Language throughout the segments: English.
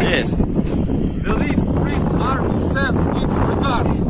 Yes. The Leaf Spring Army sends its regards.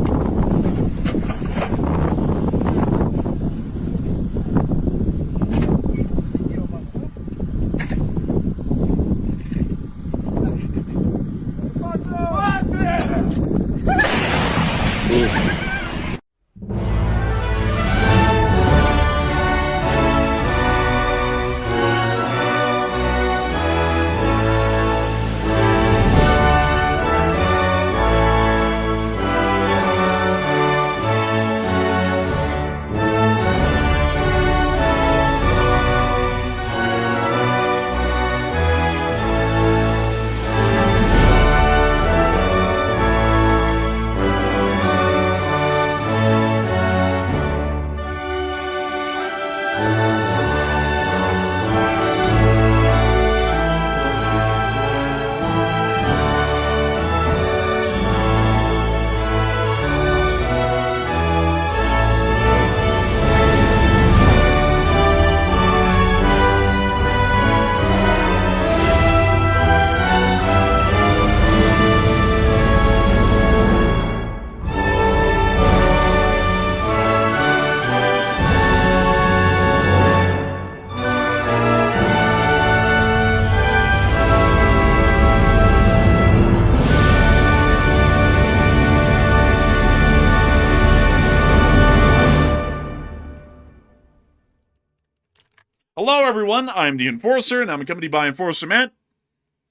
Hello, everyone. I'm the Enforcer, and I'm accompanied by Enforcer Matt.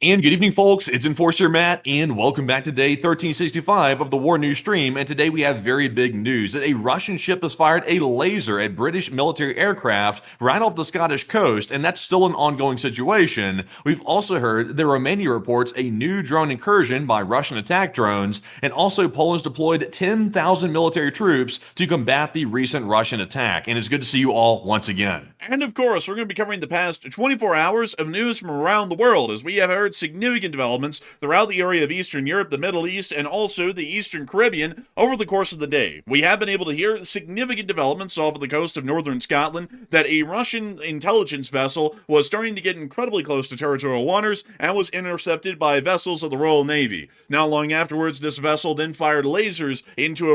And good evening, folks. It's Enforcer Matt, and welcome back to day 1365 of the War News stream. And today we have very big news that a Russian ship has fired a laser at British military aircraft right off the Scottish coast, and that's still an ongoing situation. We've also heard that Romania reports a new drone incursion by Russian attack drones, and also Poland's deployed 10,000 military troops to combat the recent Russian attack. And it's good to see you all once again. And of course, we're going to be covering the past 24 hours of news from around the world, as we have heard significant developments throughout the area of Eastern Europe, the Middle East, and also the Eastern Caribbean over the course of the day. We have been able to hear significant developments off of the coast of northern Scotland that a Russian intelligence vessel was starting to get incredibly close to territorial waters and was intercepted by vessels of the Royal Navy. Not long afterwards, this vessel then fired lasers into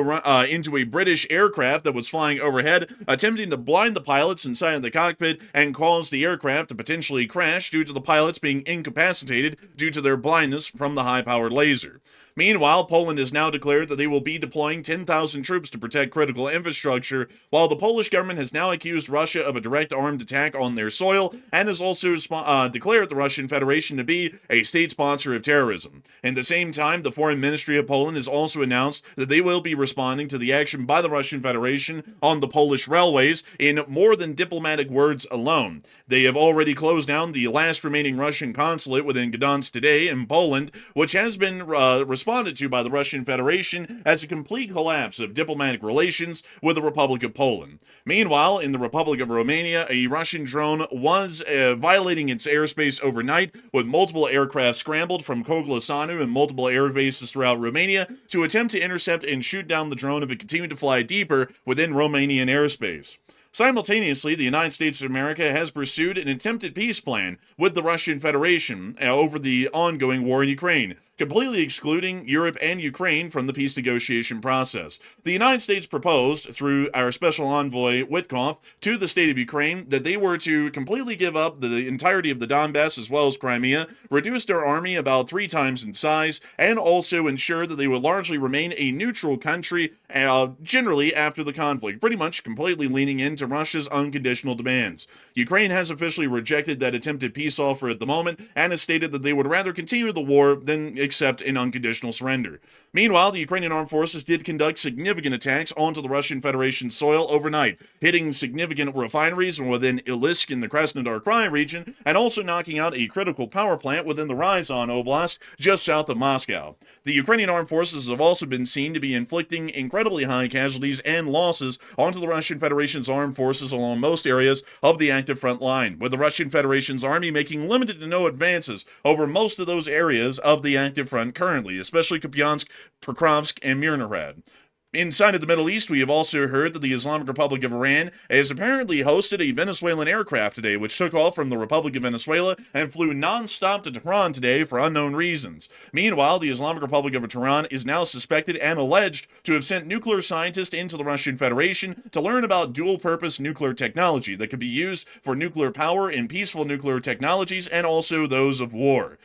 a British aircraft that was flying overhead, attempting to blind the pilots inside of the cockpit and cause the aircraft to potentially crash due to the pilots being incapacitated due to their blindness from the high-powered laser. Meanwhile, Poland has now declared that they will be deploying 10,000 troops to protect critical infrastructure, while the Polish government has now accused Russia of a direct armed attack on their soil and has also declared the Russian Federation to be a state sponsor of terrorism. At the same time, the Foreign Ministry of Poland has also announced that they will be responding to the action by the Russian Federation on the Polish railways in more than diplomatic words alone. They have already closed down the last remaining Russian consulate within Gdansk today in Poland, which has been responded to by the Russian Federation as a complete collapse of diplomatic relations with the Republic of Poland. Meanwhile, in the Republic of Romania, a Russian drone was violating its airspace overnight, with multiple aircraft scrambled from Coglasanu and multiple air bases throughout Romania to attempt to intercept and shoot down the drone if it continued to fly deeper within Romanian airspace. Simultaneously, the United States of America has pursued an attempted peace plan with the Russian Federation over the ongoing war in Ukraine, completely excluding Europe and Ukraine from the peace negotiation process. The United States proposed, through our special envoy Witkoff, to the state of Ukraine that they were to completely give up the entirety of the Donbass as well as Crimea, reduce their army about 3 times in size, and also ensure that they would largely remain a neutral country generally after the conflict, pretty much completely leaning into Russia's unconditional demands. Ukraine has officially rejected that attempted peace offer at the moment and has stated that they would rather continue the war than accept an unconditional surrender. Meanwhile, the Ukrainian armed forces did conduct significant attacks onto the Russian Federation's soil overnight, hitting significant refineries within Ilysk in the Krasnodar Krai region, and also knocking out a critical power plant within the Ryazan Oblast, just south of Moscow. The Ukrainian armed forces have also been seen to be inflicting incredibly high casualties and losses onto the Russian Federation's armed forces along most areas of the active front line, with the Russian Federation's army making limited to no advances over most of those areas of the active front currently, especially Kupiansk, Pokrovsk, and Mirnorad. Inside of the Middle East, we have also heard that the Islamic Republic of Iran has apparently hosted a Venezuelan aircraft today, which took off from the Republic of Venezuela and flew non-stop to Tehran today for unknown reasons. Meanwhile, the Islamic Republic of Tehran is now suspected and alleged to have sent nuclear scientists into the Russian Federation to learn about dual-purpose nuclear technology that could be used for nuclear power in peaceful nuclear technologies and also those of war.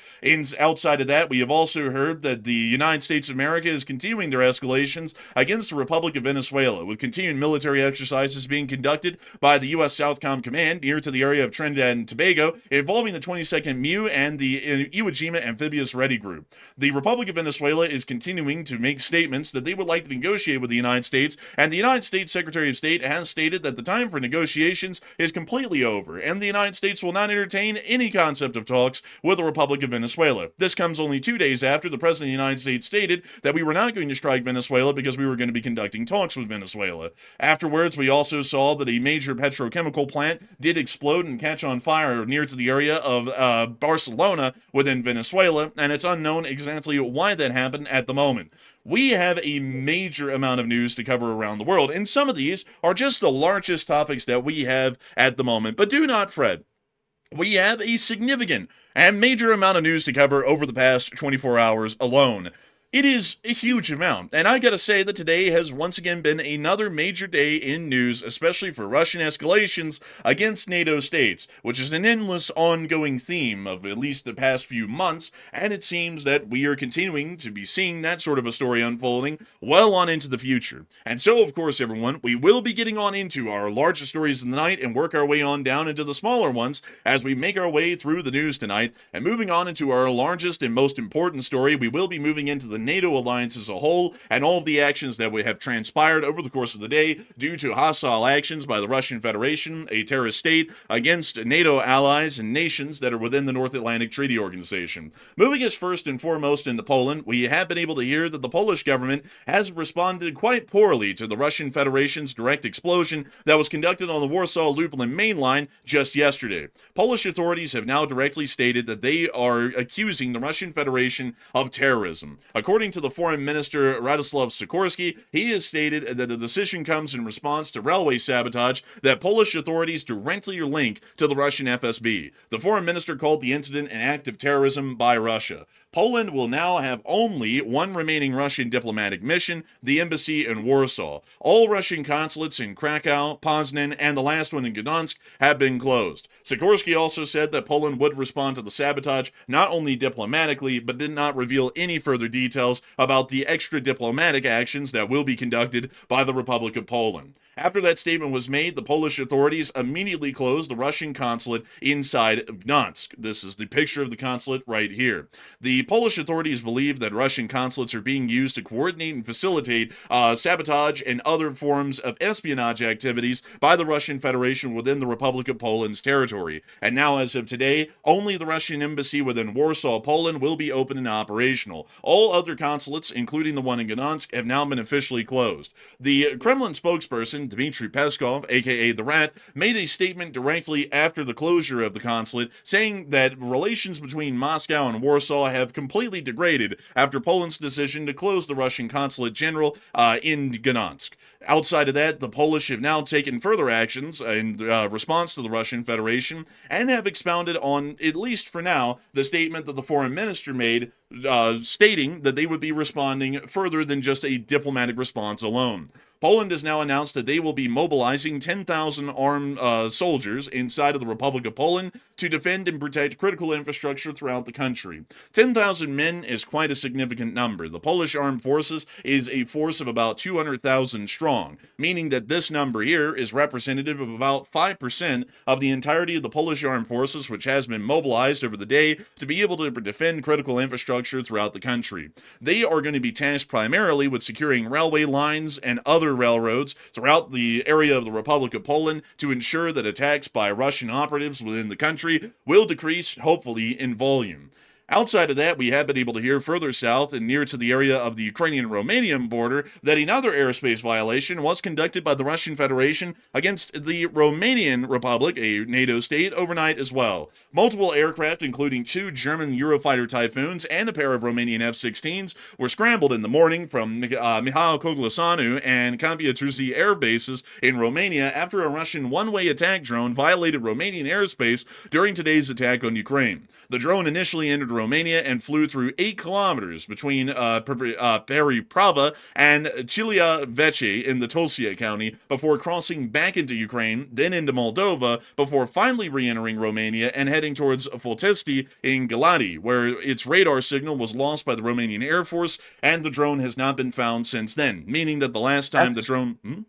Outside of that, we have also heard that the United States of America is continuing their escalations against the Republic of Venezuela, with continued military exercises being conducted by the U.S. Southcom Command near to the area of Trinidad and Tobago, involving the 22nd MEU and the Iwo Jima Amphibious Ready Group. The Republic of Venezuela is continuing to make statements that they would like to negotiate with the United States, and the United States Secretary of State has stated that the time for negotiations is completely over, and the United States will not entertain any concept of talks with the Republic of Venezuela. This comes only 2 days after the President of the United States stated that we were not going to strike Venezuela because we were going to be conducting talks with Venezuela. Afterwards, we also saw that a major petrochemical plant did explode and catch on fire near to the area of Barcelona within Venezuela, and it's unknown exactly why that happened at the moment. We have a major amount of news to cover around the world, and some of these are just the largest topics that we have at the moment. But do not fret. We have a significant and major amount of news to cover over the past 24 hours alone. It is a huge amount, and I gotta say that today has once again been another major day in news, especially for Russian escalations against NATO states, which is an endless ongoing theme of at least the past few months, and it seems that we are continuing to be seeing that sort of a story unfolding well on into the future. And so, of course, everyone, we will be getting on into our largest stories of the night and work our way on down into the smaller ones as we make our way through the news tonight. And moving on into our largest and most important story, we will be moving into the NATO alliance as a whole and all of the actions that would have transpired over the course of the day due to hostile actions by the Russian Federation, a terrorist state, against NATO allies and nations that are within the North Atlantic Treaty Organization. Moving us first and foremost into Poland, we have been able to hear that the Polish government has responded quite poorly to the Russian Federation's direct explosion that was conducted on the Warsaw-Lublin main line just yesterday. Polish authorities have now directly stated that they are accusing the Russian Federation of terrorism. According to the Foreign Minister Radoslaw Sikorski, he has stated that the decision comes in response to railway sabotage that Polish authorities directly link to the Russian FSB. The Foreign Minister called the incident an act of terrorism by Russia. Poland will now have only one remaining Russian diplomatic mission, the embassy in Warsaw. All Russian consulates in Krakow, Poznan, and the last one in Gdansk have been closed. Sikorski also said that Poland would respond to the sabotage not only diplomatically, but did not reveal any further details about the extra diplomatic actions that will be conducted by the Republic of Poland. After that statement was made, the Polish authorities immediately closed the Russian consulate inside of Gdansk. This is the picture of the consulate right here. The Polish authorities believe that Russian consulates are being used to coordinate and facilitate sabotage and other forms of espionage activities by the Russian Federation within the Republic of Poland's territory. And now, as of today, only the Russian embassy within Warsaw, Poland will be open and operational. All other consulates, including the one in Gdansk, have now been officially closed. The Kremlin spokesperson, Dmitry Peskov, aka the Rat, made a statement directly after the closure of the consulate, saying that relations between Moscow and Warsaw have completely degraded after Poland's decision to close the Russian consulate general in Gdansk. Outside of that, the Polish have now taken further actions in response to the Russian Federation and have expounded on, at least for now, the statement that the foreign minister made, stating that they would be responding further than just a diplomatic response alone. Poland has now announced that they will be mobilizing 10,000 armed soldiers inside of the Republic of Poland to defend and protect critical infrastructure throughout the country. 10,000 men is quite a significant number. The Polish armed forces is a force of about 200,000 strong, meaning that this number here is representative of about 5% of the entirety of the Polish armed forces, which has been mobilized over the day to be able to defend critical infrastructure throughout the country. They are going to be tasked primarily with securing railway lines and other railroads throughout the area of the Republic of Poland to ensure that attacks by Russian operatives within the country will decrease, hopefully, in volume. Outside of that, we have been able to hear further south and near to the area of the Ukrainian-Romanian border that another airspace violation was conducted by the Russian Federation against the Romanian Republic, a NATO state, overnight as well. Multiple aircraft, including 2 German Eurofighter Typhoons and a pair of Romanian F-16s, were scrambled in the morning from Mihail Coglasanu and Campiatuzi air bases in Romania after a Russian one-way attack drone violated Romanian airspace during today's attack on Ukraine. The drone initially entered Romania and flew through 8 kilometers between Periprava and Chilia Veche in the Tulcea County before crossing back into Ukraine, then into Moldova, before finally re-entering Romania and heading towards Foltesti in Galati, where its radar signal was lost by the Romanian Air Force, and the drone has not been found since then, meaning that the last time the drone...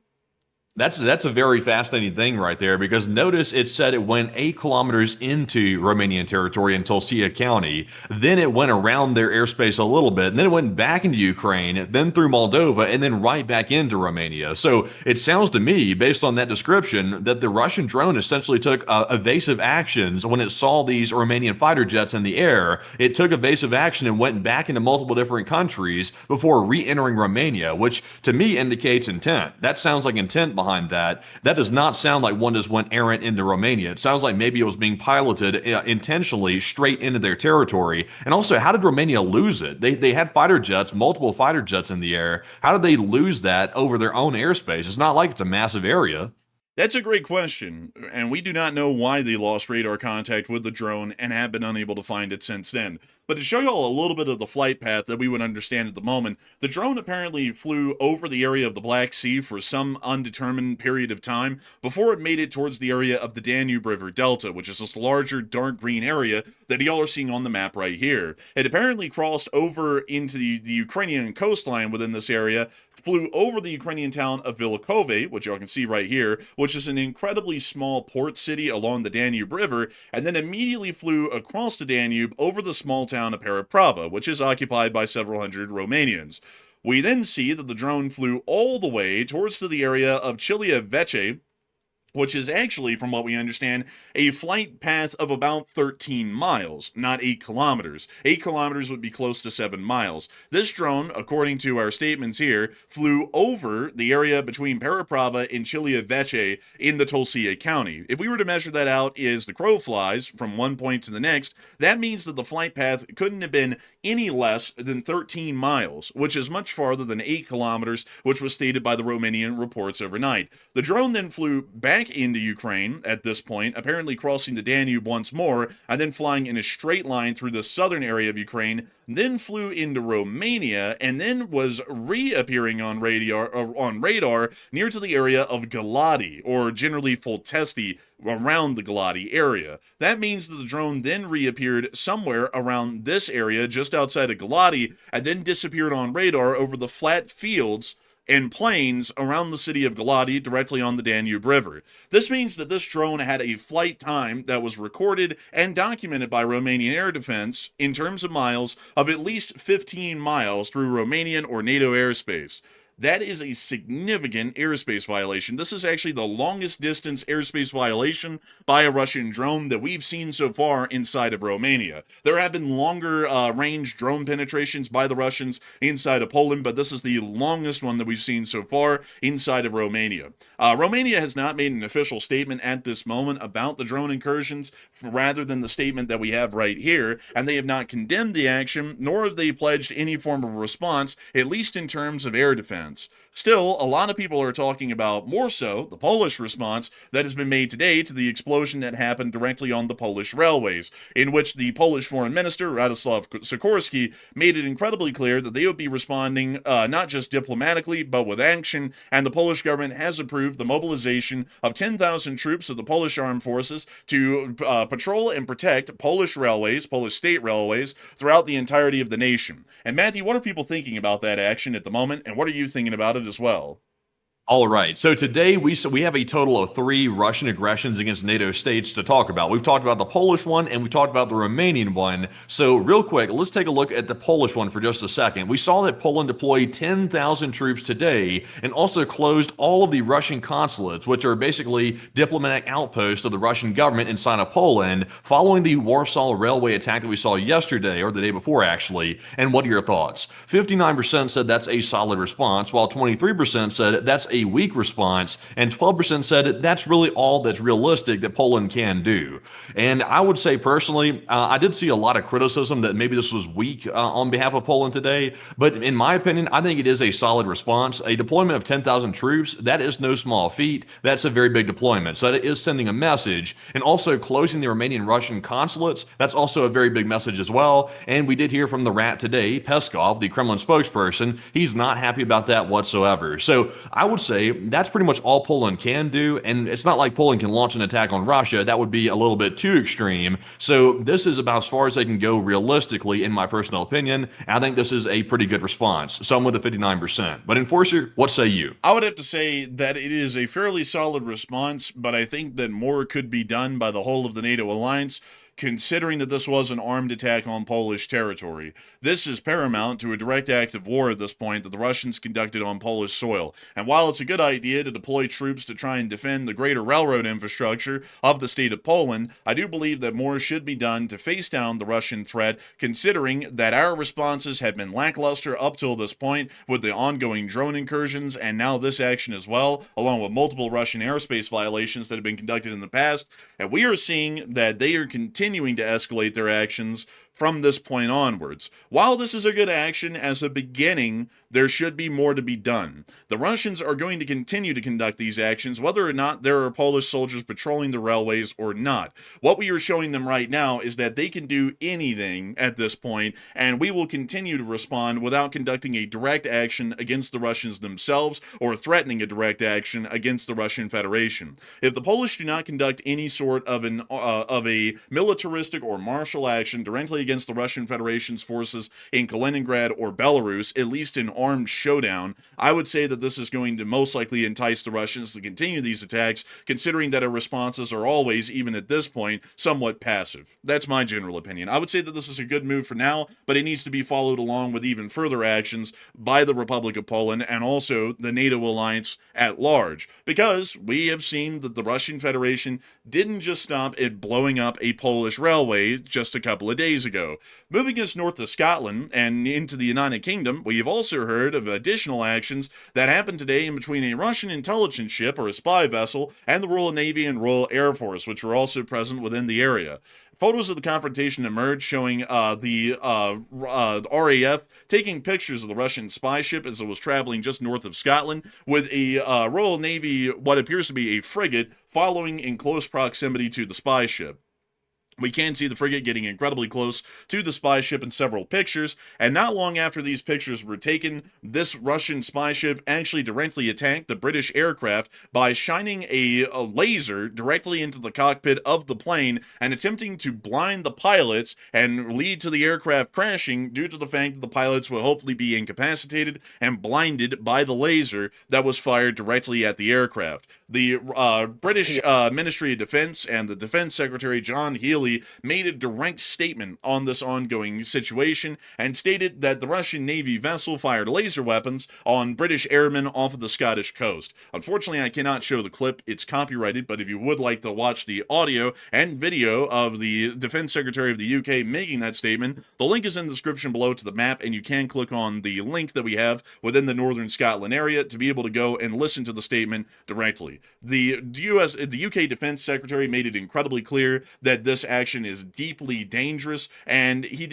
That's a very fascinating thing right there, because notice it said it went 8 kilometers into Romanian territory in Tulcea County. Then it went around their airspace a little bit, and then it went back into Ukraine, then through Moldova, and then right back into Romania. So it sounds to me, based on that description, that the Russian drone essentially took evasive actions when it saw these Romanian fighter jets in the air. It took evasive action and went back into multiple different countries before re-entering Romania, which to me indicates intent. That sounds like intent behind that. That does not sound like one just went errant into Romania. It sounds like maybe it was being piloted intentionally straight into their territory. And also, how did Romania lose it? They had fighter jets, multiple fighter jets in the air. How did they lose that over their own airspace? It's not like it's a massive area. That's a great question, and we do not know why they lost radar contact with the drone and have been unable to find it since then. But to show you all a little bit of the flight path that we would understand at the moment, the drone apparently flew over the area of the Black Sea for some undetermined period of time before it made it towards the area of the Danube River Delta, which is this larger dark green area that y'all are seeing on the map right here. It apparently crossed over into the Ukrainian coastline within this area, flew over the Ukrainian town of Vilakove, which y'all can see right here, which is an incredibly small port city along the Danube River, and then immediately flew across the Danube over the small town of Periprava, which is occupied by several hundred Romanians. We then see that the drone flew all the way towards to the area of Chilia Veche, which is actually, from what we understand, a flight path of about 13 miles, not 8 kilometers. 8 kilometers would be close to 7 miles. This drone, according to our statements here, flew over the area between Periprava and Chilia Veche in the Tulcea County. If we were to measure that out as the crow flies from one point to the next, that means that the flight path couldn't have been any less than 13 miles, which is much farther than 8 kilometers, which was stated by the Romanian reports overnight. The drone then flew back into Ukraine at this point, apparently crossing the Danube once more, and then flying in a straight line through the southern area of Ukraine, then flew into Romania, and then was reappearing on radar near to the area of Galati, or generally Foltesti, around the Galati area. That means that the drone then reappeared somewhere around this area just outside of Galati, and then disappeared on radar over the flat fields and plains around the city of Galati directly on the Danube River. This means that this drone had a flight time that was recorded and documented by Romanian Air Defense in terms of miles of at least 15 miles through Romanian or NATO airspace. That is a significant airspace violation. This is actually the longest distance airspace violation by a Russian drone that we've seen so far inside of Romania. There have been longer range drone penetrations by the Russians inside of Poland, but this is the longest one that we've seen so far inside of Romania. Romania has not made an official statement at this moment about the drone incursions, rather than the statement that we have right here, and they have not condemned the action, nor have they pledged any form of response, at least in terms of air defense. defense. Still, a lot of people are talking about, more so, the Polish response that has been made today to the explosion that happened directly on the Polish railways, in which the Polish foreign minister, Radoslaw Sikorski, made it incredibly clear that they would be responding not just diplomatically, but with action, and the Polish government has approved the mobilization of 10,000 troops of the Polish armed forces to patrol and protect Polish railways, Polish state railways, throughout the entirety of the nation. And Matthew, what are people thinking about that action at the moment, and what are you thinking about it as well? All right. So today we have a total of 3 Russian aggressions against NATO states to talk about. We've talked about the Polish one and we talked about the Romanian one. So real quick, let's take a look at the Polish one for just a second. We saw that Poland deployed 10,000 troops today and also closed all of the Russian consulates, which are basically diplomatic outposts of the Russian government inside of Poland, following the Warsaw Railway attack that we saw yesterday, or the day before actually. And what are your thoughts? 59% said that's a solid response, while 23% said that's a weak response, and 12% said that's really all that's realistic that Poland can do. And I would say personally, I did see a lot of criticism that maybe this was weak on behalf of Poland today, but in my opinion, I think it is a solid response. A deployment of 10,000 troops, that is no small feat. That's a very big deployment. So that is sending a message, and also closing the Romanian Russian consulates, that's also a very big message as well. And we did hear from the rat today, Peskov, the Kremlin spokesperson. He's not happy about that whatsoever. So I would say that's pretty much all Poland can do, and it's not like Poland can launch an attack on Russia. That would be a little bit too extreme. So this is about as far as they can go realistically, in my personal opinion. I think this is a pretty good response. So I'm with the 59%. But Enforcer, what say you? I would have to say that it is a fairly solid response, but I think that more could be done by the whole of the NATO alliance, considering that this was an armed attack on Polish territory. This is paramount to a direct act of war at this point that the Russians conducted on Polish soil. And while it's a good idea to deploy troops to try and defend the greater railroad infrastructure of the state of Poland, I do believe that more should be done to face down the Russian threat, considering that our responses have been lackluster up till this point with the ongoing drone incursions and now this action as well, along with multiple Russian airspace violations that have been conducted in the past. And we are seeing that they are continuing to escalate their actions from this point onwards. While this is a good action as a beginning, there should be more to be done. The Russians are going to continue to conduct these actions, whether or not there are Polish soldiers patrolling the railways or not. What we are showing them right now is that they can do anything at this point, and we will continue to respond without conducting a direct action against the Russians themselves or threatening a direct action against the Russian Federation. If the Polish do not conduct any sort of a militaristic or martial action directly against the Russian Federation's forces in Kaliningrad or Belarus, at least in armed showdown, I would say that this is going to most likely entice the Russians to continue these attacks, considering that our responses are always, even at this point, somewhat passive. That's my general opinion. I would say that this is a good move for now, but it needs to be followed along with even further actions by the Republic of Poland and also the NATO alliance at large, because we have seen that the Russian Federation didn't just stop at blowing up a Polish railway just a couple of days ago. Moving us north to Scotland and into the United Kingdom, we have also heard of additional actions that happened today in between a Russian intelligence ship or a spy vessel and the Royal Navy and Royal Air Force, which were also present within the area. Photos of the confrontation emerged showing the RAF taking pictures of the Russian spy ship as it was traveling just north of Scotland, with a Royal Navy, what appears to be a frigate, following in close proximity to the spy ship. We can see the frigate getting incredibly close to the spy ship in several pictures, and not long after these pictures were taken, this Russian spy ship actually directly attacked the British aircraft by shining a laser directly into the cockpit of the plane and attempting to blind the pilots and lead to the aircraft crashing due to the fact that the pilots will hopefully be incapacitated and blinded by the laser that was fired directly at the aircraft. The British Ministry of Defense and the Defense Secretary John Healey made a direct statement on this ongoing situation and stated that the Russian Navy vessel fired laser weapons on British airmen off of the Scottish coast. Unfortunately, I cannot show the clip. It's copyrighted, but if you would like to watch the audio and video of the Defense Secretary of the UK making that statement, the link is in the description below to the map, and you can click on the link that we have within the Northern Scotland area to be able to go and listen to the statement directly. The UK Defense Secretary made it incredibly clear that this action is deeply dangerous, and he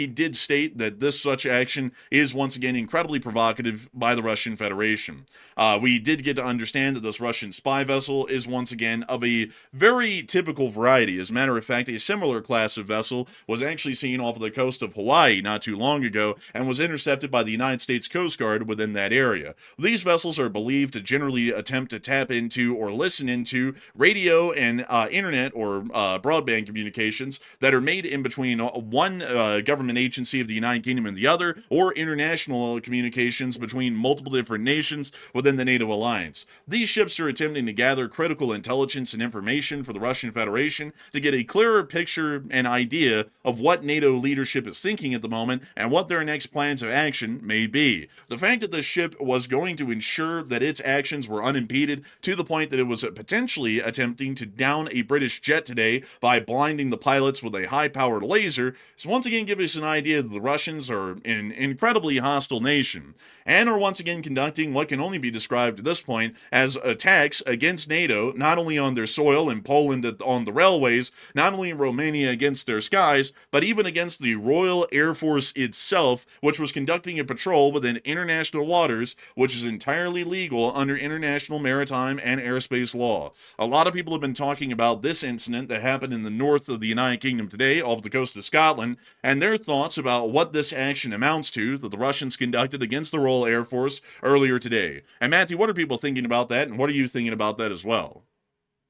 did state that this such action is once again incredibly provocative by the Russian Federation. We did get to understand that this Russian spy vessel is once again of a very typical variety. As a matter of fact, a similar class of vessel was actually seen off of the coast of Hawaii not too long ago and was intercepted by the United States Coast Guard within that area. These vessels are believed to generally attempt to tap into or listen into radio and internet or broadband communications that are made in between one government agency of the United Kingdom and the other, or international communications between multiple different nations within the NATO alliance. These ships are attempting to gather critical intelligence and information for the Russian Federation to get a clearer picture and idea of what NATO leadership is thinking at the moment and what their next plans of action may be. The fact that this ship was going to ensure that its actions were unimpeded to the point that it was potentially attempting to down a British jet today by blinding the pilots with a high-powered laser is once again giving us an idea that the Russians are an incredibly hostile nation and are once again conducting what can only be described at this point as attacks against NATO, not only on their soil in Poland on the railways, not only in Romania against their skies, but even against the Royal Air Force itself, which was conducting a patrol within international waters, which is entirely legal under international maritime and airspace law. A lot of people have been talking about this incident that happened in the north of the United Kingdom today, off the coast of Scotland, and their thoughts about what this action amounts to that the Russians conducted against the Royal Air Force earlier today. And Matthew, what are people thinking about that, and what are you thinking about that as well?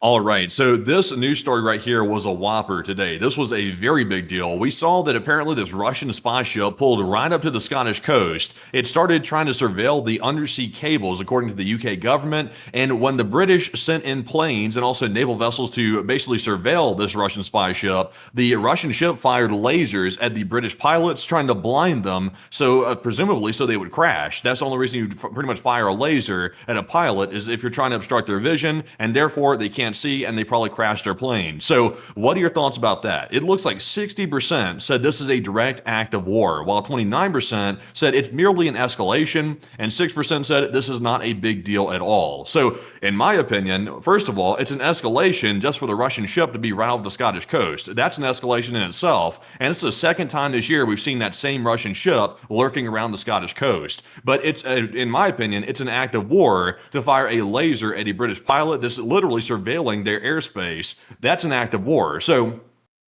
All right, so this news story right here was a whopper today. This was a very big deal. We saw that apparently this Russian spy ship pulled right up to the Scottish coast. It started trying to surveil the undersea cables, according to the UK government. And when the British sent in planes and also naval vessels to basically surveil this Russian spy ship, the Russian ship fired lasers at the British pilots, trying to blind them, so presumably so they would crash. That's the only reason you pretty much fire a laser at a pilot, is if you're trying to obstruct their vision, and therefore they can't see, and they probably crashed their plane. So what are your thoughts about that? It looks like 60% said this is a direct act of war, while 29% said it's merely an escalation, and 6% said this is not a big deal at all. So in my opinion, first of all, it's an escalation just for the Russian ship to be right off the Scottish coast. That's an escalation in itself, and it's the second time this year we've seen that same Russian ship lurking around the Scottish coast. But it's, in my opinion, it's an act of war to fire a laser at a British pilot that's literally surveilling their airspace. That's an act of war. So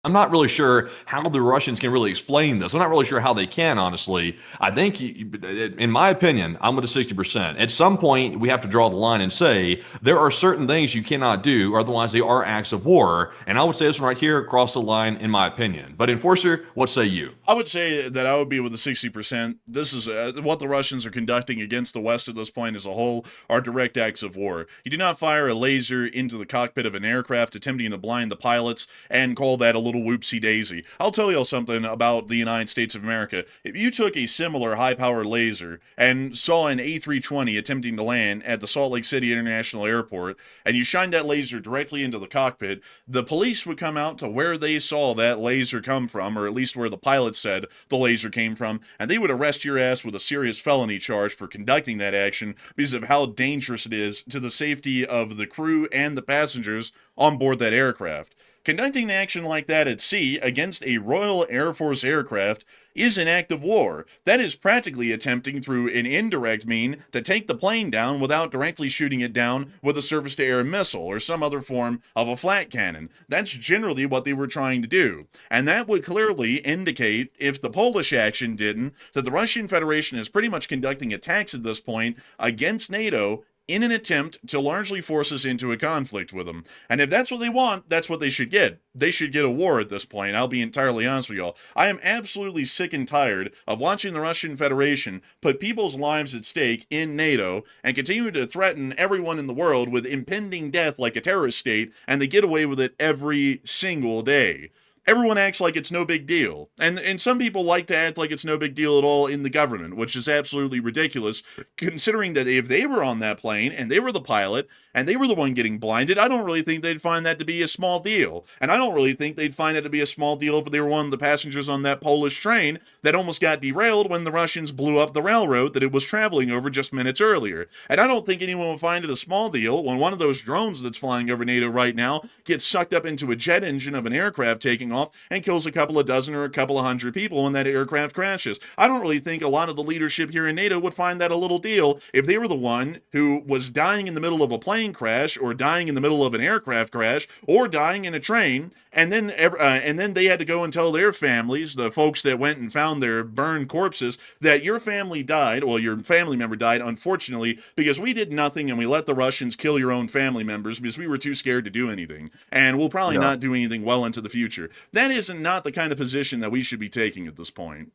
I'm not really sure how the Russians can really explain this. I'm not really sure how they can, honestly. I think, in my opinion, I'm with the 60%. At some point, we have to draw the line and say, there are certain things you cannot do, otherwise they are acts of war. And I would say this one right here, across the line, in my opinion. But Enforcer, what say you? I would say that I would be with the 60%. This is what the Russians are conducting against the West at this point as a whole are direct acts of war. You do not fire a laser into the cockpit of an aircraft attempting to blind the pilots and call that a little whoopsie daisy. I'll tell you something about the United States of America. If you took a similar high-powered laser and saw an A320 attempting to land at the Salt Lake City International Airport, and you shined that laser directly into the cockpit, the police would come out to where they saw that laser come from, or at least where the pilot said the laser came from, and they would arrest your ass with a serious felony charge for conducting that action because of how dangerous it is to the safety of the crew and the passengers on board that aircraft. Conducting an action like that at sea against a Royal Air Force aircraft is an act of war. That is practically attempting through an indirect mean to take the plane down without directly shooting it down with a surface-to-air missile or some other form of a flat cannon. That's generally what they were trying to do. And that would clearly indicate, if the Polish action didn't, that the Russian Federation is pretty much conducting attacks at this point against NATO in an attempt to largely force us into a conflict with them. And if that's what they want, that's what they should get. They should get a war at this point. I'll be entirely honest with y'all. I am absolutely sick and tired of watching the Russian Federation put people's lives at stake in NATO and continue to threaten everyone in the world with impending death like a terrorist state, and they get away with it every single day. everyone acts like it's no big deal. And some people like to act like it's no big deal at all in the government, which is absolutely ridiculous, considering that if they were on that plane and they were the pilot and they were the one getting blinded, I don't really think they'd find that to be a small deal. And I don't really think they'd find it to be a small deal if they were one of the passengers on that Polish train that almost got derailed when the Russians blew up the railroad that it was traveling over just minutes earlier. And I don't think anyone would find it a small deal when one of those drones that's flying over NATO right now gets sucked up into a jet engine of an aircraft taking off and kills a couple of dozen or a couple of hundred people when that aircraft crashes. I don't really think a lot of the leadership here in NATO would find that a little deal if they were the one who was dying in the middle of a plane crash or dying in the middle of an aircraft crash or dying in a train, and then they had to go and tell their families, the folks that went and found their burned corpses, that your family died, well, your family member died, unfortunately, because we did nothing and we let the Russians kill your own family members because we were too scared to do anything. And we'll probably not do anything well into the future. That is not the kind of position that we should be taking at this point.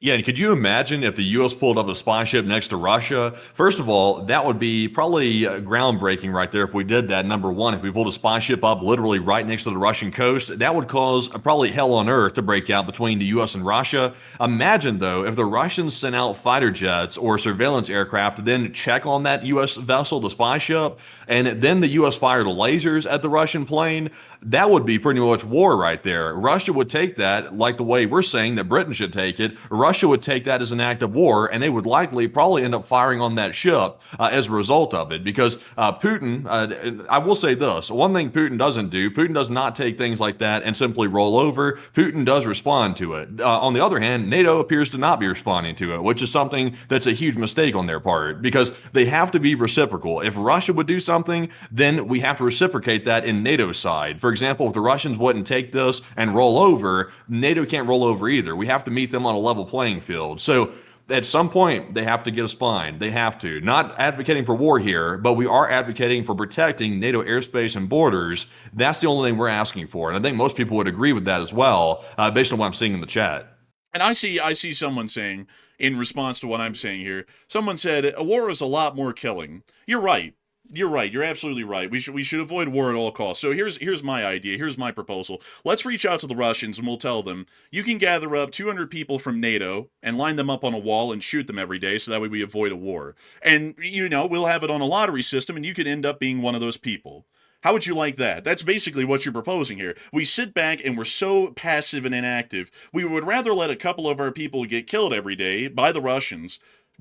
Yeah, and could you imagine if the U.S. pulled up a spy ship next to Russia? First of all, that would be probably groundbreaking right there if we did that. Number one, if we pulled a spy ship up literally right next to the Russian coast, that would cause probably hell on earth to break out between the U.S. and Russia. Imagine, though, if the Russians sent out fighter jets or surveillance aircraft to then check on that U.S. vessel, the spy ship, and then the U.S. fired lasers at the Russian plane. That would be pretty much war right there. Russia would take that like the way we're saying that Britain should take it. Russia would take that as an act of war, and they would likely probably end up firing on that ship as a result of it. Because Putin, I will say this, one thing Putin doesn't do, Putin does not take things like that and simply roll over. Putin does respond to it. On the other hand, NATO appears to not be responding to it, which is something that's a huge mistake on their part, because they have to be reciprocal. If Russia would do something, then we have to reciprocate that in NATO's side. For example, if the Russians wouldn't take this and roll over, NATO can't roll over either. We have to meet them on a level playing field. So at some point, they have to get a spine. They have to. Not advocating for war here, but we are advocating for protecting NATO airspace and borders. That's the only thing we're asking for. And I think most people would agree with that as well, based on what I'm seeing in the chat. And I see someone saying, in response to what I'm saying here, someone said, a war is a lot more killing. You're right. You're right. You're absolutely right. We should avoid war at all costs. So here's my idea. Here's my proposal. Let's reach out to the Russians and we'll tell them, you can gather up 200 people from NATO and line them up on a wall and shoot them every day so that way we avoid a war. And, we'll have it on a lottery system and you could end up being one of those people. How would you like that? That's basically what you're proposing here. We sit back and we're so passive and inactive. We would rather let a couple of our people get killed every day by the Russians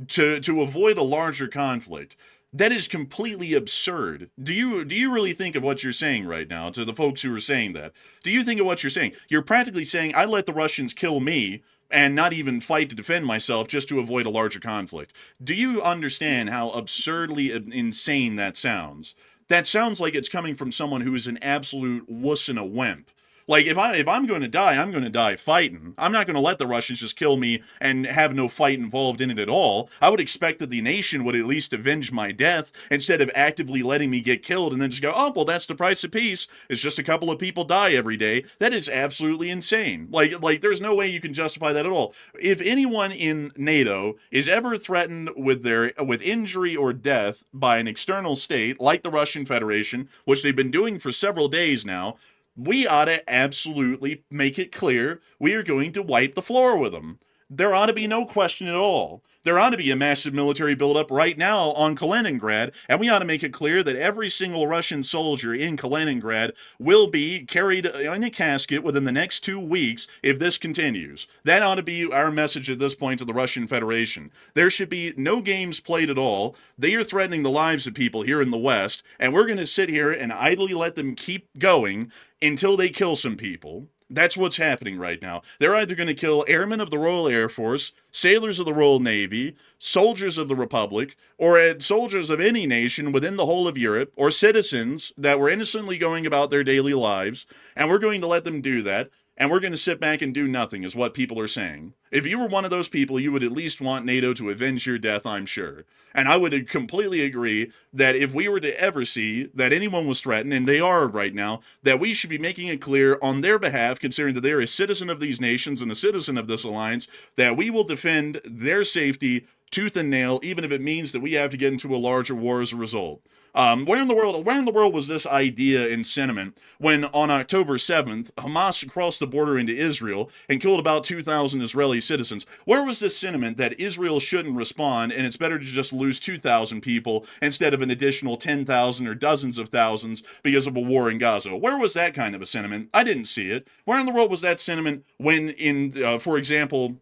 to avoid a larger conflict. That is completely absurd. Do you really think of what you're saying right now to the folks who are saying that? Do you think of what you're saying? You're practically saying, I let the Russians kill me and not even fight to defend myself just to avoid a larger conflict. Do you understand how absurdly insane that sounds? That sounds like it's coming from someone who is an absolute wuss and a wimp. Like, if I'm going to die, I'm going to die fighting. I'm not going to let the Russians just kill me and have no fight involved in it at all. I would expect that the nation would at least avenge my death instead of actively letting me get killed and then just go, oh, well, that's the price of peace. It's just a couple of people die every day. That is absolutely insane. Like there's no way you can justify that at all. If anyone in NATO is ever threatened with injury or death by an external state like the Russian Federation, which they've been doing for several days now, we ought to absolutely make it clear we are going to wipe the floor with them. There ought to be no question at all. There ought to be a massive military buildup right now on Kaliningrad, and we ought to make it clear that every single Russian soldier in Kaliningrad will be carried in a casket within the next 2 weeks if this continues. That ought to be our message at this point to the Russian Federation. There should be no games played at all. They are threatening the lives of people here in the West, and we're going to sit here and idly let them keep going until they kill some people. That's what's happening right now. They're either going to kill airmen of the Royal Air Force, sailors of the Royal Navy, soldiers of the Republic, or soldiers of any nation within the whole of Europe, or citizens that were innocently going about their daily lives, and we're going to let them do that, and we're going to sit back and do nothing, is what people are saying. If you were one of those people, you would at least want NATO to avenge your death, I'm sure. And I would completely agree that if we were to ever see that anyone was threatened, and they are right now, that we should be making it clear on their behalf, considering that they're a citizen of these nations and a citizen of this alliance, that we will defend their safety tooth and nail, even if it means that we have to get into a larger war as a result. Where in the world was this idea and sentiment when on October 7th, Hamas crossed the border into Israel and killed about 2,000 Israeli citizens? Where was this sentiment that Israel shouldn't respond and it's better to just lose 2,000 people instead of an additional 10,000 or dozens of thousands because of a war in Gaza? Where was that kind of a sentiment? I didn't see it. Where in the world was that sentiment when, for example,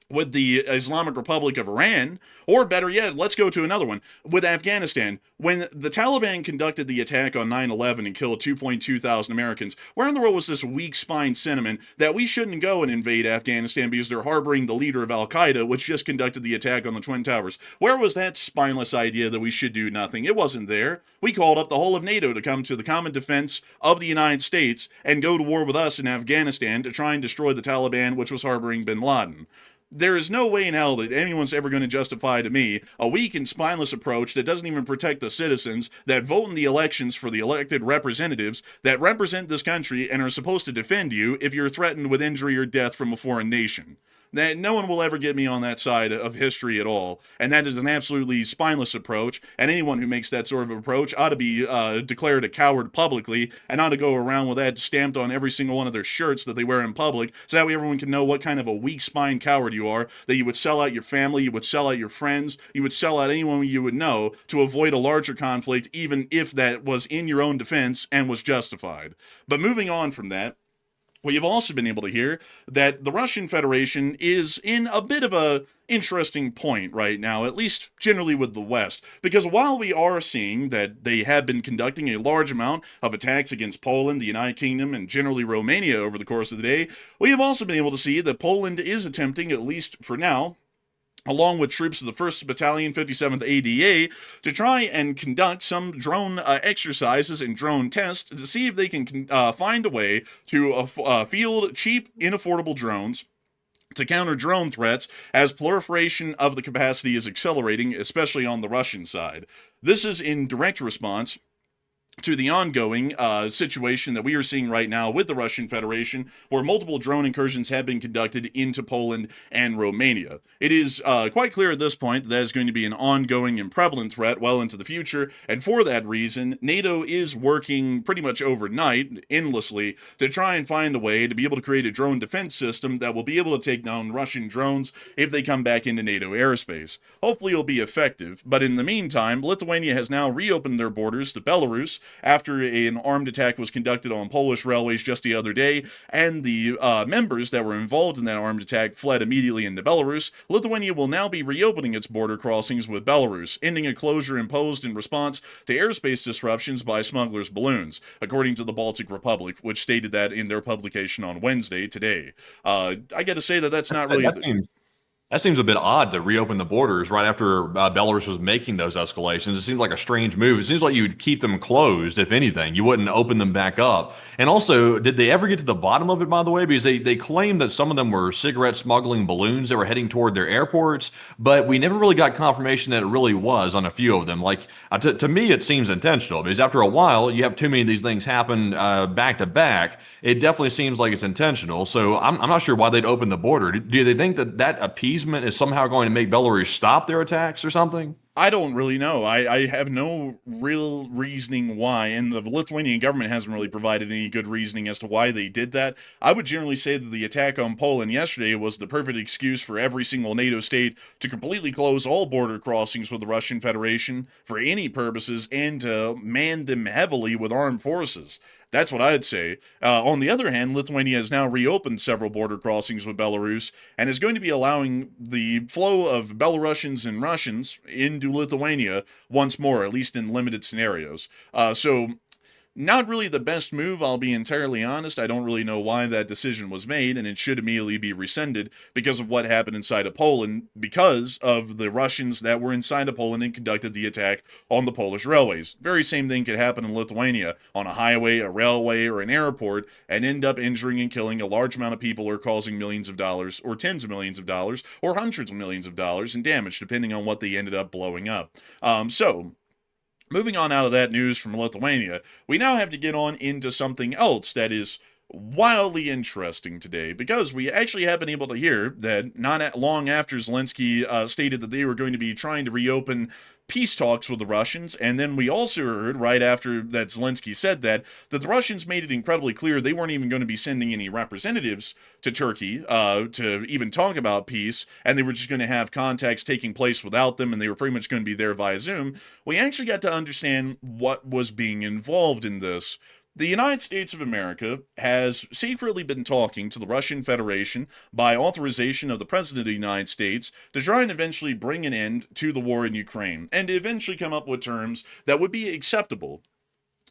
with the Islamic Republic of Iran, or better yet, let's go to another one, with Afghanistan. When the Taliban conducted the attack on 9/11 and killed 2.2 thousand Americans, where in the world was this weak spine sentiment that we shouldn't go and invade Afghanistan because they're harboring the leader of Al-Qaeda, which just conducted the attack on the Twin Towers? Where was that spineless idea that we should do nothing? It wasn't there. We called up the whole of NATO to come to the common defense of the United States and go to war with us in Afghanistan to try and destroy the Taliban, which was harboring bin Laden. There is no way in hell that anyone's ever going to justify to me a weak and spineless approach that doesn't even protect the citizens that vote in the elections for the elected representatives that represent this country and are supposed to defend you if you're threatened with injury or death from a foreign nation. That no one will ever get me on that side of history at all, and that is an absolutely spineless approach, and anyone who makes that sort of approach ought to be declared a coward publicly, and ought to go around with that stamped on every single one of their shirts that they wear in public, so that way everyone can know what kind of a weak-spined coward you are, that you would sell out your family, you would sell out your friends, you would sell out anyone you would know to avoid a larger conflict, even if that was in your own defense and was justified. But moving on from that, well, you've also been able to hear that the Russian Federation is in a bit of a interesting point right now, at least generally with the West, because while we are seeing that they have been conducting a large amount of attacks against Poland, the United Kingdom, and generally Romania over the course of the day, we have also been able to see that Poland is attempting, at least for now, along with troops of the 1st Battalion, 57th ADA, to try and conduct some drone exercises and drone tests to see if they can find a way to field cheap, inaffordable drones to counter drone threats as proliferation of the capacity is accelerating, especially on the Russian side. This is in direct response to the ongoing situation that we are seeing right now with the Russian Federation, where multiple drone incursions have been conducted into Poland and Romania. It is quite clear at this point that that is going to be an ongoing and prevalent threat well into the future, and for that reason, NATO is working pretty much overnight, endlessly, to try and find a way to be able to create a drone defense system that will be able to take down Russian drones if they come back into NATO airspace. Hopefully it'll be effective, but in the meantime, Lithuania has now reopened their borders to Belarus, after an armed attack was conducted on Polish railways just the other day, and the members that were involved in that armed attack fled immediately into Belarus. Lithuania will now be reopening its border crossings with Belarus, ending a closure imposed in response to airspace disruptions by smugglers' balloons, according to the Baltic Republic, which stated that in their publication on Wednesday today. I got to say that that's not really... That seems a bit odd to reopen the borders right after Belarus was making those escalations. It seems like a strange move. It seems like you would keep them closed, if anything. You wouldn't open them back up. And also, did they ever get to the bottom of it, by the way? Because they claimed that some of them were cigarette smuggling balloons that were heading toward their airports, but we never really got confirmation that it really was on a few of them. Like, to me, it seems intentional, because after a while, you have too many of these things happen back to back. It definitely seems like it's intentional. So I'm not sure why they'd open the border. Do they think that appeasement is somehow going to make Belarus stop their attacks or something? I don't really know. I have no real reasoning why, and the Lithuanian government hasn't really provided any good reasoning as to why they did that. I would generally say that the attack on Poland yesterday was the perfect excuse for every single NATO state to completely close all border crossings with the Russian Federation for any purposes and to man them heavily with armed forces. That's what I'd say. On the other hand, Lithuania has now reopened several border crossings with Belarus and is going to be allowing the flow of Belarusians and Russians into Lithuania once more, at least in limited scenarios. So not really the best move, I'll be entirely honest. I don't really know why that decision was made, and it should immediately be rescinded because of what happened inside of Poland, because of the Russians that were inside of Poland and conducted the attack on the Polish railways. Very same thing could happen in Lithuania, on a highway, a railway, or an airport, and end up injuring and killing a large amount of people or causing millions of dollars, or tens of millions of dollars, or hundreds of millions of dollars in damage, depending on what they ended up blowing up. Moving on out of that news from Lithuania, we now have to get on into something else that is wildly interesting today because we actually have been able to hear that not long after Zelensky stated that they were going to be trying to reopen peace talks with the Russians, and then we also heard right after that Zelensky said that the Russians made it incredibly clear they weren't even going to be sending any representatives to Turkey to even talk about peace, and they were just going to have contacts taking place without them, and they were pretty much going to be there via Zoom. We actually got to understand what was being involved in this. The United States of America has secretly been talking to the Russian Federation by authorization of the President of the United States to try and eventually bring an end to the war in Ukraine and to eventually come up with terms that would be acceptable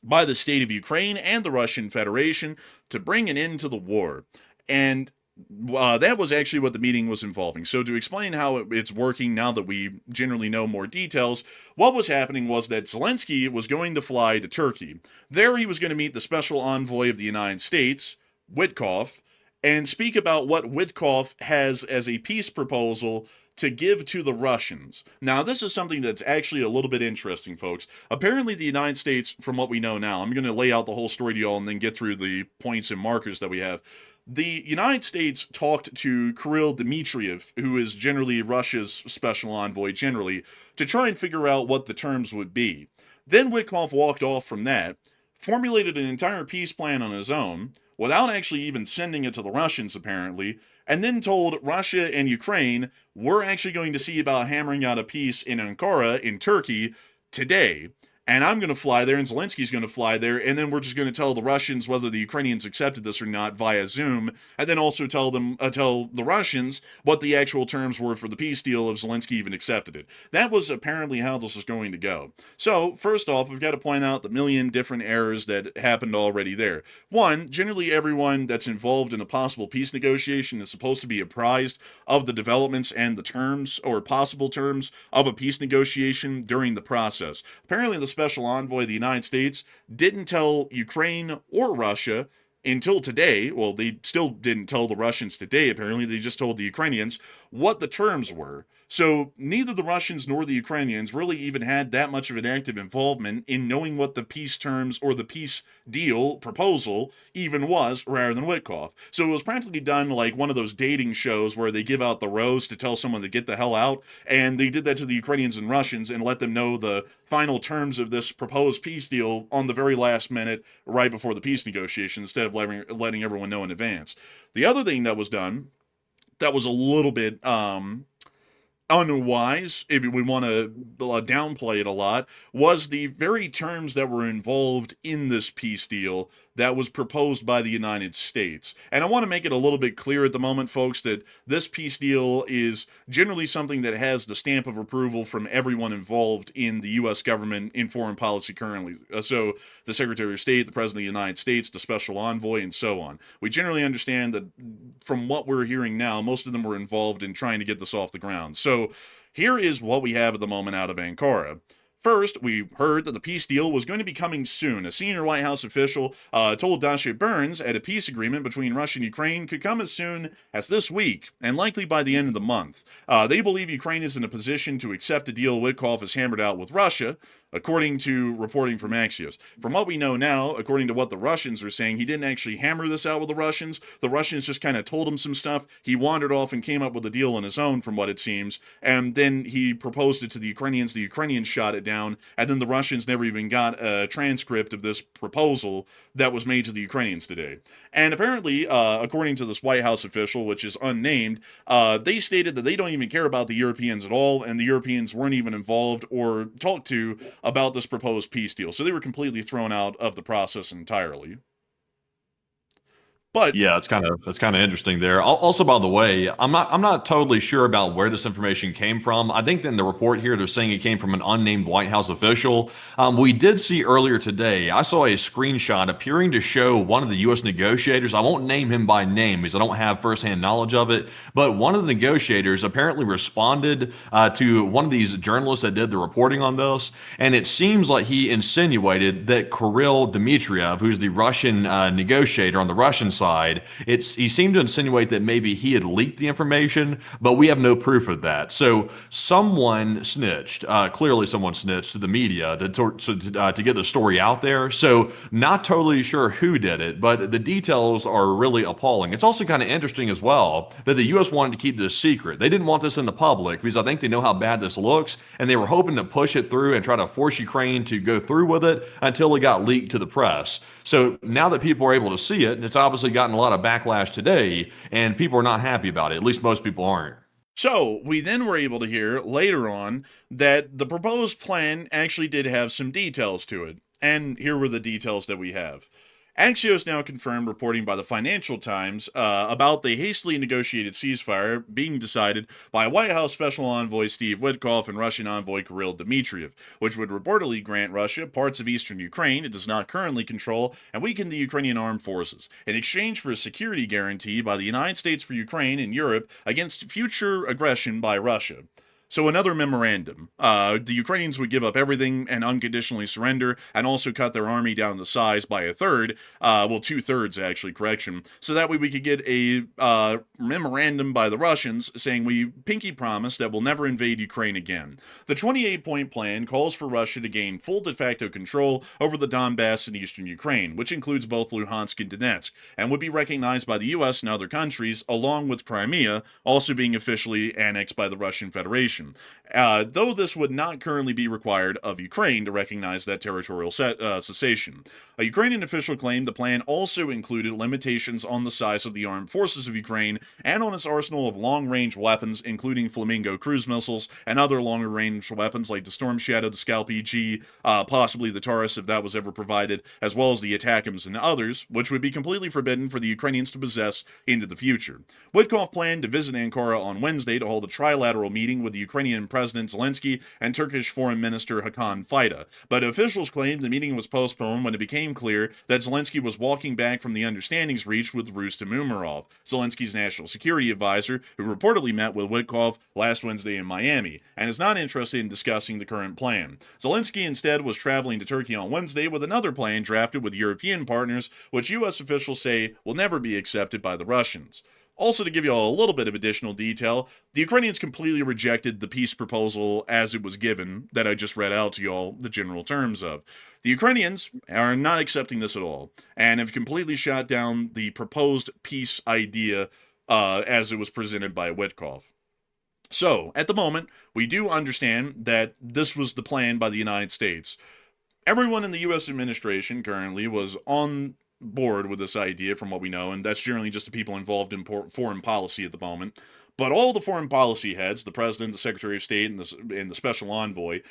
by the state of Ukraine and the Russian Federation to bring an end to the war. And that was actually what the meeting was involving. So to explain how it's working now that we generally know more details, what was happening was that Zelensky was going to fly to Turkey. There he was going to meet the special envoy of the United States, Witkoff, and speak about what Witkoff has as a peace proposal to give to the Russians. Now, this is something that's actually a little bit interesting, folks. Apparently, the United States, from what we know now, I'm going to lay out the whole story to y'all and then get through the points and markers that we have. The United States talked to Kirill Dmitriev, who is generally Russia's special envoy generally, to try and figure out what the terms would be. Then Witkoff walked off from that, formulated an entire peace plan on his own, without actually even sending it to the Russians, apparently, and then told Russia and Ukraine, we're actually going to see about hammering out a peace in Ankara, in Turkey, today. And I'm going to fly there, and Zelensky's going to fly there, and then we're just going to tell the Russians whether the Ukrainians accepted this or not via Zoom, and then also tell the Russians what the actual terms were for the peace deal if Zelensky even accepted it. That was apparently how this was going to go. So, first off, we've got to point out the million different errors that happened already there. One, generally everyone that's involved in a possible peace negotiation is supposed to be apprised of the developments and the terms, or possible terms, of a peace negotiation during the process. Apparently, the special envoy of the United States didn't tell Ukraine or Russia until today. Well, they still didn't tell the Russians today, apparently. They just told the Ukrainians what the terms were. So neither the Russians nor the Ukrainians really even had that much of an active involvement in knowing what the peace terms or the peace deal proposal even was, rather than Witkoff. So it was practically done like one of those dating shows where they give out the rose to tell someone to get the hell out, and they did that to the Ukrainians and Russians and let them know the final terms of this proposed peace deal on the very last minute right before the peace negotiation instead of letting everyone know in advance. The other thing that was done that was a little bit unwise, if we want to downplay it a lot, was the very terms that were involved in this peace deal that was proposed by the United States. And I want to make it a little bit clear at the moment, folks, that this peace deal is generally something that has the stamp of approval from everyone involved in the U.S. government in foreign policy currently. So the Secretary of State, the President of the United States, the Special Envoy, and so on. We generally understand that from what we're hearing now, most of them were involved in trying to get this off the ground. So here is what we have at the moment out of Ankara. First, we heard that the peace deal was going to be coming soon. A senior White House official told Dasha Burns that a peace agreement between Russia and Ukraine could come as soon as this week, and likely by the end of the month. They believe Ukraine is in a position to accept a deal Witkoff has hammered out with Russia, according to reporting from Axios. From what we know now, according to what the Russians are saying, he didn't actually hammer this out with the Russians. The Russians just kind of told him some stuff. He wandered off and came up with a deal on his own, from what it seems, and then he proposed it to the Ukrainians. The Ukrainians shot it down, and then the Russians never even got a transcript of this proposal that was made to the Ukrainians today. And apparently, according to this White House official, which is unnamed, they stated that they don't even care about the Europeans at all, and the Europeans weren't even involved or talked to about this proposed peace deal. So they were completely thrown out of the process entirely. But yeah, that's kind of interesting there. Also, by the way, I'm not totally sure about where this information came from. I think in the report here they're saying it came from an unnamed White House official. We did see earlier today, I saw a screenshot appearing to show one of the U.S. negotiators. I won't name him by name because I don't have firsthand knowledge of it. But one of the negotiators apparently responded to one of these journalists that did the reporting on this, and it seems like he insinuated that Kirill Dmitriev, who's the Russian negotiator on the Russian side, side. He seemed to insinuate that maybe he had leaked the information, but we have no proof of that. So someone snitched. Clearly, someone snitched to the media to get the story out there. So not totally sure who did it, but the details are really appalling. It's also kind of interesting as well that the U.S. wanted to keep this secret. They didn't want this in the public because I think they know how bad this looks, and they were hoping to push it through and try to force Ukraine to go through with it until it got leaked to the press. So now that people are able to see it, and it's obviously gotten a lot of backlash today, and people are not happy about it. At least most people aren't. So, we then were able to hear later on that the proposed plan actually did have some details to it. And here were the details that we have. Axios now confirmed reporting by the Financial Times about the hastily negotiated ceasefire being decided by White House Special Envoy Steve Witkoff and Russian Envoy Kirill Dmitriev, which would reportedly grant Russia parts of eastern Ukraine it does not currently control and weaken the Ukrainian armed forces, in exchange for a security guarantee by the United States for Ukraine and Europe against future aggression by Russia. So another memorandum. The Ukrainians would give up everything and unconditionally surrender, and also cut their army down to size by a third, well, 2/3 actually, correction, so that way we could get a memorandum by the Russians saying we pinky promise that we'll never invade Ukraine again. The 28-point plan calls for Russia to gain full de facto control over the Donbass in eastern Ukraine, which includes both Luhansk and Donetsk, and would be recognized by the U.S. and other countries, along with Crimea also being officially annexed by the Russian Federation. Though this would not currently be required of Ukraine to recognize that territorial cessation. A Ukrainian official claimed the plan also included limitations on the size of the armed forces of Ukraine and on its arsenal of long-range weapons, including Flamingo cruise missiles and other longer-range weapons like the Storm Shadow, the Scalp-EG, possibly the Taurus if that was ever provided, as well as the ATACMS and others, which would be completely forbidden for the Ukrainians to possess into the future. Witkoff planned to visit Ankara on Wednesday to hold a trilateral meeting with the Ukrainian President Zelensky and Turkish Foreign Minister Hakan Fidan, but officials claimed the meeting was postponed when it became clear that Zelensky was walking back from the understandings reached with Rustem Umerov, Zelensky's national security advisor, who reportedly met with Witkoff last Wednesday in Miami, and is not interested in discussing the current plan. Zelensky instead was traveling to Turkey on Wednesday with another plan drafted with European partners, which U.S. officials say will never be accepted by the Russians. Also, to give you all a little bit of additional detail, the Ukrainians completely rejected the peace proposal as it was given, that I just read out to you all the general terms of. The Ukrainians are not accepting this at all, and have completely shot down the proposed peace idea as it was presented by Witkoff. So, at the moment, we do understand that this was the plan by the United States. Everyone in the U.S. administration currently was on board with this idea from what we know, and that's generally just the people involved in foreign policy at the moment. But all the foreign policy heads, the president, the secretary of state, and the special envoy,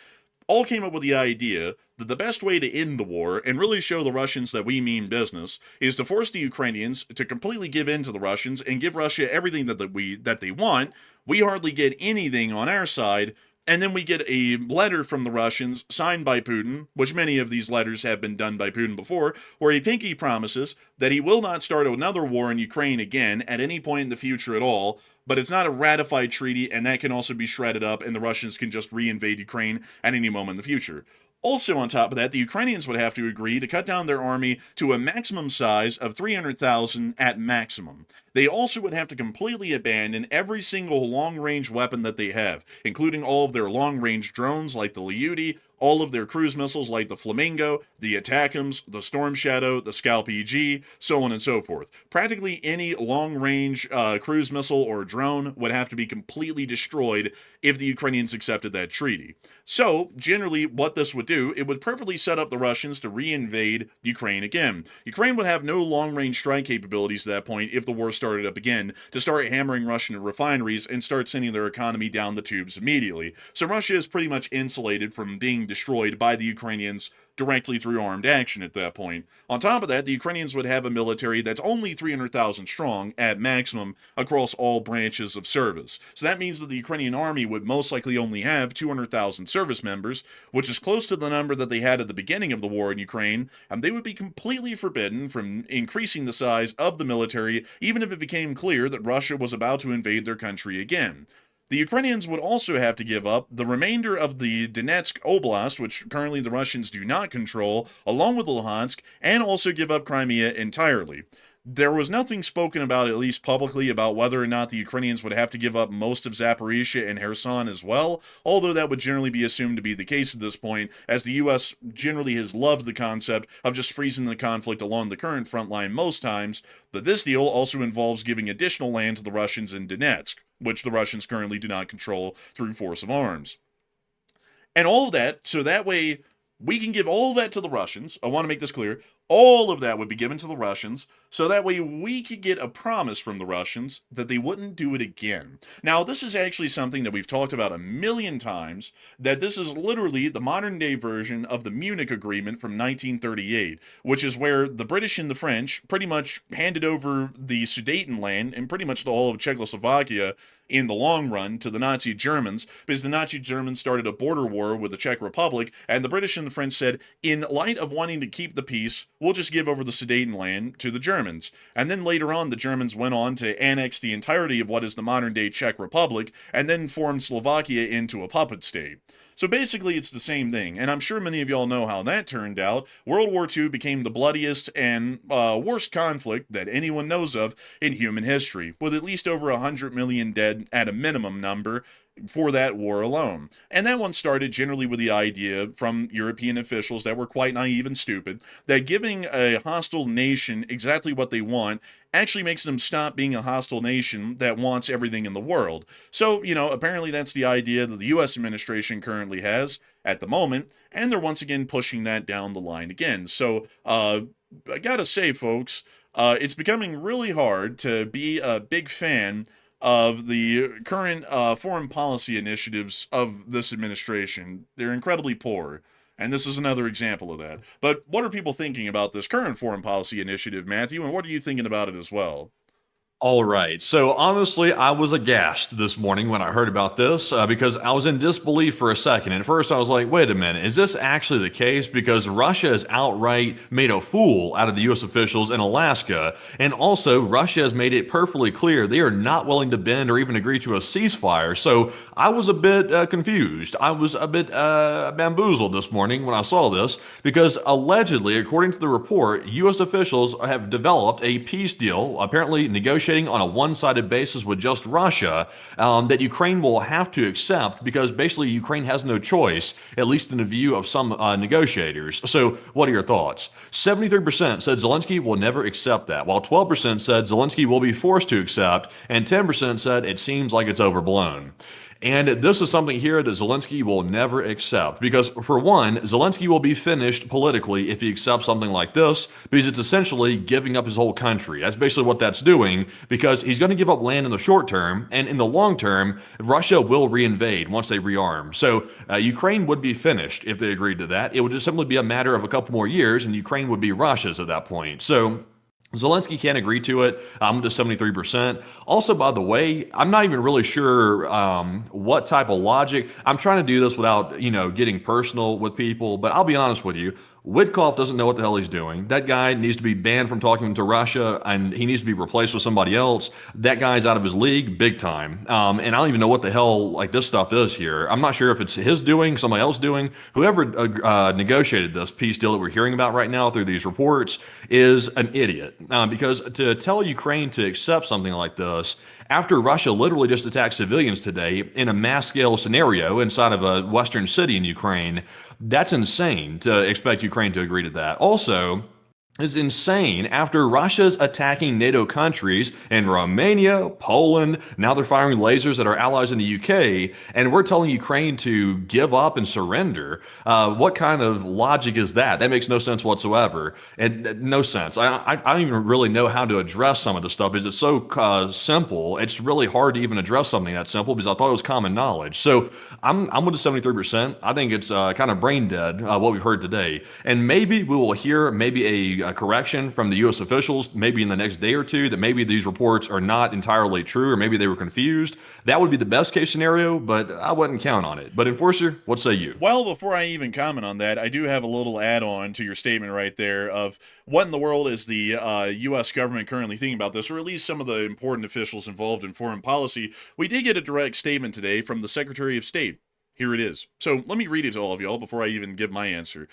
all came up with the idea that the best way to end the war and really show the Russians that we mean business is to force the Ukrainians to completely give in to the Russians and give Russia everything that they want. We hardly get anything on our side. And then we get a letter from the Russians signed by Putin, which many of these letters have been done by Putin before, where he pinky promises that he will not start another war in Ukraine again at any point in the future at all, but it's not a ratified treaty, and that can also be shredded up, and the Russians can just reinvade Ukraine at any moment in the future. Also, on top of that, the Ukrainians would have to agree to cut down their army to a maximum size of 300,000 at maximum. They also would have to completely abandon every single long-range weapon that they have, including all of their long-range drones like the Lyuti, all of their cruise missiles like the Flamingo, the ATACMS, the Storm Shadow, the Scalp-EG, so on and so forth. Practically any long-range cruise missile or drone would have to be completely destroyed if the Ukrainians accepted that treaty. So, generally, what this would do, it would perfectly set up the Russians to reinvade Ukraine again. Ukraine would have no long-range strike capabilities at that point if the war started up again, to start hammering Russian refineries and start sending their economy down the tubes immediately. So Russia is pretty much insulated from being destroyed by the Ukrainians directly through armed action at that point. On top of that, the Ukrainians would have a military that's only 300,000 strong at maximum across all branches of service. So that means that the Ukrainian army would most likely only have 200,000 service members, which is close to the number that they had at the beginning of the war in Ukraine, and they would be completely forbidden from increasing the size of the military, even if it became clear that Russia was about to invade their country again. The Ukrainians would also have to give up the remainder of the Donetsk Oblast, which currently the Russians do not control, along with Luhansk, and also give up Crimea entirely. There was nothing spoken about, at least publicly, about whether or not the Ukrainians would have to give up most of Zaporizhia and Kherson as well, although that would generally be assumed to be the case at this point, as the U.S. generally has loved the concept of just freezing the conflict along the current front line most times. But this deal also involves giving additional land to the Russians in Donetsk, which the Russians currently do not control through force of arms. And all of that, so that way we can give all of that to the Russians. I want to make this clear. All of that would be given to the Russians, so that way we could get a promise from the Russians that they wouldn't do it again. Now, this is actually something that we've talked about a million times, that this is literally the modern-day version of the Munich Agreement from 1938, which is where the British and the French pretty much handed over the Sudetenland and pretty much the whole of Czechoslovakia in the long run to the Nazi Germans, because the Nazi Germans started a border war with the Czech Republic, and the British and the French said, in light of wanting to keep the peace, we'll just give over the Sudetenland to the Germans. And then later on, the Germans went on to annex the entirety of what is the modern-day Czech Republic, and then formed Slovakia into a puppet state. So basically, it's the same thing, and I'm sure many of y'all know how that turned out. World War II became the bloodiest and worst conflict that anyone knows of in human history, with at least over 100 million dead at a minimum number for that war alone. And that one started generally with the idea from European officials that were quite naive and stupid, that giving a hostile nation exactly what they want actually makes them stop being a hostile nation that wants everything in the world. So, apparently that's the idea that the U.S. administration currently has at the moment, and they're once again pushing that down the line again. So, I gotta say, folks, it's becoming really hard to be a big fan of the current foreign policy initiatives of this administration. They're incredibly poor. And this is another example of that. But what are people thinking about this current foreign policy initiative, Matthew? And what are you thinking about it as well? All right. So honestly, I was aghast this morning when I heard about this because I was in disbelief for a second. At first, I was like, wait a minute, is this actually the case? Because Russia has outright made a fool out of the U.S. officials in Alaska. And also, Russia has made it perfectly clear they are not willing to bend or even agree to a ceasefire. So I was a bit confused. I was a bit bamboozled this morning when I saw this because allegedly, according to the report, U.S. officials have developed a peace deal, apparently negotiating on a one-sided basis with just Russia, that Ukraine will have to accept because basically Ukraine has no choice, at least in the view of some negotiators. So what are your thoughts? 73% said Zelensky will never accept that, while 12% said Zelensky will be forced to accept, and 10% said it seems like it's overblown. And this is something here that Zelensky will never accept because, for one, Zelensky will be finished politically if he accepts something like this because it's essentially giving up his whole country. That's basically what that's doing because he's going to give up land in the short term, and in the long term, Russia will reinvade once they rearm. So Ukraine would be finished if they agreed to that. It would just simply be a matter of a couple more years, and Ukraine would be Russia's at that point. So Zelensky can't agree to it. I'm to 73%. Also, by the way, I'm not even really sure what type of logic. I'm trying to do this without, getting personal with people, but I'll be honest with you. Witkoff doesn't know what the hell he's doing. That guy needs to be banned from talking to Russia, and he needs to be replaced with somebody else. That guy's out of his league big time. And I don't even know what the hell this stuff is here. I'm not sure if it's his doing, somebody else doing. Whoever negotiated this peace deal that we're hearing about right now through these reports is an idiot. Because to tell Ukraine to accept something like this after Russia literally just attacked civilians today in a mass-scale scenario inside of a western city in Ukraine, that's insane to expect Ukraine to agree to that. Also, is insane after Russia's attacking NATO countries in Romania, Poland. Now they're firing lasers at our allies in the UK, and we're telling Ukraine to give up and surrender. What kind of logic is that? That makes no sense whatsoever. And no sense. I don't even really know how to address some of this stuff because it's so simple. It's really hard to even address something that simple because I thought it was common knowledge. So I'm with the 73%. I think it's kind of brain dead what we've heard today. And maybe we will hear maybe a correction from the U.S. officials maybe in the next day or two that maybe these reports are not entirely true or maybe they were confused. That would be the best case scenario, but I wouldn't count on it. But Enforcer, what say you? Well, before I even comment on that, I do have a little add-on to your statement right there of what in the world is the U.S. government currently thinking about this, or at least some of the important officials involved in foreign policy. We did get a direct statement today from the Secretary of State. Here it is. So let me read it to all of y'all before I even give my answer.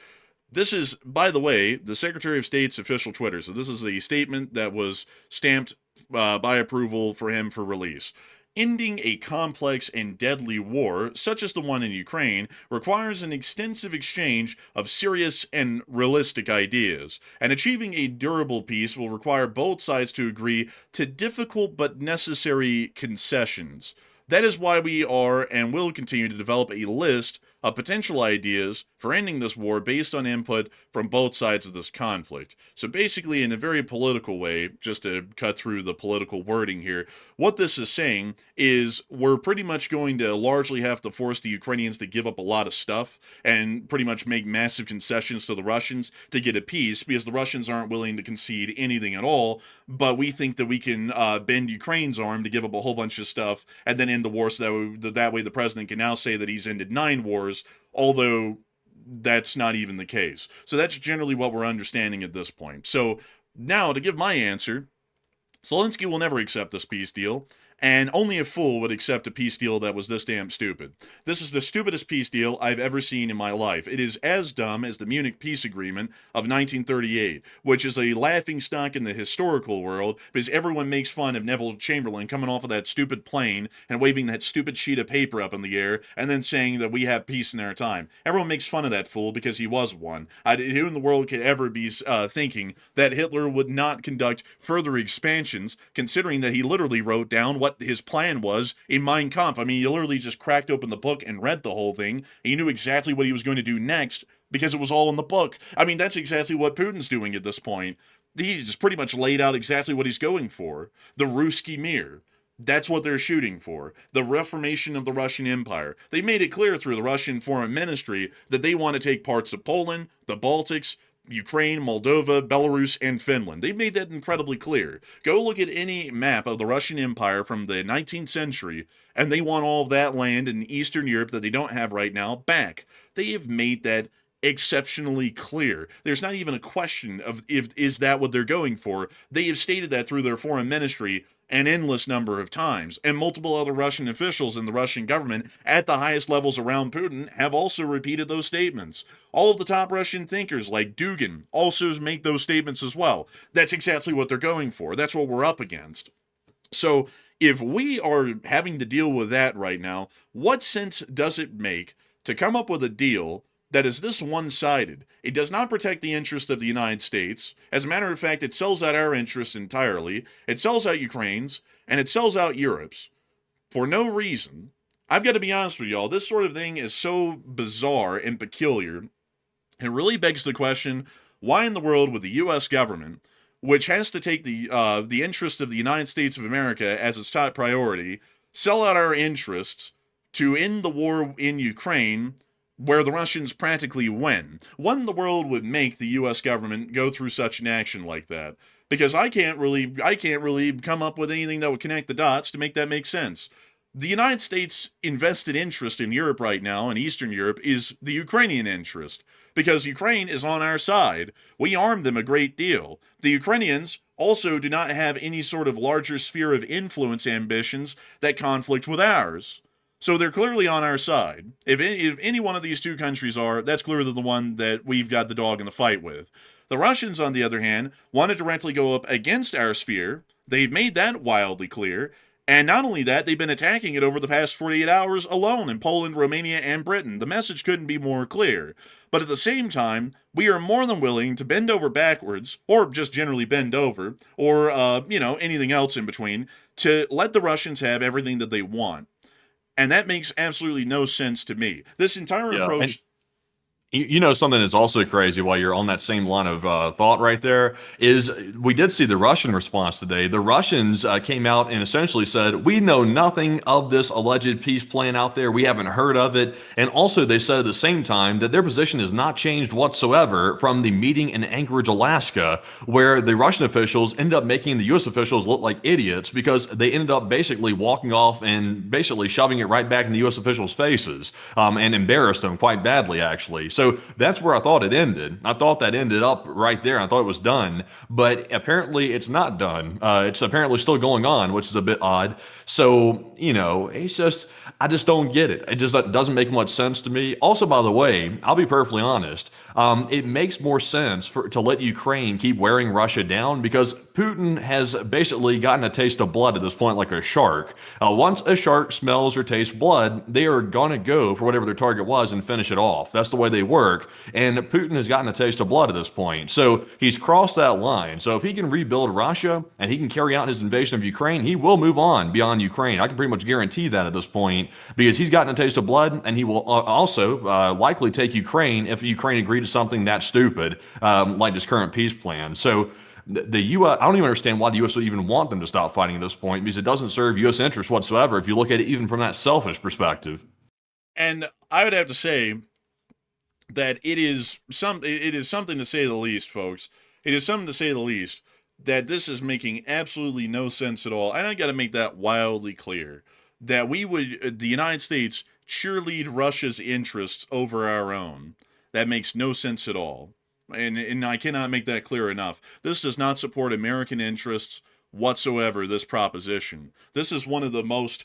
This is, by the way, the Secretary of State's official Twitter. So this is a statement that was stamped by approval for him for release. Ending a complex and deadly war, such as the one in Ukraine, requires an extensive exchange of serious and realistic ideas, and achieving a durable peace will require both sides to agree to difficult but necessary concessions. That is why we are and will continue to develop a list of potential ideas for ending this war based on input from both sides of this conflict. So basically, in a very political way, just to cut through the political wording here, what this is saying is we're pretty much going to largely have to force the Ukrainians to give up a lot of stuff and pretty much make massive concessions to the Russians to get a peace, because the Russians aren't willing to concede anything at all, but we think that we can bend Ukraine's arm to give up a whole bunch of stuff and then end the war, so that way the president can now say that he's ended 9 wars, although that's not even the case. So that's generally what we're understanding at this point. So now, to give my answer, Zelensky will never accept this peace deal, and only a fool would accept a peace deal that was this damn stupid. This is the stupidest peace deal I've ever seen in my life. It is as dumb as the Munich Peace Agreement of 1938, which is a laughingstock in the historical world because everyone makes fun of Neville Chamberlain coming off of that stupid plane and waving that stupid sheet of paper up in the air and then saying that we have peace in our time. Everyone makes fun of that fool because he was one. Who in the world could ever be thinking that Hitler would not conduct further expansions, considering that he literally wrote down what his plan was in Mein Kampf? I mean, he literally just cracked open the book and read the whole thing. He knew exactly what he was going to do next because it was all in the book. I mean, that's exactly what Putin's doing at this point. He just pretty much laid out exactly what he's going for. The Ruski Mir. That's what they're shooting for. The reformation of the Russian Empire. They made it clear through the Russian Foreign Ministry that they want to take parts of Poland, the Baltics, Ukraine, Moldova, Belarus, and Finland. They've made that incredibly clear. Go look at any map of the Russian Empire from the 19th century, and they want all of that land in Eastern Europe that they don't have right now back. They have made that exceptionally clear. There's not even a question of if is that what they're going for. They have stated that through their foreign ministry an endless number of times, and multiple other Russian officials in the Russian government at the highest levels around Putin have also repeated those statements. All of the top Russian thinkers like Dugin also make those statements as well. That's exactly what they're going for. That's what we're up against. So if we are having to deal with that right now, what sense does it make to come up with a deal that is this one-sided? It does not protect the interest of the United States. As a matter of fact, it sells out our interests entirely. It sells out Ukraine's, and it sells out Europe's for no reason. I've got to be honest with y'all, this sort of thing is so bizarre and peculiar. It really begs the question, why in the world would the U.S. government, which has to take the interest of the United States of America as its top priority, sell out our interests to end the war in Ukraine, where the Russians practically win? What in the world would make the U.S. government go through such an action like that? Because I can't really come up with anything that would connect the dots to make that make sense. The United States' invested interest in Europe right now, in Eastern Europe, is the Ukrainian interest, because Ukraine is on our side. We armed them a great deal. The Ukrainians also do not have any sort of larger sphere of influence ambitions that conflict with ours. So they're clearly on our side. If any one of these two countries are, that's clearly the one that we've got the dog in the fight with. The Russians, on the other hand, want to directly go up against our sphere. They've made that wildly clear. And not only that, they've been attacking it over the past 48 hours alone in Poland, Romania, and Britain. The message couldn't be more clear. But at the same time, we are more than willing to bend over backwards, or just generally bend over, or, anything else in between, to let the Russians have everything that they want. And that makes absolutely no sense to me. This entire approach... You know, something that's also crazy while you're on that same line of thought right there is we did see the Russian response today. The Russians came out and essentially said, we know nothing of this alleged peace plan out there. We haven't heard of it. And also they said at the same time that their position has not changed whatsoever from the meeting in Anchorage, Alaska, where the Russian officials ended up making the U.S. officials look like idiots because they ended up basically walking off and basically shoving it right back in the U.S. officials' faces and embarrassed them quite badly, actually. So that's where I thought it ended. I thought that ended up right there. I thought it was done, but apparently it's not done. It's apparently still going on, which is a bit odd. So, it's just, I just don't get it. It just doesn't make much sense to me. Also, by the way, I'll be perfectly honest. It makes more sense to let Ukraine keep wearing Russia down because Putin has basically gotten a taste of blood at this point, like a shark. Once a shark smells or tastes blood, they are going to go for whatever their target was and finish it off. That's the way they work. And Putin has gotten a taste of blood at this point. So he's crossed that line. So if he can rebuild Russia and he can carry out his invasion of Ukraine, he will move on beyond Ukraine. I can pretty much guarantee that at this point because he's gotten a taste of blood and he will also likely take Ukraine if Ukraine agreed to something that stupid like this current peace plan. So the U.S., I don't even understand why the U.S. would even want them to stop fighting at this point because it doesn't serve U.S. interests whatsoever if you look at it even from that selfish perspective. And I would have to say that it is something to say the least, folks. It is something to say the least that this is making absolutely no sense at all. And I got to make that wildly clear that the United States, cheerlead Russia's interests over our own. That makes no sense at all. And I cannot make that clear enough. This does not support American interests whatsoever, this proposition. This is one of the most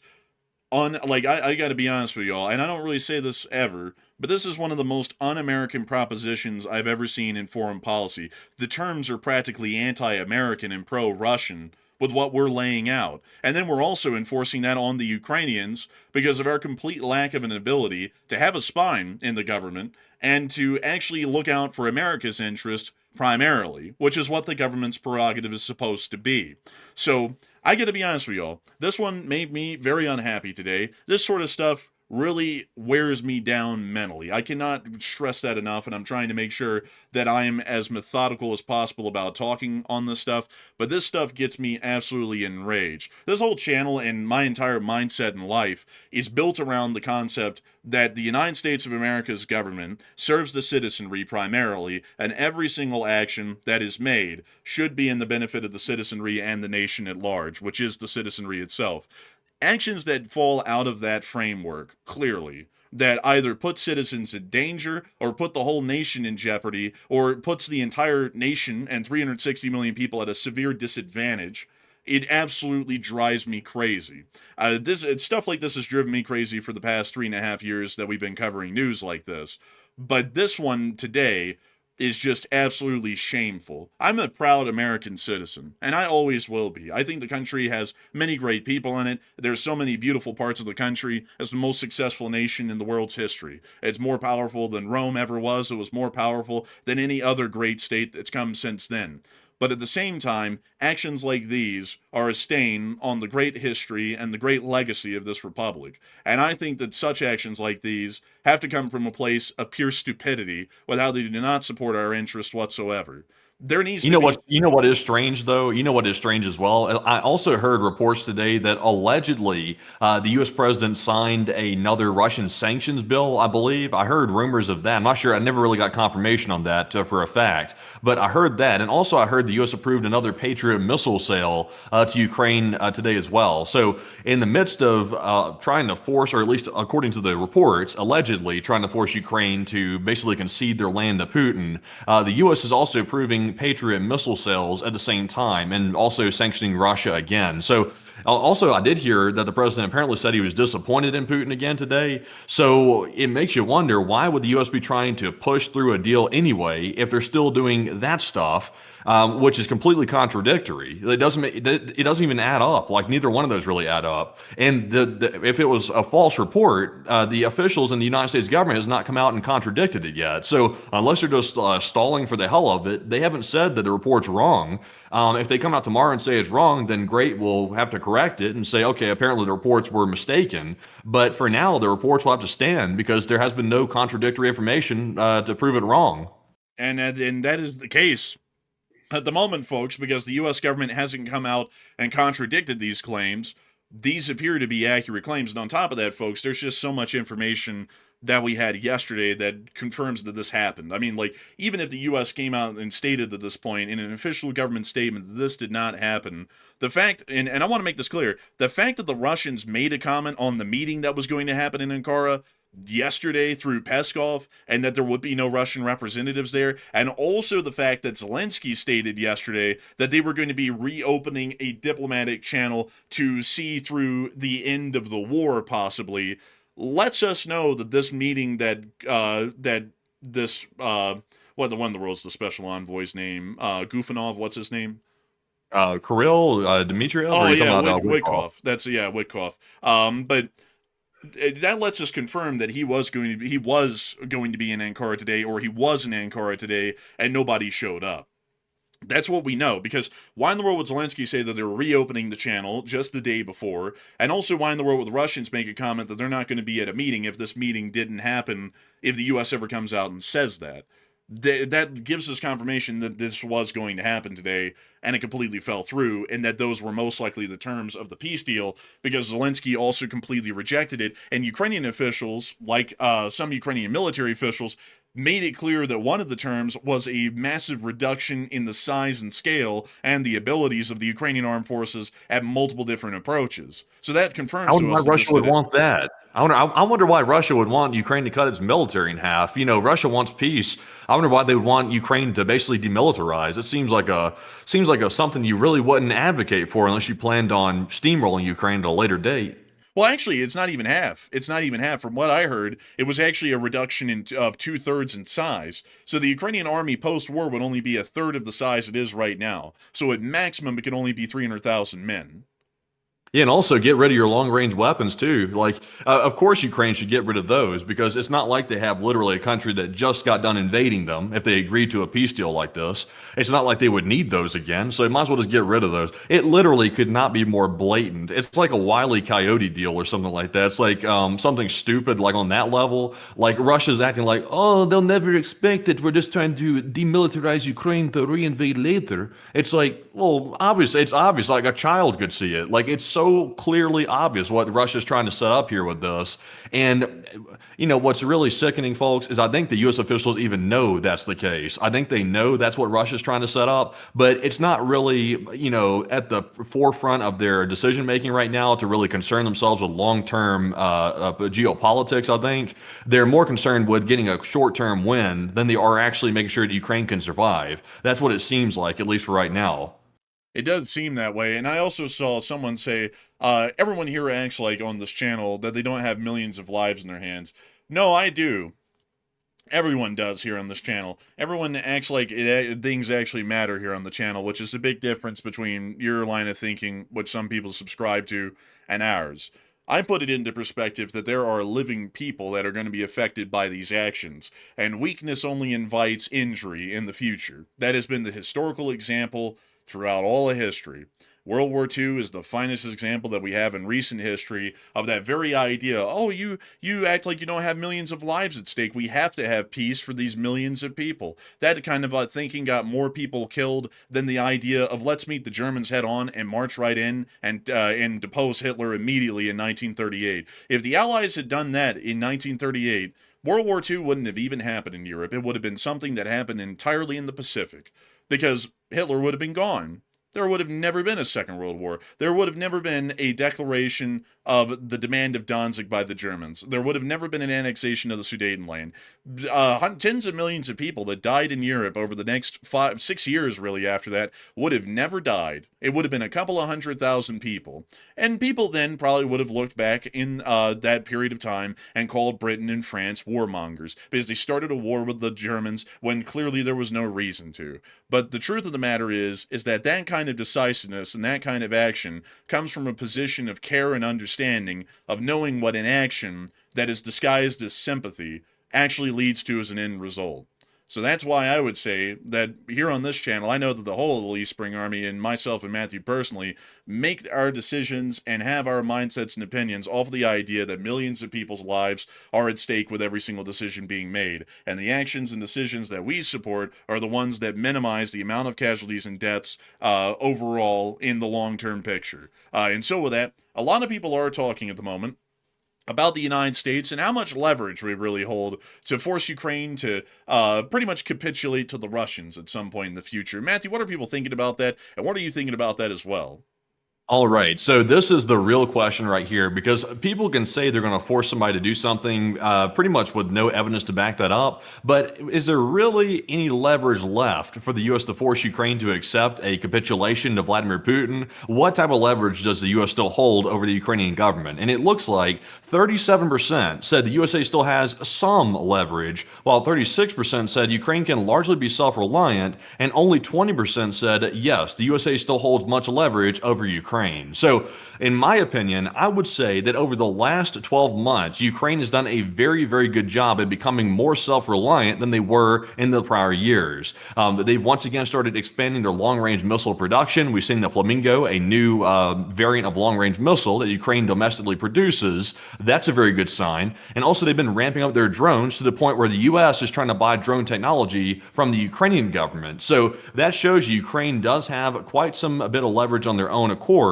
I got to be honest with y'all, and I don't really say this ever, but this is one of the most un-American propositions I've ever seen in foreign policy. The terms are practically anti-American and pro-Russian with what we're laying out. And then we're also enforcing that on the Ukrainians because of our complete lack of an ability to have a spine in the government and to actually look out for America's interest primarily, which is what the government's prerogative is supposed to be. So, I gotta be honest with y'all, this one made me very unhappy today. This sort of stuff really wears me down mentally. I cannot stress that enough, and I'm trying to make sure that I am as methodical as possible about talking on this stuff, but this stuff gets me absolutely enraged. This whole channel and my entire mindset in life is built around the concept that the United States of America's government serves the citizenry primarily, and every single action that is made should be in the benefit of the citizenry and the nation at large, which is the citizenry itself. Actions that fall out of that framework, clearly, that either put citizens in danger or put the whole nation in jeopardy or puts the entire nation and 360 million people at a severe disadvantage, it absolutely drives me crazy. Stuff like this has driven me crazy for the past 3.5 years that we've been covering news like this. But this one today is just absolutely shameful. I'm a proud American citizen, and I always will be. I think the country has many great people in it. There's so many beautiful parts of the country. It's the most successful nation in the world's history. It's more powerful than Rome ever was. It was more powerful than any other great state that's come since then. But at the same time, actions like these are a stain on the great history and the great legacy of this republic. And I think that such actions like these have to come from a place of pure stupidity, without they do not support our interest whatsoever. There needs to be... You know what is strange though? You know what is strange as well? I also heard reports today that allegedly the US president signed another Russian sanctions bill, I believe. I heard rumors of that. I'm not sure. I never really got confirmation on that for a fact, but I heard that. And also I heard the US approved another Patriot missile sale to Ukraine today as well. So in the midst of trying to force, or at least according to the reports, allegedly trying to force Ukraine to basically concede their land to Putin, the US is also approving Patriot missile sales at the same time and also sanctioning Russia again. So also I did hear that the president apparently said he was disappointed in Putin again today. So it makes you wonder, why would the U.S. be trying to push through a deal anyway if they're still doing that stuff? Which is completely contradictory. It doesn't even add up. Like neither one of those really add up. And if it was a false report, the officials in the United States government has not come out and contradicted it yet. So unless they're just stalling for the hell of it, they haven't said that the report's wrong. If they come out tomorrow and say it's wrong, then great, we'll have to correct it and say, okay, apparently the reports were mistaken. But for now, the reports will have to stand because there has been no contradictory information to prove it wrong. And that is the case at the moment, folks, because the U.S. government hasn't come out and contradicted these claims. These appear to be accurate claims. And on top of that, folks, there's just so much information that we had yesterday that confirms that this happened. I mean, like, even if the U.S. came out and stated at this point in an official government statement that this did not happen, the fact, and I want to make this clear, the fact that the Russians made a comment on the meeting that was going to happen in Ankara, yesterday through Peskov, and that there would be no Russian representatives there, and also the fact that Zelensky stated yesterday that they were going to be reopening a diplomatic channel to see through the end of the war, possibly, lets us know that this meeting that this what the one in the world's the special envoy's name, Gufanov, what's his name? Kirill, Dmitriev, or Oh are you talking yeah, about Witkoff? Witkoff. That's yeah, Witkoff. But that lets us confirm that he was going to be in Ankara today, or he was in Ankara today, and nobody showed up. That's what we know, because why in the world would Zelensky say that they were reopening the channel just the day before? And also, why in the world would the Russians make a comment that they're not going to be at a meeting if this meeting didn't happen, if the U.S. ever comes out and says that? That gives us confirmation that this was going to happen today, and it completely fell through, and that those were most likely the terms of the peace deal, because Zelensky also completely rejected it, and Ukrainian officials, like some Ukrainian military officials, made it clear that one of the terms was a massive reduction in the size and scale and the abilities of the Ukrainian armed forces at multiple different approaches. So that I confirms wonder to why us that this Russia would did it. want that. I wonder why Russia would want Ukraine to cut its military in half. You know, Russia wants peace. I wonder why they would want Ukraine to basically demilitarize. It seems like a something you really wouldn't advocate for unless you planned on steamrolling Ukraine at a later date. Well, actually, it's not even half. It's not even half. From what I heard, it was actually a reduction of 2/3 in size. So the Ukrainian army post-war would only be a third of the size it is right now. So at maximum, it could only be 300,000 men. Yeah, and also get rid of your long range weapons too. Like, of course, Ukraine should get rid of those because it's not like they have literally a country that just got done invading them if they agreed to a peace deal like this. It's not like they would need those again, so they might as well just get rid of those. It literally could not be more blatant. It's like a Wile E. Coyote deal or something like that. It's like something stupid, like on that level. Like Russia's acting like, oh, they'll never expect it. We're just trying to demilitarize Ukraine to reinvade later. It's like, well, obviously, it's obvious. Like a child could see it. Like it's so clearly obvious what Russia's trying to set up here with this. And, you know, what's really sickening, folks, is I think the U.S. officials even know that's the case. I think they know that's what Russia's trying to set up, but it's not really, you know, at the forefront of their decision making right now to really concern themselves with long-term geopolitics. I think they're more concerned with getting a short-term win than they are actually making sure that Ukraine can survive. That's what it seems like, at least for right now. It does seem that way, and I also saw someone say, everyone here acts like on this channel that they don't have millions of lives in their hands. No, I do. Everyone does here on this channel. Everyone acts like things actually matter here on the channel, which is a big difference between your line of thinking, which some people subscribe to, and ours. I put it into perspective that there are living people that are going to be affected by these actions, and weakness only invites injury in the future. That has been the historical example throughout all of history. World War II is the finest example that we have in recent history of that very idea. Oh, you act like you don't have millions of lives at stake. We have to have peace for these millions of people. That kind of thinking got more people killed than the idea of let's meet the Germans head on and march right in and depose Hitler immediately in 1938. If the Allies had done that in 1938, World War II wouldn't have even happened in Europe. It would have been something that happened entirely in the Pacific, because Hitler would have been gone. There would have never been a Second World War. There would have never been a declaration of the demand of Danzig by the Germans. There would have never been an annexation of the Sudetenland. Tens of millions of people that died in Europe over the next 6 years, really, after that, would have never died. It would have been a couple of 100,000 people. And people then probably would have looked back in that period of time and called Britain and France warmongers, because they started a war with the Germans when clearly there was no reason to. But the truth of the matter is that kind of decisiveness and that kind of action comes from a position of care and understanding, of knowing what an action that is disguised as sympathy actually leads to as an end result. So that's why I would say that here on this channel, I know that the whole of the Lee Spring Army, and myself and Matthew personally, make our decisions and have our mindsets and opinions off of the idea that millions of people's lives are at stake with every single decision being made. And the actions and decisions that we support are the ones that minimize the amount of casualties and deaths overall in the long-term picture. And so with that, a lot of people are talking at the moment about the United States and how much leverage we really hold to force Ukraine to pretty much capitulate to the Russians at some point in the future. Matthew, what are people thinking about that, and what are you thinking about that as well? All right. So this is the real question right here because people can say they're going to force somebody to do something pretty much with no evidence to back that up. But is there really any leverage left for the U.S. to force Ukraine to accept a capitulation to Vladimir Putin? What type of leverage does the U.S. still hold over the Ukrainian government? And it looks like 37% said the USA still has some leverage, while 36% said Ukraine can largely be self-reliant, and only 20% said yes, the USA still holds much leverage over Ukraine. So, in my opinion, I would say that over the last 12 months, Ukraine has done a very, very good job at becoming more self reliant than they were in the prior years. They've once again started expanding their long range missile production. We've seen the Flamingo, a new variant of long range missile that Ukraine domestically produces. That's a very good sign. And also, they've been ramping up their drones to the point where the U.S. is trying to buy drone technology from the Ukrainian government. So, that shows you Ukraine does have quite a bit of leverage on their own accord.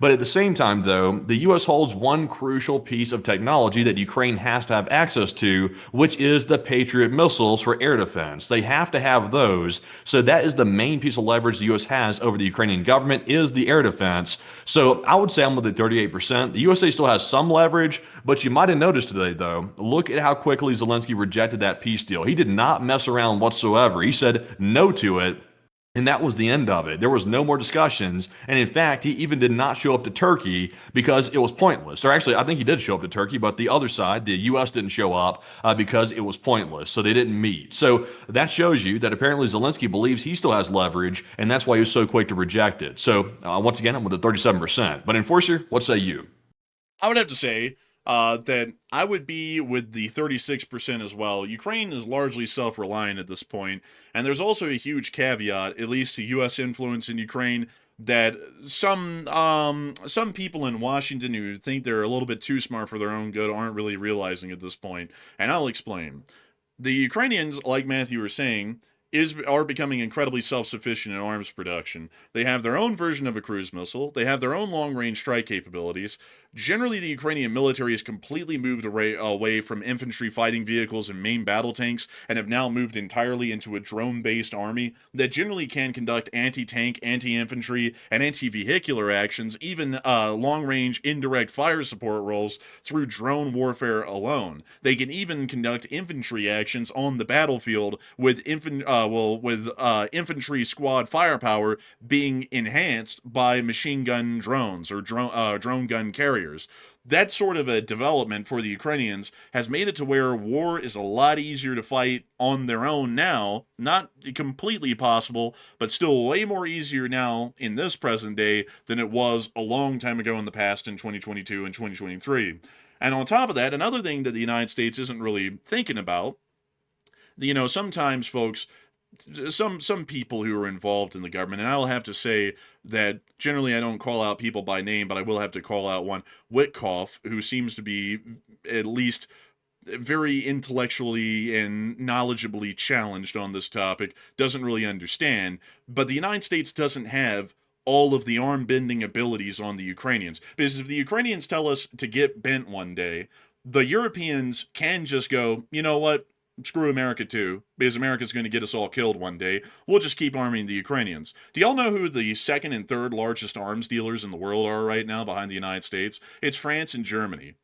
But at the same time, though, the U.S. holds one crucial piece of technology that Ukraine has to have access to, which is the Patriot missiles for air defense. They have to have those. So that is the main piece of leverage the U.S. has over the Ukrainian government is the air defense. So I would say I'm with the 38%. The USA still has some leverage, but you might have noticed today, though, look at how quickly Zelensky rejected that peace deal. He did not mess around whatsoever. He said no to it. And that was the end of it. There was no more discussions. And in fact, he even did not show up to Turkey because it was pointless. Or actually, I think he did show up to Turkey, but the other side, the U.S., didn't show up because it was pointless. So they didn't meet. So that shows you that apparently Zelensky believes he still has leverage, and that's why he was so quick to reject it. So once again, I'm with the 37%. But Enforcer, what say you? I would have to say that I would be with the 36% as well. Ukraine is largely self reliant at this point, and there's also a huge caveat, at least to U.S. influence in Ukraine, that some people in Washington who think they're a little bit too smart for their own good aren't really realizing at this point. And I'll explain. The Ukrainians, like Matthew was saying, are becoming incredibly self-sufficient in arms production. They have their own version of a cruise missile. They have their own long-range strike capabilities. Generally, the Ukrainian military has completely moved away from infantry fighting vehicles and main battle tanks and have now moved entirely into a drone-based army that generally can conduct anti-tank, anti-infantry, and anti-vehicular actions, even long-range indirect fire support roles through drone warfare alone. They can even conduct infantry actions on the battlefield with infantry squad firepower being enhanced by machine gun drones or drone gun carriers. That sort of a development for the Ukrainians has made it to where war is a lot easier to fight on their own now. Not completely possible, but still way more easier now in this present day than it was a long time ago in the past in 2022 and 2023. And on top of that, another thing that the United States isn't really thinking about, sometimes folks, some people who are involved in the government, and I will have to say that generally I don't call out people by name, but I will have to call out one, Witkoff, who seems to be at least very intellectually and knowledgeably challenged on this topic, doesn't really understand, but the United States doesn't have all of the arm bending abilities on the Ukrainians. Because if the Ukrainians tell us to get bent one day, the Europeans can just go, you know what? Screw America too, because America's going to get us all killed one day. We'll just keep arming the Ukrainians. Do y'all know who the second and third largest arms dealers in the world are right now behind the United States? It's France and Germany.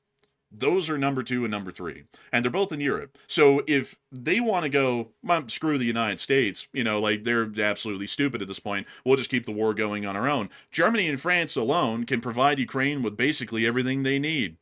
Those are number 2 and number 3. And they're both in Europe. So if they want to go, screw the United States, like they're absolutely stupid at this point, we'll just keep the war going on our own. Germany and France alone can provide Ukraine with basically everything they need.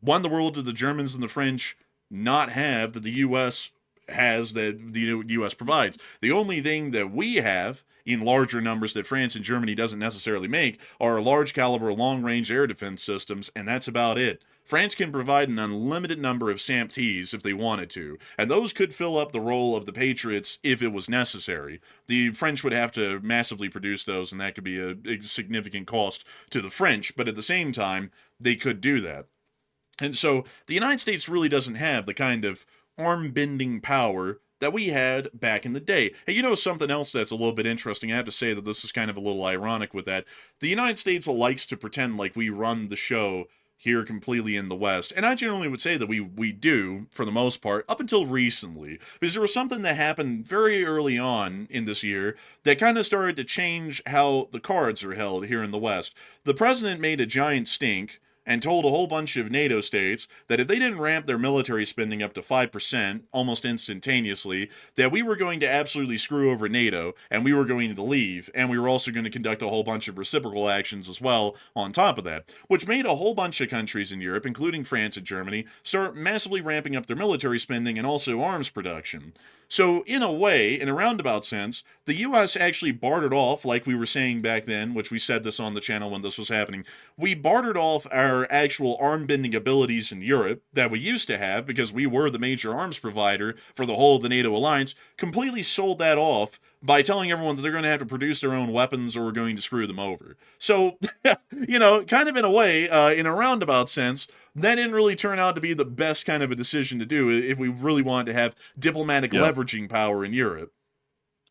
What in the world did the Germans and the French not have that the U.S. has that the U.S. provides? The only thing that we have in larger numbers that France and Germany doesn't necessarily make are large caliber long range air defense systems, and that's about it. France can provide an unlimited number of SAMP-Ts if they wanted to, and those could fill up the role of the Patriots if it was necessary. The French would have to massively produce those, and that could be a significant cost to the French, but at the same time, they could do that. And so the United States really doesn't have the kind of arm-bending power that we had back in the day. Hey, something else that's a little bit interesting? I have to say that this is kind of a little ironic with that. The United States likes to pretend like we run the show here completely in the West. And I generally would say that we do, for the most part, up until recently. Because there was something that happened very early on in this year that kind of started to change how the cards are held here in the West. The president made a giant stink and told a whole bunch of NATO states that if they didn't ramp their military spending up to 5% almost instantaneously, that we were going to absolutely screw over NATO and we were going to leave, and we were also going to conduct a whole bunch of reciprocal actions as well on top of that, which made a whole bunch of countries in Europe, including France and Germany, start massively ramping up their military spending and also arms production. So, in a way, in a roundabout sense, the US actually bartered off, like we were saying back then, which we said this on the channel when this was happening, we bartered off our actual arm bending abilities in Europe that we used to have because we were the major arms provider for the whole of the NATO alliance, completely sold that off by telling everyone that they're going to have to produce their own weapons or we're going to screw them over. So, kind of in a way, in a roundabout sense, that didn't really turn out to be the best kind of a decision to do if we really wanted to have diplomatic leveraging power in Europe.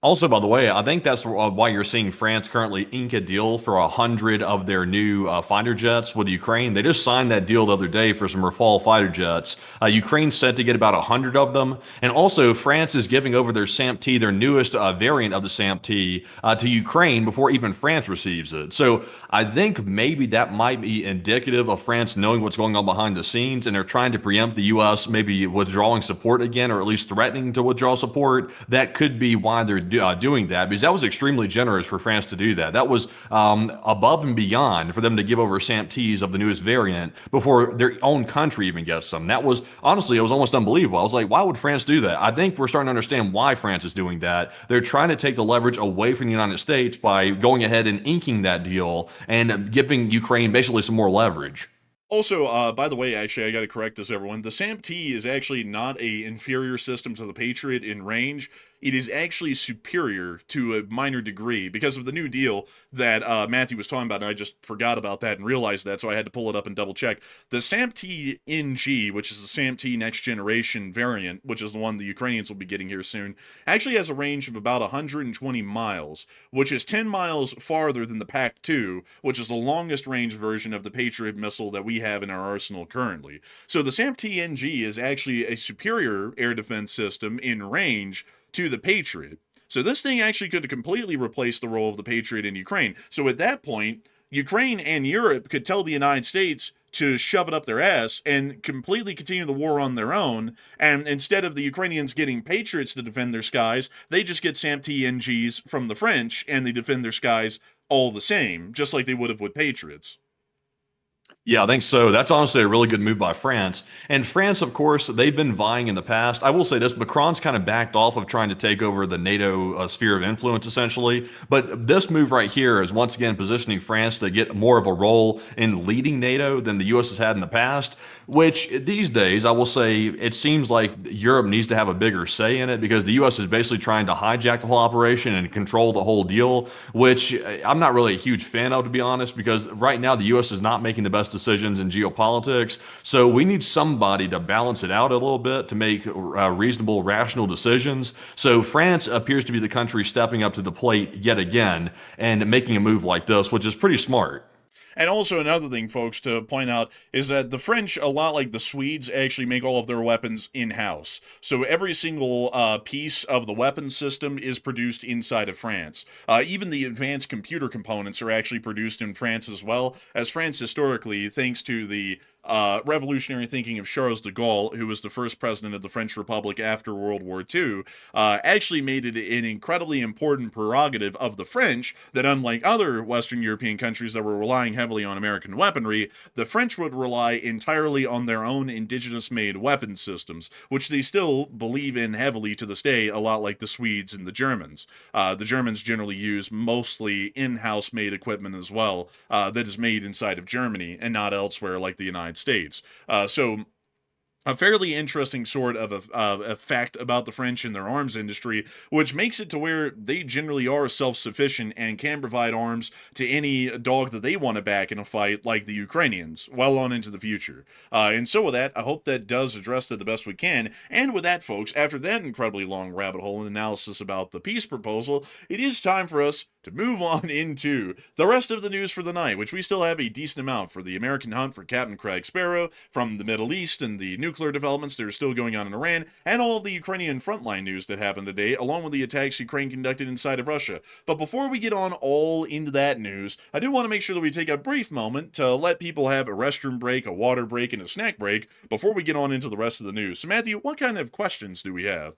Also, by the way, I think that's why you're seeing France currently ink a deal for 100 of their new fighter jets with Ukraine. They just signed that deal the other day for some Rafale fighter jets. Ukraine's set to get about 100 of them. And also, France is giving over their SAMP-T, their newest variant of the SAMP-T, to Ukraine before even France receives it. So I think maybe that might be indicative of France knowing what's going on behind the scenes, and they're trying to preempt the U.S. maybe withdrawing support again, or at least threatening to withdraw support. That could be why they're doing that, because that was extremely generous for France to do that. That was above and beyond for them to give over SAMP-Ts of the newest variant before their own country even gets them. That was, honestly, it was almost unbelievable. I was like, why would France do that? I think we're starting to understand why France is doing that. They're trying to take the leverage away from the United States by going ahead and inking that deal and giving Ukraine basically some more leverage. Also, by the way, actually, I got to correct this, everyone. The SAMP-T is actually not a inferior system to the Patriot in range. It is actually superior to a minor degree because of the new deal that Matthew was talking about, and I just forgot about that and realized that, so I had to pull it up and double check. The SAMP-T NG, which is the SAMP-T next generation variant, which is the one the Ukrainians will be getting here soon, actually has a range of about 120 miles, which is 10 miles farther than the PAC-2, which is the longest range version of the Patriot missile that we have in our arsenal currently. So the SAMP-T NG is actually a superior air defense system in range to the Patriot. So this thing actually could have completely replaced the role of the Patriot in Ukraine. So at that point, Ukraine and Europe could tell the United States to shove it up their ass and completely continue the war on their own. And instead of the Ukrainians getting Patriots to defend their skies, they just get SAMP-T NGs from the French and they defend their skies all the same, just like they would have with Patriots. Yeah, I think so. That's honestly a really good move by France. And France, of course, they've been vying in the past. I will say this, Macron's kind of backed off of trying to take over the NATO sphere of influence, essentially. But this move right here is once again positioning France to get more of a role in leading NATO than the U.S. has had in the past, which these days, I will say, it seems like Europe needs to have a bigger say in it because the U.S. is basically trying to hijack the whole operation and control the whole deal, which I'm not really a huge fan of, to be honest, because right now the U.S. is not making the best decisions in geopolitics. So we need somebody to balance it out a little bit to make reasonable, rational decisions. So France appears to be the country stepping up to the plate yet again and making a move like this, which is pretty smart. And also another thing, folks, to point out is that the French, a lot like the Swedes, actually make all of their weapons in-house. So every single piece of the weapons system is produced inside of France. Even the advanced computer components are actually produced in France as well, as France historically, thanks to the revolutionary thinking of Charles de Gaulle, who was the first president of the French Republic after World War II, actually made it an incredibly important prerogative of the French that unlike other Western European countries that were relying heavily on American weaponry, the French would rely entirely on their own indigenous-made weapon systems, which they still believe in heavily to this day, a lot like the Swedes and the Germans. The Germans generally use mostly in-house made equipment as well that is made inside of Germany and not elsewhere like the United States. So a fairly interesting sort of a fact about the French and their arms industry, which makes it to where they generally are self-sufficient and can provide arms to any dog that they want to back in a fight, like the Ukrainians, well on into the future. And so with that, I hope that does address that the best we can. And with that, folks, after that incredibly long rabbit hole and analysis about the peace proposal, it is time for us to move on into the rest of the news for the night, which we still have a decent amount for the American hunt for Captain Craig Sparrow, from the Middle East and the nuclear developments that are still going on in Iran, and all of the Ukrainian frontline news that happened today, along with the attacks Ukraine conducted inside of Russia. But before we get on all into that news, I do want to make sure that we take a brief moment to let people have a restroom break, a water break, and a snack break before we get on into the rest of the news. So, Matthew, what kind of questions do we have?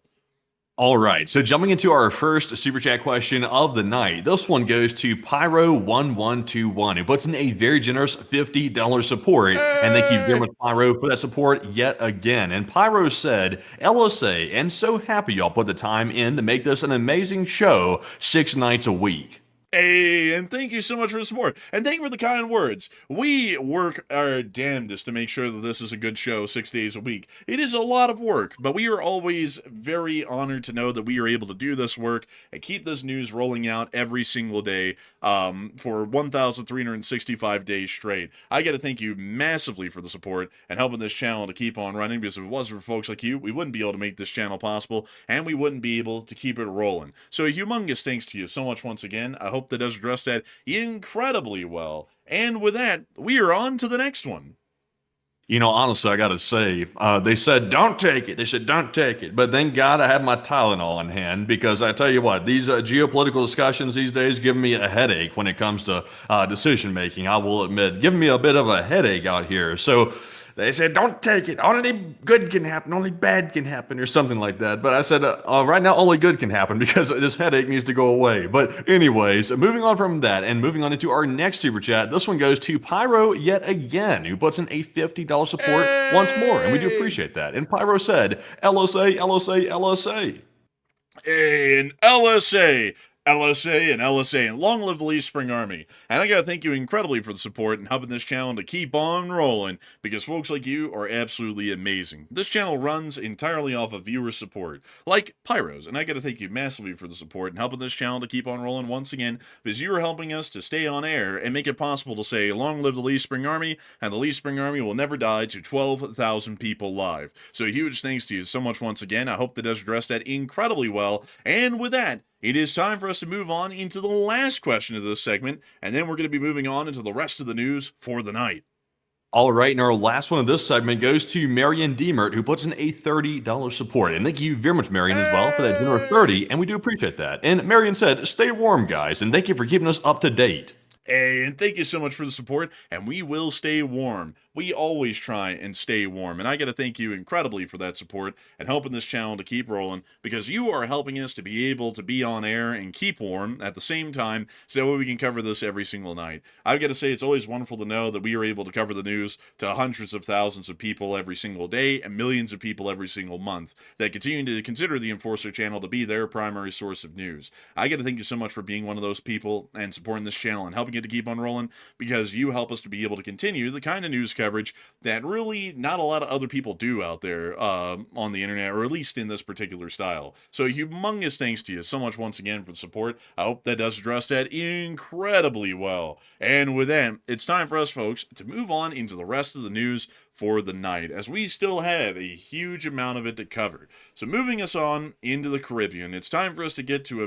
All right, so jumping into our first super chat question of the night, this one goes to Pyro1121, who puts in a very generous $50 support. And thank you very much, Pyro, for that support yet again. And Pyro said, LSA, and so happy y'all put the time in to make this an amazing show 6 nights a week. Hey, and thank you so much for the support. And thank you for the kind words. We work our damnedest to make sure that this is a good show 6 days a week. It is a lot of work, but we are always very honored to know that we are able to do this work and keep this news rolling out every single day for 1,365 days straight. I got to thank you massively for the support and helping this channel to keep on running, because if it wasn't for folks like you, we wouldn't be able to make this channel possible, and we wouldn't be able to keep it rolling. So a humongous thanks to you so much once again. I hope that does address that incredibly well. And with that, we are on to the next one. You know, honestly, I got to say, they said, don't take it. They said, don't take it. But thank God I have my Tylenol in hand, because I tell you what, these geopolitical discussions these days give me a headache when it comes to decision making. I will admit, giving me a bit of a headache out here. So they said, don't take it. Only good can happen. Only bad can happen, or something like that. But I said, right now, only good can happen, because this headache needs to go away. But anyways, moving on from that and moving on into our next super chat. This one goes to Pyro yet again, who puts in a $50 support once more. And we do appreciate that. And Pyro said, LSA, LSA, LSA. And LSA. LSA and LSA, and long live the Lee Spring Army. And I gotta thank you incredibly for the support and helping this channel to keep on rolling, because folks like you are absolutely amazing. This channel runs entirely off of viewer support, like Pyros, and I gotta thank you massively for the support and helping this channel to keep on rolling once again, because you are helping us to stay on air and make it possible to say, long live the Lee Spring Army, and the Lee Spring Army will never die, to 12,000 people live. So a huge thanks to you so much once again. I hope that does address that incredibly well. And with that, it is time for us to move on into the last question of this segment, and then we're going to be moving on into the rest of the news for the night. All right, and our last one of this segment goes to Marion Demert, who puts in a $30 support. And thank you very much, Marion, as well, for that generous 30, and we do appreciate that. And Marion said, stay warm, guys, and thank you for keeping us up to date. Hey, and thank you so much for the support, and we will stay warm. We always try and stay warm, and I got to thank you incredibly for that support and helping this channel to keep rolling, because you are helping us to be able to be on air and keep warm at the same time, so we can cover this every single night. I've got to say, it's always wonderful to know that we are able to cover the news to hundreds of thousands of people every single day and millions of people every single month that continue to consider the Enforcer channel to be their primary source of news. I got to thank you so much for being one of those people and supporting this channel and helping it to keep on rolling, because you help us to be able to continue the kind of news coverage that really not a lot of other people do out there on the internet, or at least in this particular style. So humongous thanks to you so much once again for the support. I hope that does address that incredibly well. And with that, it's time for us, folks, to move on into the rest of the news for the night, as we still have a huge amount of it to cover. So moving us on into the Caribbean, it's time for us to get to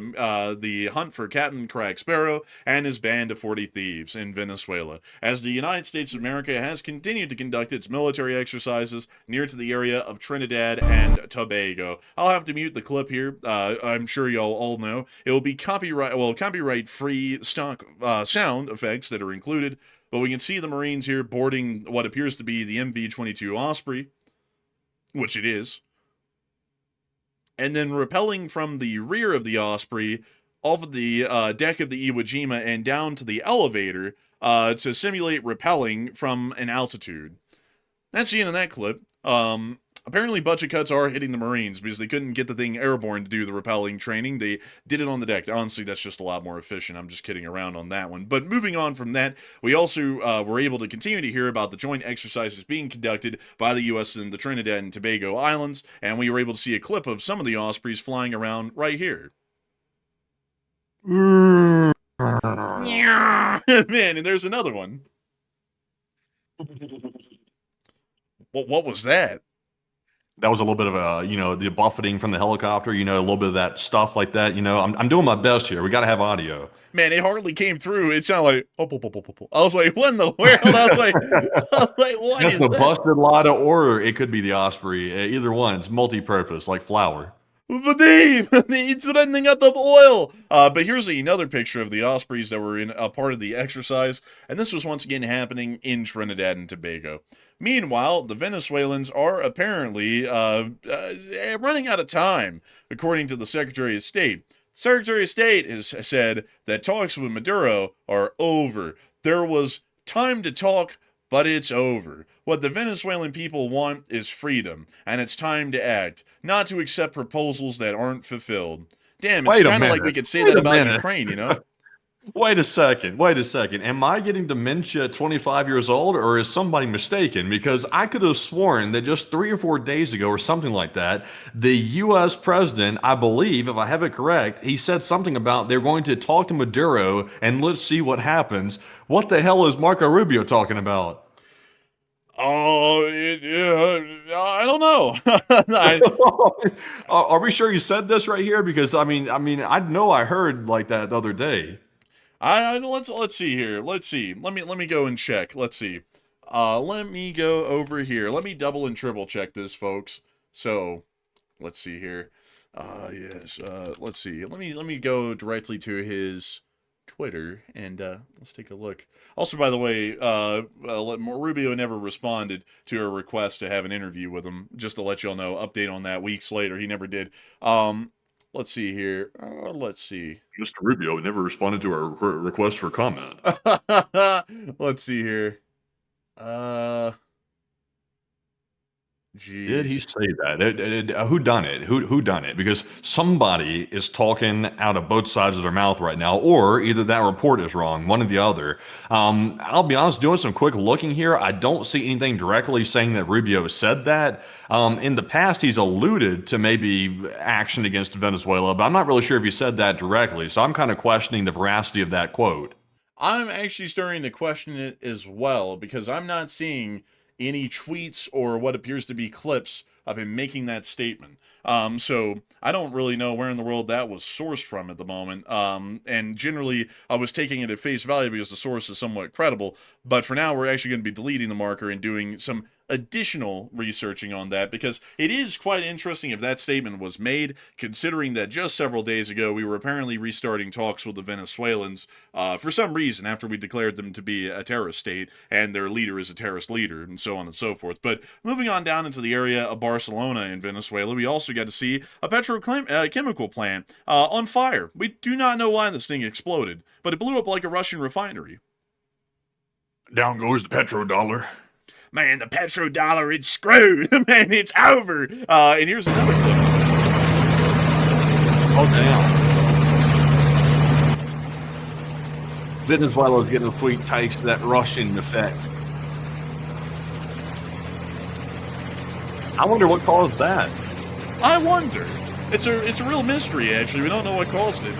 the hunt for Captain Craig Sparrow and his band of 40 thieves in Venezuela, as the United States of America has continued to conduct its military exercises near to the area of Trinidad and Tobago. I'll have to mute the clip here. I'm sure y'all all know it will be copyright-free stock sound effects that are included. But we can see the Marines here boarding what appears to be the MV-22 Osprey, which it is, and then rappelling from the rear of the Osprey off of the deck of the Iwo Jima and down to the elevator to simulate rappelling from an altitude. That's the end of that clip. Apparently budget cuts are hitting the Marines, because they couldn't get the thing airborne to do the rappelling training. They did it on the deck. Honestly, that's just a lot more efficient. I'm just kidding around on that one. But moving on from that, we also were able to continue to hear about the joint exercises being conducted by the U.S. and the Trinidad and Tobago Islands, and we were able to see a clip of some of the Ospreys flying around right here. Man, and there's another one. What was that? That was a little bit of a, the buffeting from the helicopter, a little bit of that stuff like that. I'm doing my best here. We got to have audio. Man, it hardly came through. It sounded like I was like, what in the world? I was like, what That's is the that? busted Lada, or it could be the Osprey. Either one. It's multi-purpose, like flour. Vadim, it's running out of oil. But here's another picture of the Ospreys that were in a part of the exercise, and this was once again happening in Trinidad and Tobago. Meanwhile, the Venezuelans are apparently running out of time, according to the Secretary of State. Secretary of State has said that talks with Maduro are over. There was time to talk, but it's over. What the Venezuelan people want is freedom, and it's time to act, not to accept proposals that aren't fulfilled. Damn, it's Wait a kind of like we minute. could say Wait that a about minute. Ukraine, you know? Wait a second. Wait a second. Am I getting dementia at 25 years old, or is somebody mistaken? Because I could have sworn that just 3 or 4 days ago, or something like that, the U.S. president, I believe, if I have it correct, he said something about they're going to talk to Maduro and let's see what happens. What the hell is Marco Rubio talking about? Oh, I don't know. Are we sure you said this right here? Because I know I heard like that the other day. Let's see here. Let's see. Let me go and check. Let's see. Let me go over here. Let me double and triple check this, folks. So, let's see here. Yes. Let's see. Let me go directly to his Twitter and let's take a look. Also, by the way, Rubio never responded to a request to have an interview with him. Just to let y'all know, update on that weeks later. He never did. Let's see here. Let's see. Mr. Rubio never responded to our request for comment. Let's see here. Did he Jeez. say that? Who done it? Who done it? Because somebody is talking out of both sides of their mouth right now, or either that report is wrong, one or the other. I'll be honest, doing some quick looking here, I don't see anything directly saying that Rubio said that. In the past, he's alluded to maybe action against Venezuela, but I'm not really sure if he said that directly. So I'm kind of questioning the veracity of that quote. I'm actually starting to question it as well because I'm not seeing any tweets or what appears to be clips of him making that statement. So I don't really know where in the world that was sourced from at the moment. And generally, I was taking it at face value because the source is somewhat credible. But for now, we're actually going to be deleting the marker and doing some additional researching on that because it is quite interesting if that statement was made, considering that just several days ago we were apparently restarting talks with the Venezuelans for some reason after we declared them to be a terrorist state and their leader is a terrorist leader and so on and so forth. But moving on down into the area of Barcelona in Venezuela, we also got to see a petrochemical plant on fire. We do not know why this thing exploded, but it blew up like a Russian refinery. Down goes the petrodollar. Man, the petrodollar, it's screwed. Man, it's over. And here's another clip. Oh, damn. Venezuela's getting a sweet taste of that Russian effect. I wonder what caused that. I wonder. It's a real mystery, actually. We don't know what caused it.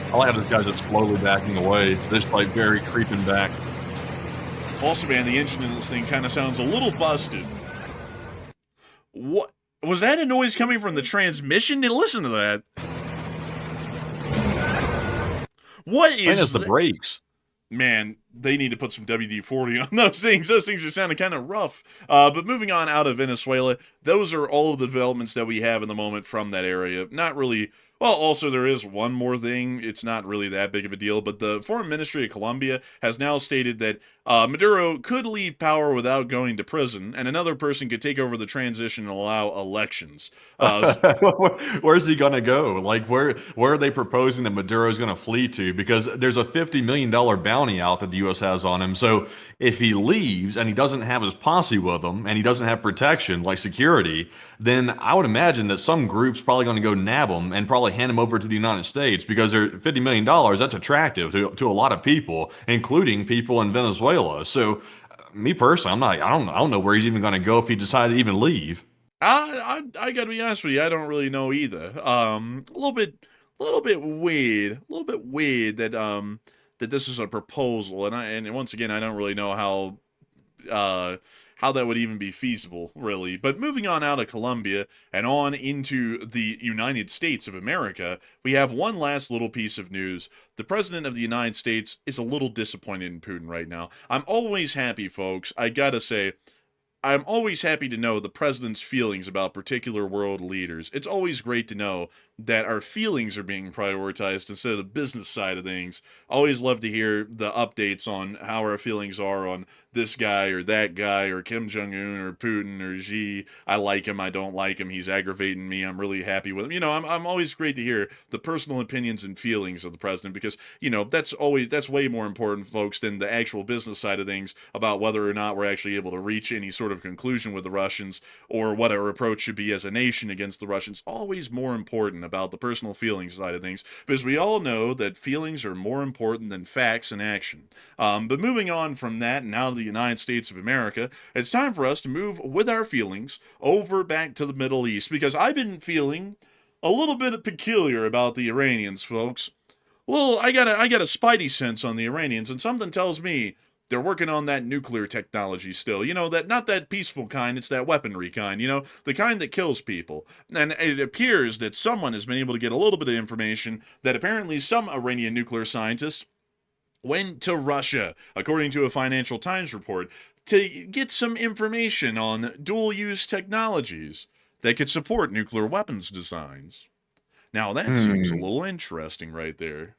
I like how this guy's just slowly backing away, just like very creeping back. Also, man, the engine in this thing kind of sounds a little busted. What? Was that a noise coming from the transmission? Listen to that. What I think is it's the brakes. Man, they need to put some WD-40 on those things. Those things are sounding kind of rough. But moving on out of Venezuela, those are all of the developments that we have in the moment from that area. Not really. Well, also, there is one more thing. It's not really that big of a deal, but the Foreign Ministry of Colombia has now stated that Maduro could leave power without going to prison, and another person could take over the transition and allow elections. Where's he gonna go? Like, where are they proposing that Maduro is gonna flee to? Because there's a $50 million bounty out that the U.S. has on him. So if he leaves and he doesn't have his posse with him and he doesn't have protection like security, then I would imagine that some group's probably going to go nab him and probably hand him over to the United States because they're $50 million. That's attractive to a lot of people, including people in Venezuela. So, me personally, I don't know where he's even going to go if he decided to even leave. I gotta be honest with you, I don't really know either. A little bit weird that that this is a proposal, and once again, I don't really know how that would even be feasible, really. But moving on out of Colombia and on into the United States of America, we have one last little piece of news. The President of the United States is a little disappointed in Putin right now. I'm always happy, folks. I gotta say, I'm always happy to know the president's feelings about particular world leaders. It's always great to know that our feelings are being prioritized instead of the business side of things. Always love to hear the updates on how our feelings are on this guy or that guy or Kim Jong-un or Putin or Xi. I like him, I don't like him, he's aggravating me, I'm really happy with him. I'm always great to hear the personal opinions and feelings of the president because, that's way more important, folks, than the actual business side of things about whether or not we're actually able to reach any sort of conclusion with the Russians or what our approach should be as a nation against the Russians. Always more important about the personal feelings side of things because we all know that feelings are more important than facts and action. But moving on from that and out of the United States of America, it's time for us to move with our feelings over back to the Middle East because I've been feeling a little bit peculiar about the Iranians, folks. Well, I got a spidey sense on the Iranians, and something tells me they're working on that nuclear technology still. That not that peaceful kind, it's that weaponry kind, the kind that kills people. And it appears that someone has been able to get a little bit of information that apparently some Iranian nuclear scientists went to Russia, according to a Financial Times report, to get some information on dual-use technologies that could support nuclear weapons designs. Now, that seems a little interesting right there.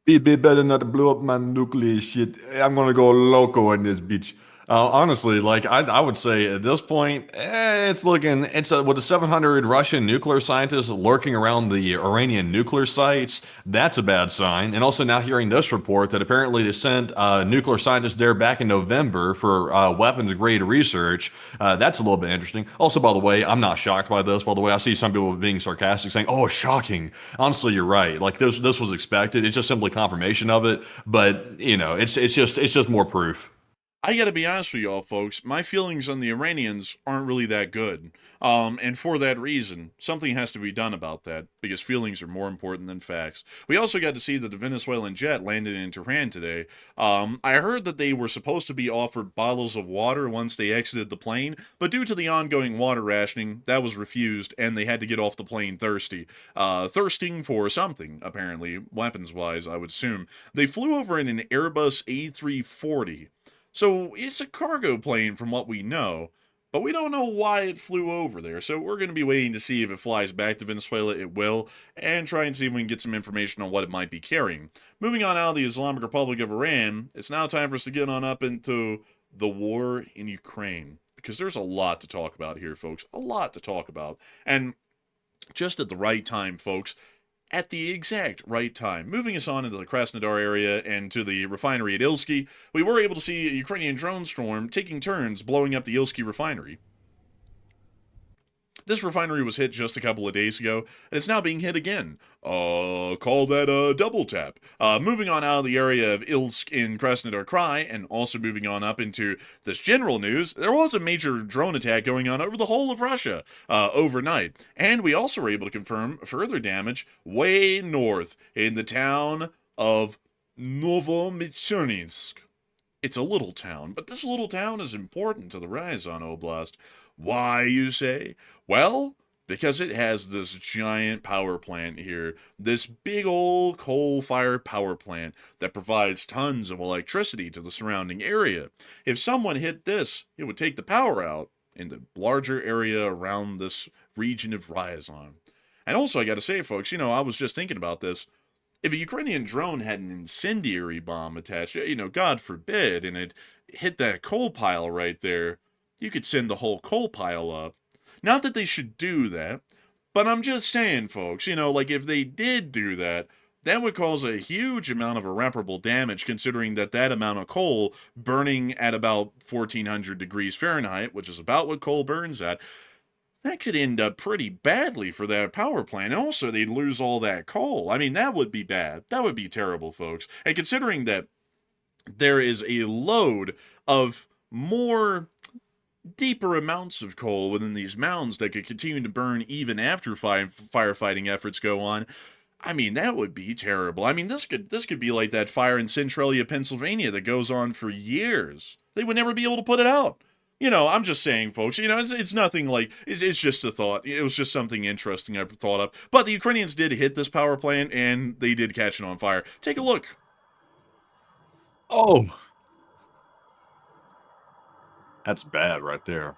Be better not to blow up my nuclear shit. I'm gonna go loco in this bitch. Honestly, like I would say at this point, it's looking with the 700 Russian nuclear scientists lurking around the Iranian nuclear sites. That's a bad sign. And also now hearing this report that apparently they sent nuclear scientists there back in November for weapons grade research. That's a little bit interesting. Also, by the way, I'm not shocked by this. By the way, I see some people being sarcastic, saying, "Oh, shocking." Honestly, you're right. Like this was expected. It's just simply confirmation of it. But it's just more proof. I gotta be honest with y'all, folks. My feelings on the Iranians aren't really that good. And for that reason, something has to be done about that, because feelings are more important than facts. We also got to see that the Venezuelan jet landed in Tehran today. I heard that they were supposed to be offered bottles of water once they exited the plane, but due to the ongoing water rationing, that was refused, and they had to get off the plane thirsty. Thirsting for something, apparently, weapons-wise, I would assume. They flew over in an Airbus A340. So it's a cargo plane from what we know, but we don't know why it flew over there. So we're going to be waiting to see if it flies back to Venezuela. It will, and try and see if we can get some information on what it might be carrying. Moving on out of the Islamic Republic of Iran, it's now time for us to get on up into the war in Ukraine, because there's a lot to talk about here, folks. A lot to talk about. And just at the right time, folks. At the exact right time. Moving us on into the Krasnodar area and to the refinery at Ilsky, we were able to see a Ukrainian drone storm taking turns blowing up the Ilsky refinery. This refinery was hit just a couple of days ago, and it's now being hit again. Call that a double tap. Moving on out of the area of Ilsk in Krasnodar Krai, and also moving on up into this general news, there was a major drone attack going on over the whole of Russia overnight. And we also were able to confirm further damage way north in the town of Novomichnitsk. It's a little town, but this little town is important to the Ryazan Oblast. Why, you say? Well, because it has this giant power plant here, this big old coal-fired power plant that provides tons of electricity to the surrounding area. If someone hit this, it would take the power out in the larger area around this region of Ryazan. And also, I gotta say, folks, I was just thinking about this. If a Ukrainian drone had an incendiary bomb attached, God forbid, and it hit that coal pile right there, you could send the whole coal pile up. Not that they should do that, but I'm just saying, folks, if they did do that, that would cause a huge amount of irreparable damage, considering that amount of coal burning at about 1400 degrees Fahrenheit, which is about what coal burns at, that could end up pretty badly for that power plant. And also, they'd lose all that coal. I mean, that would be bad. That would be terrible, folks. And considering that there is a load of more deeper amounts of coal within these mounds that could continue to burn even after firefighting efforts go on, I mean, that would be terrible. I mean, this could be like that fire in Centralia, Pennsylvania that goes on for years. They would never be able to put it out. I'm just saying, folks. It's nothing like it's just a thought. It was just something interesting I thought up. But the Ukrainians did hit this power plant, and they did catch it on fire. Take a look. Oh, that's bad right there.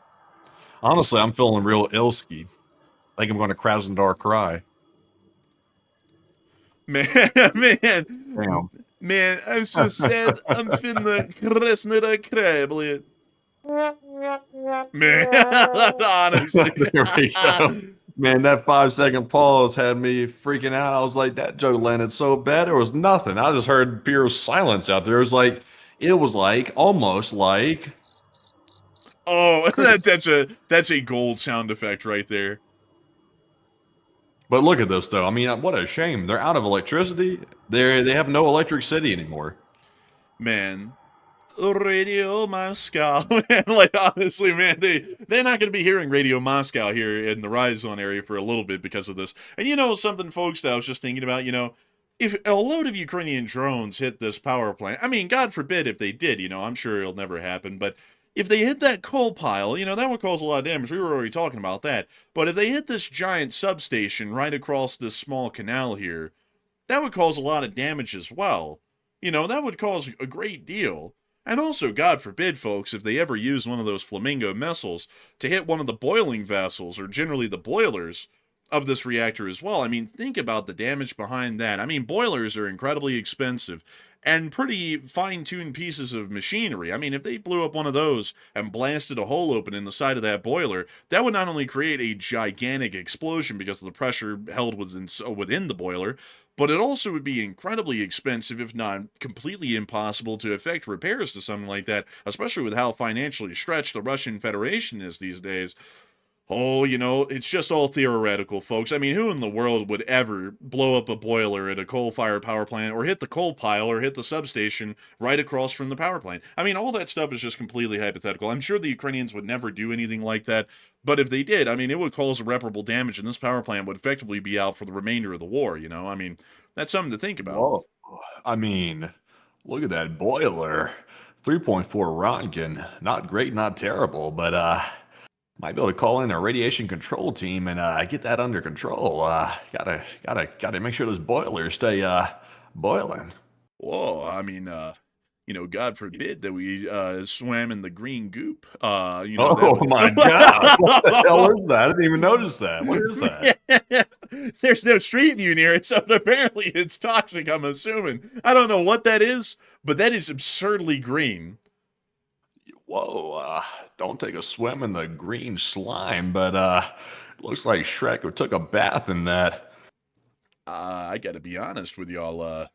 Honestly, I'm feeling real ilsky. I think I'm going to Krasnodar cry. Man, Damn. man, I'm so sad. I'm finna Krasnodar cry, блядь. Man, honestly. There we go. Man, that 5-second pause had me freaking out. I was like, that joke landed so bad. There was nothing. I just heard pure silence out there. It was like almost like. Oh, that's a gold sound effect right there. But look at this though. I mean, what a shame. They're out of electricity. They have no electric city anymore. Man. Radio Moscow. Man, like honestly, man, they're not going to be hearing Radio Moscow here in the Rise Zone area for a little bit because of this. And something, folks, that I was just thinking about, if a load of Ukrainian drones hit this power plant, I mean, God forbid if they did, I'm sure it'll never happen, but if they hit that coal pile, that would cause a lot of damage. We were already talking about that. But if they hit this giant substation right across this small canal here, that would cause a lot of damage as well. That would cause a great deal. And also, God forbid, folks, if they ever use one of those flamingo missiles to hit one of the boiling vessels, or generally the boilers of this reactor as well. I mean, think about the damage behind that. I mean, boilers are incredibly expensive and pretty fine-tuned pieces of machinery. I mean, if they blew up one of those and blasted a hole open in the side of that boiler, that would not only create a gigantic explosion because of the pressure held within the boiler, but it also would be incredibly expensive, if not completely impossible, to effect repairs to something like that, especially with how financially stretched the Russian Federation is these days. Oh, it's just all theoretical, folks. I mean, who in the world would ever blow up a boiler at a coal-fired power plant, or hit the coal pile, or hit the substation right across from the power plant? I mean, all that stuff is just completely hypothetical. I'm sure the Ukrainians would never do anything like that, but if they did, I mean, it would cause irreparable damage, and this power plant would effectively be out for the remainder of the war, I mean, that's something to think about. Whoa. I mean, look at that boiler. 3.4 Rontgen. Not great, not terrible, but might be able to call in a radiation control team and get that under control. Gotta make sure those boilers stay boiling. Whoa, I mean, God forbid that we swam in the green goop. Oh my God! What the hell is that? I didn't even notice that. What is that? There's no street view near it, so apparently it's toxic, I'm assuming. I don't know what that is, but that is absurdly green. Whoa, don't take a swim in the green slime, but looks like Shrek took a bath in that. I gotta be honest with y'all,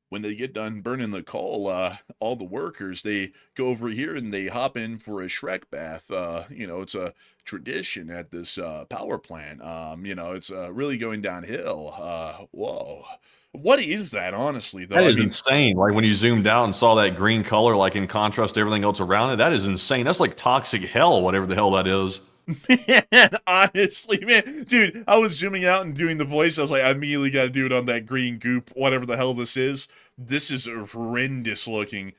when they get done burning the coal, all the workers, they go over here and they hop in for a Shrek bath. It's a tradition at this power plant. It's really going downhill. Whoa. What is that, honestly, though? That is insane. Like when you zoomed out and saw that green color, like in contrast to everything else around it, that is insane. That's like toxic hell, whatever the hell that is. Man, honestly, man, dude, I was zooming out and doing the voice. I was like, I immediately got to do it on that green goop, whatever the hell this is. This is horrendous looking.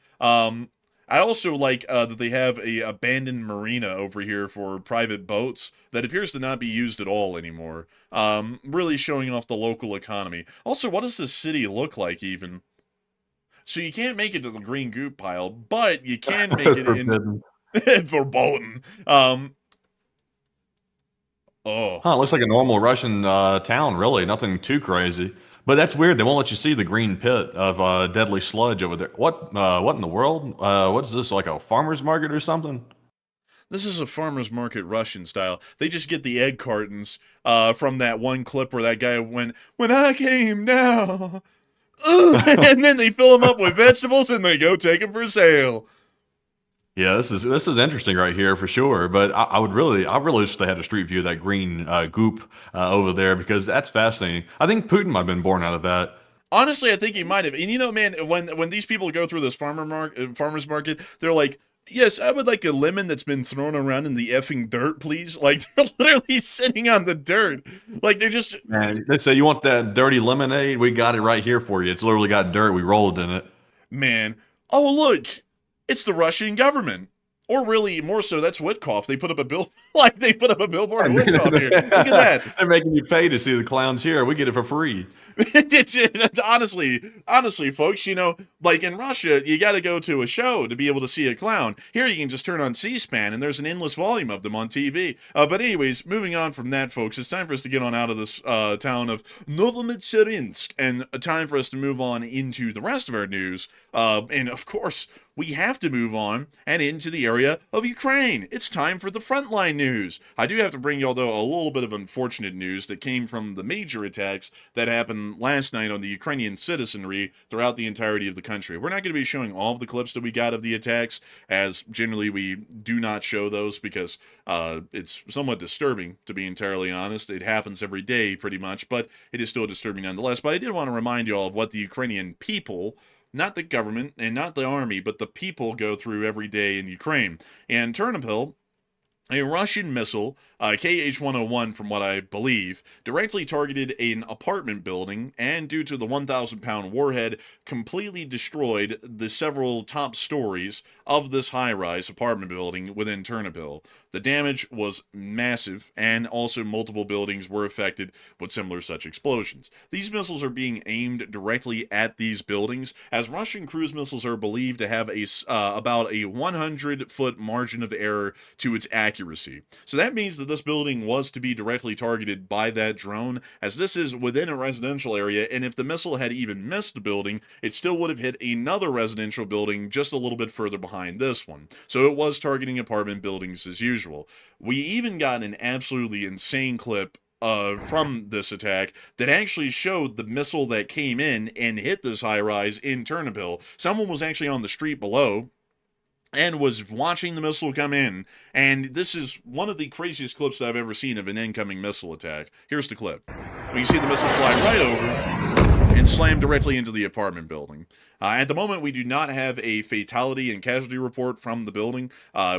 I also like that they have a abandoned marina over here for private boats that appears to not be used at all anymore. Really showing off the local economy. Also, what does this city look like even? So you can't make it to the green goop pile, but you can make it in verboten. Oh. Huh, it looks like a normal Russian town, really. Nothing too crazy. But that's weird. They won't let you see the green pit of deadly sludge over there. What in the world? What is this, like a farmer's market or something? This is a farmer's market Russian style. They just get the egg cartons from that one clip where that guy went, "When I came down," and then they fill them up with vegetables and they go take them for sale. Yeah, this is interesting right here for sure. But I really wish they had a street view of that green goop over there because that's fascinating. I think Putin might have been born out of that. Honestly, I think he might have. And man, when these people go through this farmer's market, they're like, Yes, I would like a lemon that's been thrown around in the effing dirt, please. Like, they're literally sitting on the dirt. Like, they're just, Man, they say you want that dirty lemonade? We got it right here for you. It's literally got dirt. We rolled in it. man. Oh, look, it's the Russian government. Or really, more so, that's Witkoff. They put up a bill, like, they put up a billboard of Witkoff here. Look at that. They're making you pay to see the clowns here. We get it for free. Honestly, folks, you know, like in Russia, you got to go to a show to be able to see a clown. Here, you can just turn on C-SPAN, and there's an endless volume of them on TV. But anyways, moving on from that, folks, it's time for us to get on out of this town of Novomitserinsk, and time for us to move on into the rest of our news. And of course, we have to move on and into the area of Ukraine. It's time for the frontline news. I do have to bring y'all, though, a little bit of unfortunate news that came from the major attacks that happened last night on the Ukrainian citizenry throughout the entirety of the country. We're not going to be showing all of the clips that we got of the attacks, as generally we do not show those because it's somewhat disturbing, to be entirely honest. It happens every day, pretty much, but it is still disturbing nonetheless. But I did want to remind you all of what the Ukrainian people, not the government and not the army, but the people go through every day in Ukraine. And Ternopil, a Russian missile, KH-101 from what I believe, directly targeted an apartment building, and due to the 1,000-pound warhead, completely destroyed the several top stories of this high-rise apartment building within Ternopil. The damage was massive, and also multiple buildings were affected with similar such explosions. These missiles are being aimed directly at these buildings, as Russian cruise missiles are believed to have about a 100-foot margin of error to its accuracy. So that means that this building was to be directly targeted by that drone, as this is within a residential area, and if the missile had even missed the building, it still would have hit another residential building just a little bit further behind this one. So it was targeting apartment buildings as usual. We even got an absolutely insane clip from this attack that actually showed the missile that came in and hit this high rise in Ternopil. Someone was actually on the street below and was watching the missile come in, and this is one of the craziest clips that I've ever seen of an incoming missile attack. Here's the clip. We can see the missile fly right over and slam directly into the apartment building. At the moment, we do not have a fatality and casualty report from the building.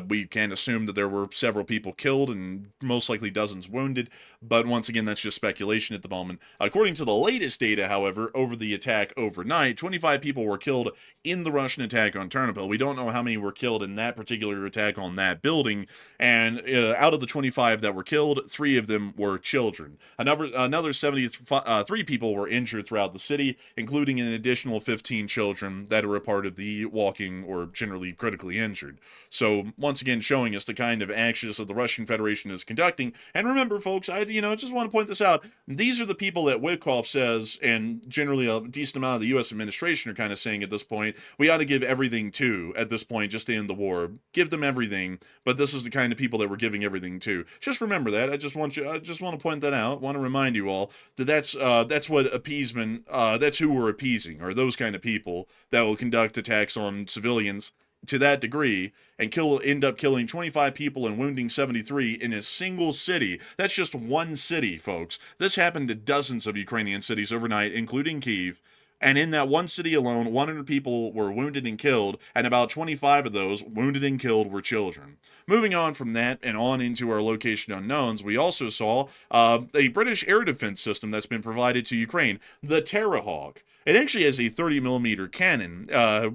We can assume that there were several people killed and most likely dozens wounded, but once again, that's just speculation at the moment. According to the latest data, however, over the attack overnight, 25 people were killed in the Russian attack on Ternopil. We don't know how many were killed in that particular attack on that building, and out of the 25 that were killed, 3 of them were children. Another 73 people were injured throughout the city, including an additional 15 children that are a part of the walking or generally critically injured. So once again, showing us the kind of actions that the Russian Federation is conducting. And remember, folks, I just want to point this out. These are the people that Witkoff says, and generally a decent amount of the U.S. administration are kind of saying at this point, we ought to give everything to at this point just to end the war. Give them everything, but this is the kind of people that we're giving everything to. Just remember that. I just want to point that out. Want to remind you all that that's what appeasement. That's who we're appeasing, are those kind of people that will conduct attacks on civilians to that degree and end up killing 25 people and wounding 73 in a single city. That's just one city, folks. This happened to dozens of Ukrainian cities overnight, including Kyiv. And in that one city alone, 100 people were wounded and killed, and about 25 of those wounded and killed were children. Moving on from that and on into our location unknowns, we also saw a British air defense system that's been provided to Ukraine, the Terrahawk. It actually has a 30mm cannon,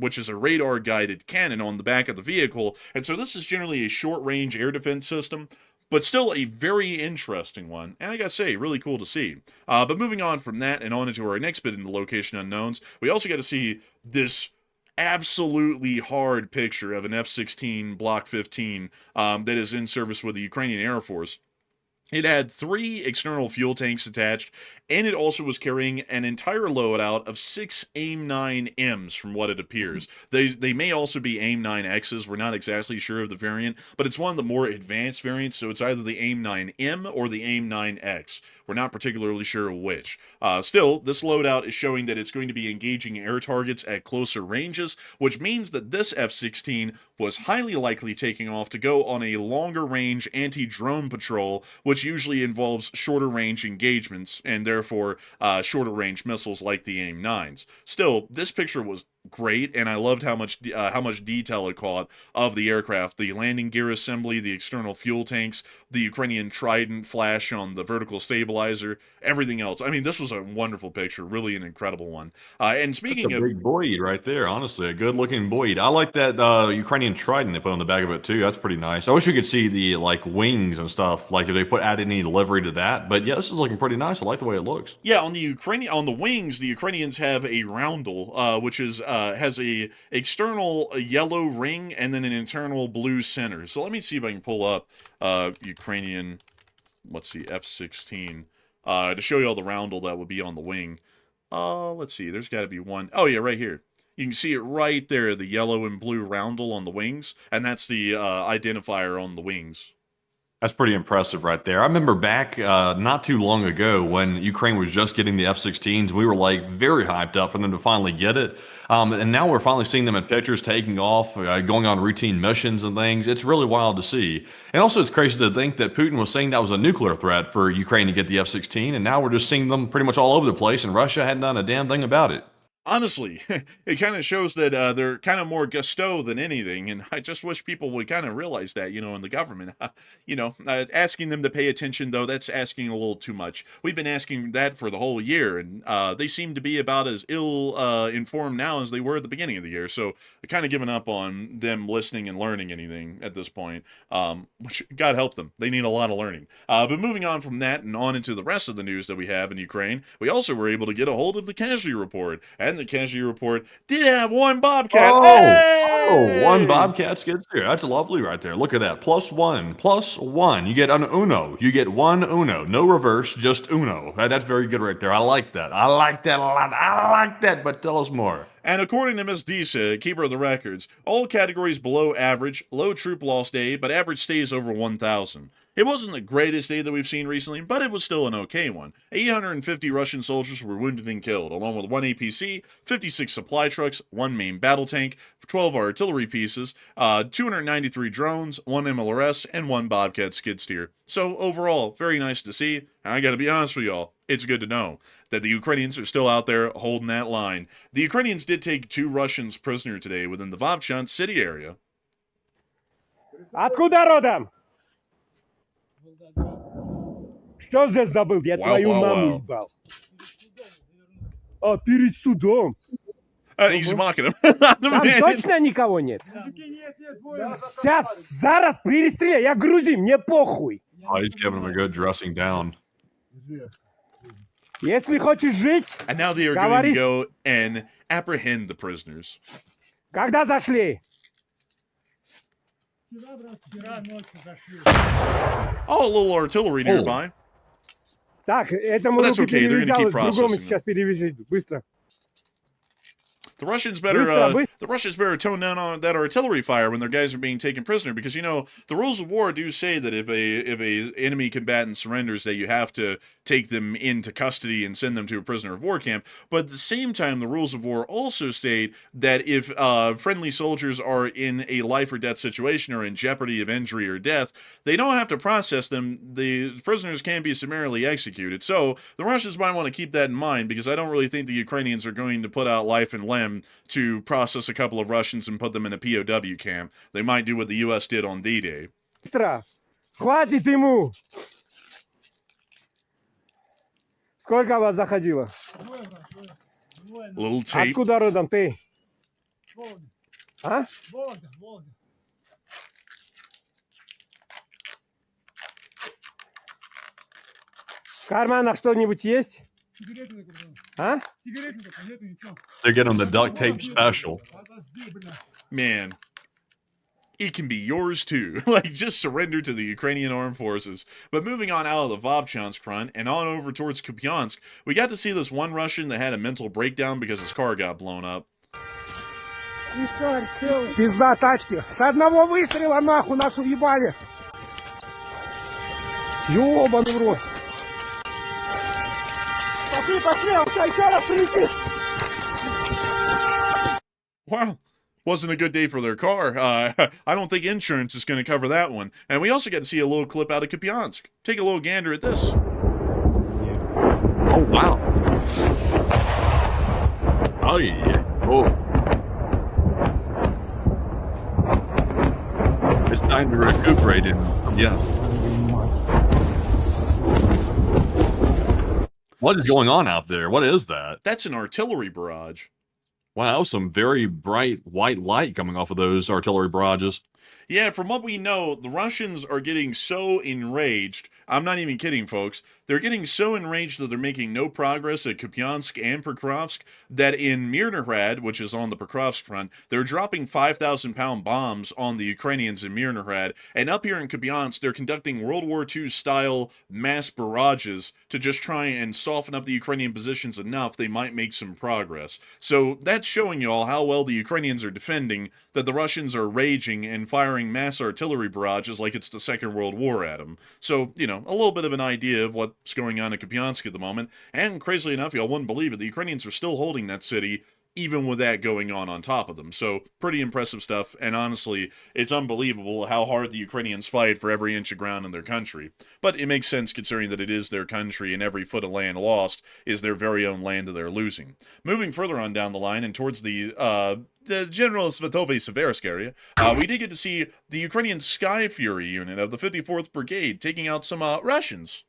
which is a radar-guided cannon on the back of the vehicle, and so this is generally a short-range air defense system, but still a very interesting one, and I gotta say, really cool to see. But moving on from that and on into our next bit in the location unknowns, we also got to see this absolutely hard picture of an F-16 Block 15 that is in service with the Ukrainian Air Force. It had 3 external fuel tanks attached, and it also was carrying an entire loadout of 6 AIM-9Ms from what it appears. They may also be AIM-9Xs, we're not exactly sure of the variant, but it's one of the more advanced variants, so it's either the AIM-9M or the AIM-9X. We're not particularly sure which. Still, this loadout is showing that it's going to be engaging air targets at closer ranges, which means that this F-16 was highly likely taking off to go on a longer range anti-drone patrol, which usually involves shorter range engagements, and therefore shorter range missiles like the AIM-9s. Still, this picture was great, and I loved how much detail it caught of the aircraft, the landing gear assembly, the external fuel tanks, the Ukrainian Trident flash on the vertical stabilizer, everything else. I mean, this was a wonderful picture, really an incredible one. And That's a speaking of, big Boyd right there, honestly. A good looking Boyd. I like that Ukrainian Trident they put on the back of it too. That's pretty nice. I wish we could see the like wings and stuff, like if they added any livery to that. But yeah, this is looking pretty nice. I like the way it looks. yeah, on the wings, the Ukrainians have a roundel, which is has a external yellow ring and then an internal blue center. So let me see if I can pull up Ukrainian, let's see, F-16 to show you all the roundel that would be on the wing. Let's see, there's got to be one. Oh yeah, right here. You can see it right there, the yellow and blue roundel on the wings, and that's the identifier on the wings. That's pretty impressive right there. I remember back not too long ago when Ukraine was just getting the F-16s, we were like very hyped up for them to finally get it. And now we're finally seeing them in pictures taking off, going on routine missions and things. It's really wild to see. And also it's crazy to think that Putin was saying that was a nuclear threat for Ukraine to get the F-16, and now we're just seeing them pretty much all over the place, and Russia hadn't done a damn thing about it. Honestly, it kind of shows that they're kind of more gusto than anything, and I just wish people would kind of realize that, in the government. Asking them to pay attention, though, that's asking a little too much. We've been asking that for the whole year, and they seem to be about as ill-informed now as they were at the beginning of the year, so I've kind of given up on them listening and learning anything at this point, which, God help them. They need a lot of learning. But moving on from that and on into the rest of the news that we have in Ukraine, we also were able to get a hold of the casualty report, and the casualty report did have one Bobcat. One Bobcat skid steer. That's lovely right there. Look at that. +1. You get an uno. You get one uno. No reverse, just uno. That's very good right there. I like that. I like that a lot. I like that, but tell us more. And according to Ms. Disa, keeper of the records, all categories below average, low troop loss day, but average stays over 1,000. It wasn't the greatest day that we've seen recently, but it was still an okay one. 850 Russian soldiers were wounded and killed, along with 1 APC, 56 supply trucks, 1 main battle tank, 12 artillery pieces, 293 drones, 1 MLRS, and 1 Bobcat skid steer. So overall, very nice to see. And I gotta be honest with y'all, it's good to know that the Ukrainians are still out there holding that line. The Ukrainians did take 2 Russians prisoner today within the Vovchansk city area. Откуда родом? Что здесь забыл? Я твою маму ебал. А, перед судом. He's mocking him. Там точно никого нет? Сейчас, зараз перестреляй, я грузин, мне похуй. Oh, he's giving him a good dressing down. Если хочешь жить, and now they are going to go and apprehend the prisoners. Когда зашли? Oh, a little artillery nearby. Так, этому руки перевязал, другому сейчас перевяжи, быстро. The Russians better tone down on that artillery fire when their guys are being taken prisoner, because the rules of war do say that if a enemy combatant surrenders, that you have to take them into custody and send them to a prisoner of war camp. But at the same time, the rules of war also state that if friendly soldiers are in a life or death situation or in jeopardy of injury or death, they don't have to process them. The prisoners can be summarily executed. So the Russians might want to keep that in mind, because I don't really think the Ukrainians are going to put out life and limb to process a couple of Russians and put them in a POW camp. They might do what the U.S. did on D-Day. Хватит ему! Сколько вас заходило? Little tape. Откуда родом ты? А? В карманах что-нибудь есть? А? They're getting the duct tape special. Man, it can be yours too. Like, just surrender to the Ukrainian armed forces. But moving on out of the Vovchansk front and on over towards Kupiansk, we got to see this one Russian that had a mental breakdown because his car got blown up. Пизда тачки. С одного выстрела нахуй нас уебали. Ёбаный в рот. Wow, wasn't a good day for their car. I don't think insurance is going to cover that one. And we also got to see a little clip out of Kupiansk. Take a little gander at this. Oh, wow. Oh, yeah. Oh. time to recuperate and yeah. What is going on out there? What is that? That's an artillery barrage. Wow, some very bright white light coming off of those artillery barrages. Yeah, from what we know, the Russians are getting so enraged. I'm not even kidding, folks. They're getting so enraged that they're making no progress at Kupiansk and Pokrovsk that in Mirnorad, which is on the Pokrovsk front, they're dropping 5,000-pound bombs on the Ukrainians in Mirnorad. And up here in Kupiansk, they're conducting World War II-style mass barrages to just try and soften up the Ukrainian positions enough they might make some progress. So that's showing you all how well the Ukrainians are defending, that the Russians are raging and firing mass artillery barrages like it's the Second World War at them. So, you know, a little bit of an idea of what's going on in Kupiansk at the moment. And crazily enough, y'all wouldn't believe it, the Ukrainians are still holding that city even with that going on top of them. So, pretty impressive stuff, and honestly, it's unbelievable how hard the Ukrainians fight for every inch of ground in their country. But it makes sense considering that it is their country, and every foot of land lost is their very own land that they're losing. Moving further on down the line, and towards the General Svetove-Seversk area, we did get to see the Ukrainian Sky Fury unit of the 54th Brigade taking out some Russians.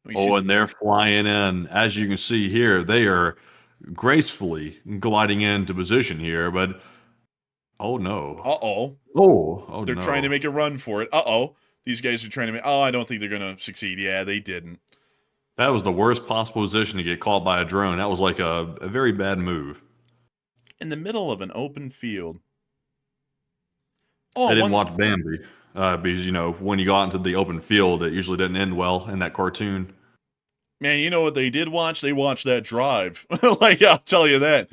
And they're flying in. As you can see here, they are gracefully gliding into position here, but oh no. Oh, they're trying to make a run for it. These guys are trying to make... Oh, I don't think they're going to succeed. Yeah, they didn't. That was the worst possible position to get caught by a drone. That was like a very bad move. In the middle of an open field. I didn't watch Bambi because, you know, when you go out into the open field, it usually doesn't end well in that cartoon. Man, you know what they did watch? They watched that drive. Like, I'll tell you that.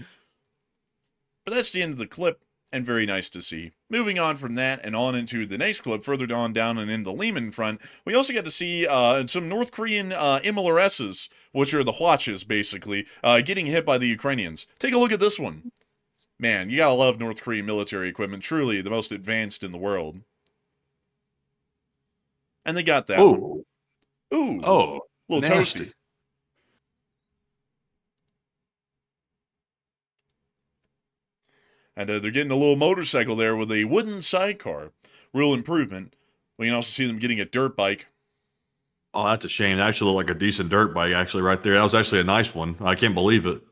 But that's the end of the clip, and very nice to see. Moving on from that and on into the next clip, further on down and in the Lehman front, we also get to see some North Korean MLRSs, which are the Hwachas, basically, getting hit by the Ukrainians. Take a look at this one. Man, you gotta love North Korean military equipment. Truly the most advanced in the world. And they got that one. Ooh. Oh. A little nasty. toasty. And they're getting a little motorcycle there with a wooden sidecar. Real improvement. We can also see them getting a dirt bike. Oh, that's a shame. It actually looked like a decent dirt bike, actually, right there. That was actually a nice one. I can't believe it.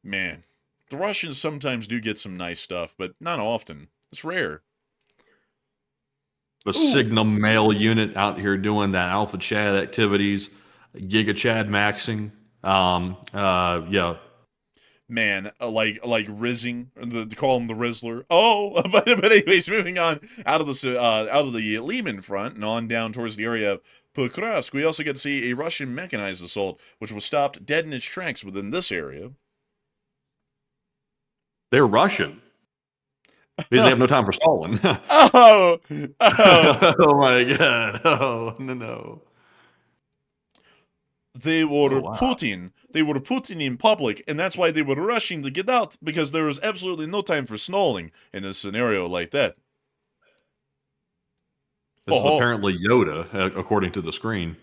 Man, the Russians sometimes do get some nice stuff, but not often. It's rare. The Signum male unit out here doing that Alpha Chad activities, Giga Chad maxing. Yeah. Man, like Rizzing, they call him the Rizzler. Oh, but anyways, moving on out of the Lehman front and on down towards the area of Pokrovsk, we also get to see a Russian mechanized assault, which was stopped dead in its tracks within this area. They're Russian. Because they have no time for stalling. Oh my God. Oh, no. They were Putin. They were Putin in public, and that's why they were rushing to get out, because there was absolutely no time for stalling in a scenario like that. This is apparently Yoda, according to the screen.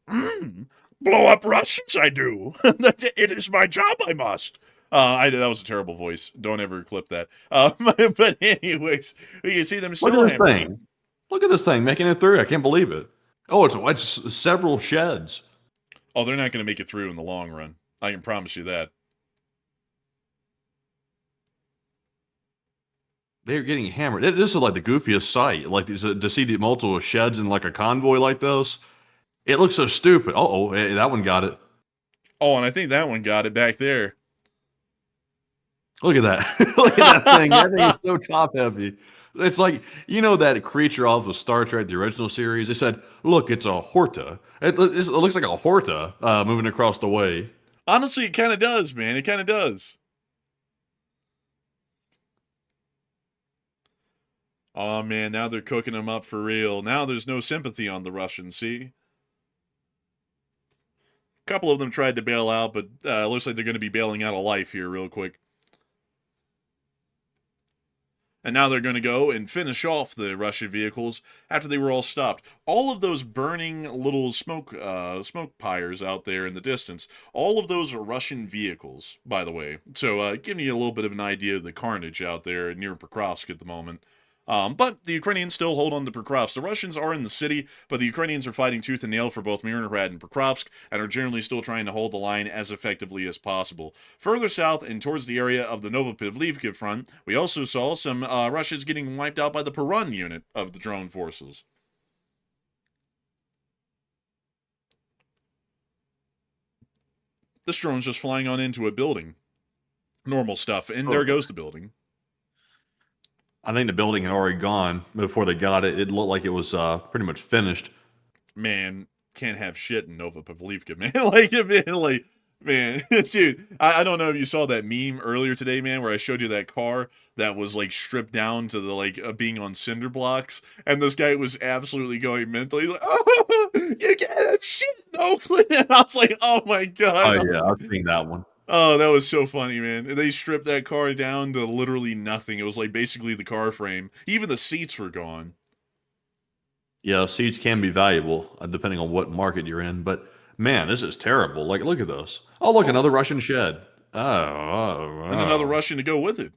Blow up Russians, I do. It is my job, I must. That was a terrible voice. Don't ever clip that. But anyways, you can see them still. Look at this thing. Look at this thing making it through. I can't believe it. Oh, it's several sheds. Oh, they're not going to make it through in the long run. I can promise you that. They're getting hammered. This is like the goofiest sight. Like to see the multiple sheds in like a convoy like this. It looks so stupid. That one got it. Oh, and I think that one got it back there. Look at that. Look at that thing. That thing is so top heavy. It's like, you know that creature off of Star Trek, the original series? They said, look, it's a Horta. It looks like a Horta moving across the way. Honestly, it kind of does, man. It kind of does. Oh, man, now they're cooking them up for real. Now there's no sympathy on the Russians, see? A couple of them tried to bail out, but looks like they're going to be bailing out of life here real quick. And now they're going to go and finish off the Russian vehicles after they were all stopped. All of those burning little smoke pyres out there in the distance, all of those are Russian vehicles, by the way. So giving you a little bit of an idea of the carnage out there near Pokrovsk at the moment. But the Ukrainians still hold on to Pokrovsk. The Russians are in the city, but the Ukrainians are fighting tooth and nail for both Myrnograd and Pokrovsk, and are generally still trying to hold the line as effectively as possible. Further south and towards the area of the Novopavlivka front, we also saw some Russians getting wiped out by the Perun unit of the drone forces. This drone's just flying on into a building. Normal stuff, and there goes the building. I think the building had already gone before they got it. It looked like it was pretty much finished. Man, can't have shit in Nova Pavlivka, man. Man, dude, I don't know if you saw that meme earlier today, man, where I showed you that car that was like stripped down to the being on cinder blocks, and this guy was absolutely going mental. He's like, "Oh, you can't have shit in Oakland," and I was like, "Oh my god!" Oh yeah, I've seen that one. Oh, that was so funny, man. They stripped that car down to literally nothing. It was like basically the car frame. Even the seats were gone. Yeah, seats can be valuable depending on what market you're in. But man, this is terrible. Like, look at this. Oh, look, another Russian shed. And another Russian to go with it.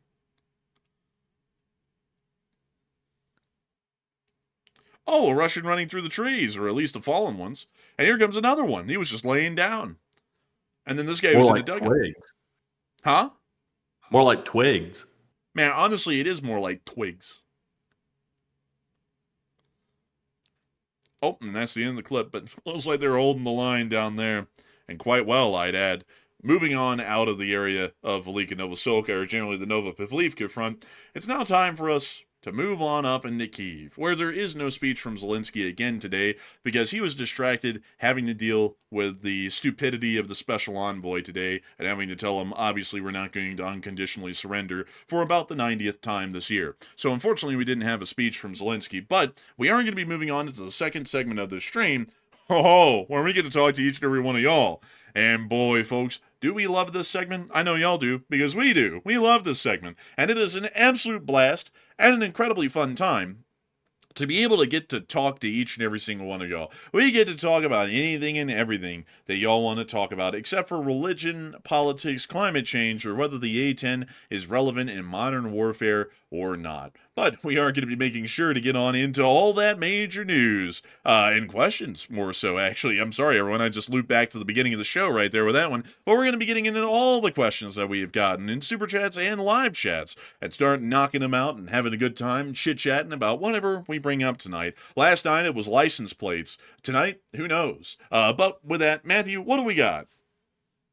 Oh, a Russian running through the trees, or at least the fallen ones. And here comes another one. He was just laying down. And then this guy was in a dugout. Twigs. Huh? More like twigs. Man, honestly, it is more like twigs. Oh, and that's the end of the clip, but it looks like they're holding the line down there. And quite well, I'd add. Moving on out of the area of Velika Novosilka, or generally the Novopavlivka front, it's now time for us to move on up into Kyiv, where there is no speech from Zelensky again today because he was distracted having to deal with the stupidity of the special envoy today and having to tell him, obviously, we're not going to unconditionally surrender for about the 90th time this year. So unfortunately, we didn't have a speech from Zelensky, but we are going to be moving on into the second segment of this stream, where we get to talk to each and every one of y'all. And boy, folks, do we love this segment? I know y'all do, because we do. We love this segment. And it is an absolute blast and an incredibly fun time to be able to get to talk to each and every single one of y'all. We get to talk about anything and everything that y'all want to talk about, except for religion, politics, climate change, or whether the A-10 is relevant in modern warfare or not. But we are going to be making sure to get on into all that major news, and questions, more so, actually. I'm sorry, everyone, I just looped back to the beginning of the show right there with that one. But we're going to be getting into all the questions that we have gotten in Super Chats and Live Chats, and start knocking them out and having a good time chit-chatting about whatever we bring up tonight. Last night, it was license plates. Tonight, who knows? But with that, Matthew, what do we got?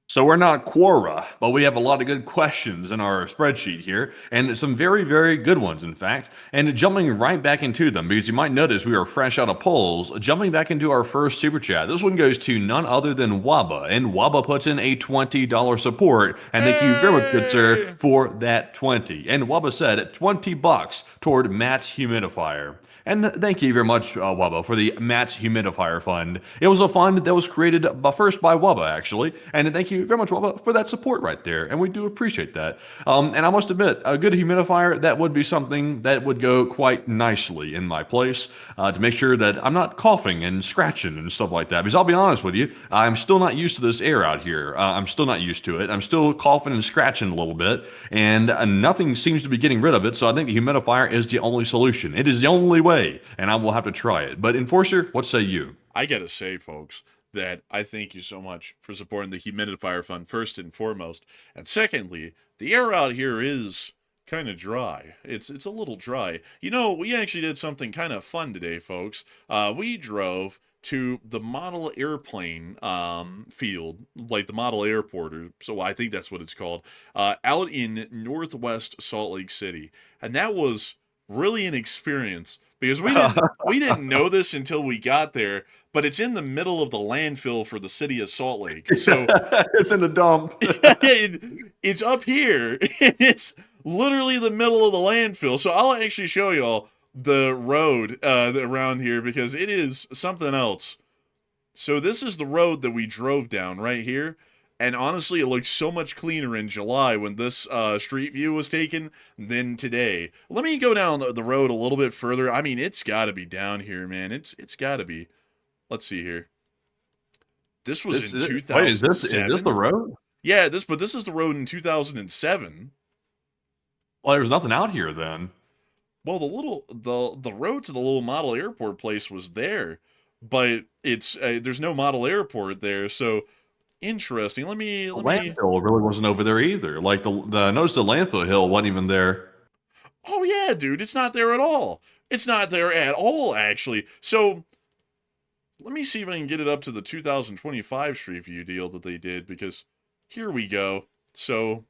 So we're not Quora, but we have a lot of good questions in our spreadsheet here, and some very, very good ones, in fact. And jumping right back into them, because you might notice we are fresh out of polls, jumping back into our first super chat. This one goes to none other than Waba, and Waba puts in a $20 support, and thank you very much, good sir, for that 20. And Waba said $20 toward Matt's humidifier. And thank you very much, Wubba, for the Matt's Humidifier Fund. It was a fund that was created first by Wubba, actually. And thank you very much, Wubba, for that support right there. And we do appreciate that. And I must admit, a good humidifier, that would be something that would go quite nicely in my place to make sure that I'm not coughing and scratching and stuff like that. Because I'll be honest with you, I'm still not used to this air out here. I'm still not used to it. I'm still coughing and scratching a little bit. And nothing seems to be getting rid of it. So I think the humidifier is the only solution. It is the only way. And I will have to try it. But Enforcer, what say you? I gotta say, folks, that I thank you so much for supporting the Humidifier Fund, first and foremost. And secondly, the air out here is kind of dry. It's a little dry. You know, we actually did something kind of fun today, folks. We drove to the model airplane field, like the model airport, or so I think that's what it's called, out in northwest Salt Lake City. And that was really an experience. Because we didn't know this until we got there, but it's in the middle of the landfill for the city of Salt Lake. So it's in the dump. It's up here. It's literally the middle of the landfill. So I'll actually show y'all the road around here because it is something else. So this is the road that we drove down right here. And honestly, it looked so much cleaner in July when this street view was taken than today. Let me go down the road a little bit further. I mean, it's got to be down here, man. It's got to be. Let's see here. This was in Wait, is this the 2007. road? Yeah, this is the road in 2007. Well, there's nothing out here then. Well, the road to the little model airport place was there, but it's there's no model airport there. So interesting. The Let me. landfill really wasn't over there either. Like the notice the landfill hill wasn't even there. Oh yeah, dude, it's not there at all. It's not there at all, actually. So let me see if I can get it up to the 2025 Street View deal that they did, because here we go. So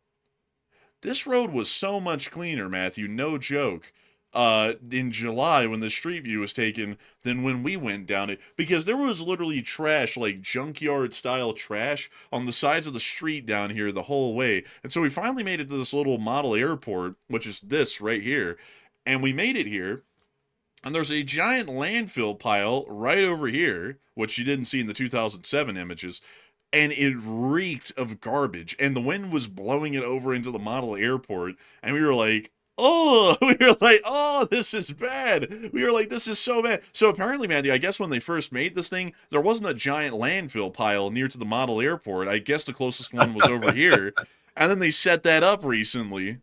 this road was so much cleaner, Matthew, no joke, in July when the Street View was taken than when we went down it, because there was literally trash, like junkyard style trash, on the sides of the street down here the whole way. And so we finally made it to this little model airport, which is this right here. And we made it here, and there's a giant landfill pile right over here, which you didn't see in the 2007 images, and it reeked of garbage. And the wind was blowing it over into the model airport, and we were like, oh, this is bad. We were like, this is so bad. So apparently, Matthew, I guess when they first made this thing, there wasn't a giant landfill pile near to the model airport. I guess the closest one was over here. And then they set that up recently.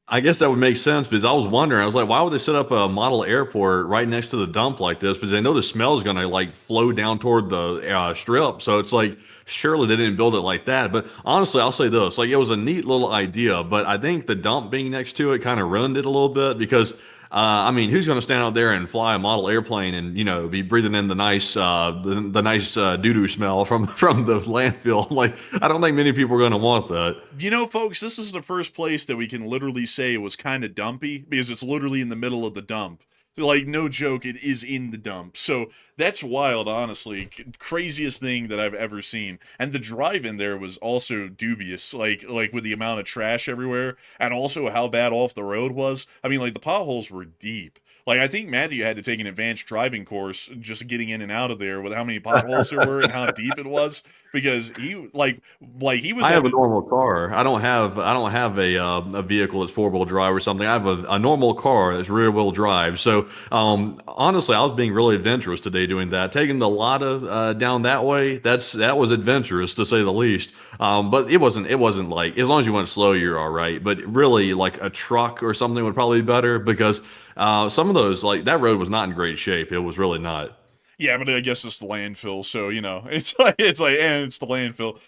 I guess that would make sense because I was wondering, I was like, why would they set up a model airport right next to the dump like this? Because they know the smell is going to like flow down toward the strip. So it's like, surely they didn't build it like that. But honestly, I'll say this, like it was a neat little idea, but I think the dump being next to it kind of ruined it a little bit because I mean, who's going to stand out there and fly a model airplane and be breathing in the nice the nice doo-doo smell from the landfill? Like, I don't think many people are going to want that. You know, folks, this is the first place that we can literally say it was kind of dumpy because it's literally in the middle of the dump. So, like, no joke, it is in the dump. So that's wild, honestly. Craziest thing that I've ever seen. And the drive in there was also dubious, like with the amount of trash everywhere, and also how bad off the road was. I mean, like the potholes were deep. Like I think Matthew had to take an advanced driving course just getting in and out of there with how many potholes there were and how deep it was, because he he was. I have a normal car. I don't have a vehicle that's four-wheel drive or something. I have a normal car that's rear-wheel drive. So honestly, I was being really adventurous today doing that. Taking the Lada down that way, that was adventurous to say the least. But it wasn't like, as long as you went slow, you're all right. But really, like a truck or something would probably be better because some of those, like that road was not in great shape. It was really not. Yeah, but I guess it's the landfill, so and it's the landfill.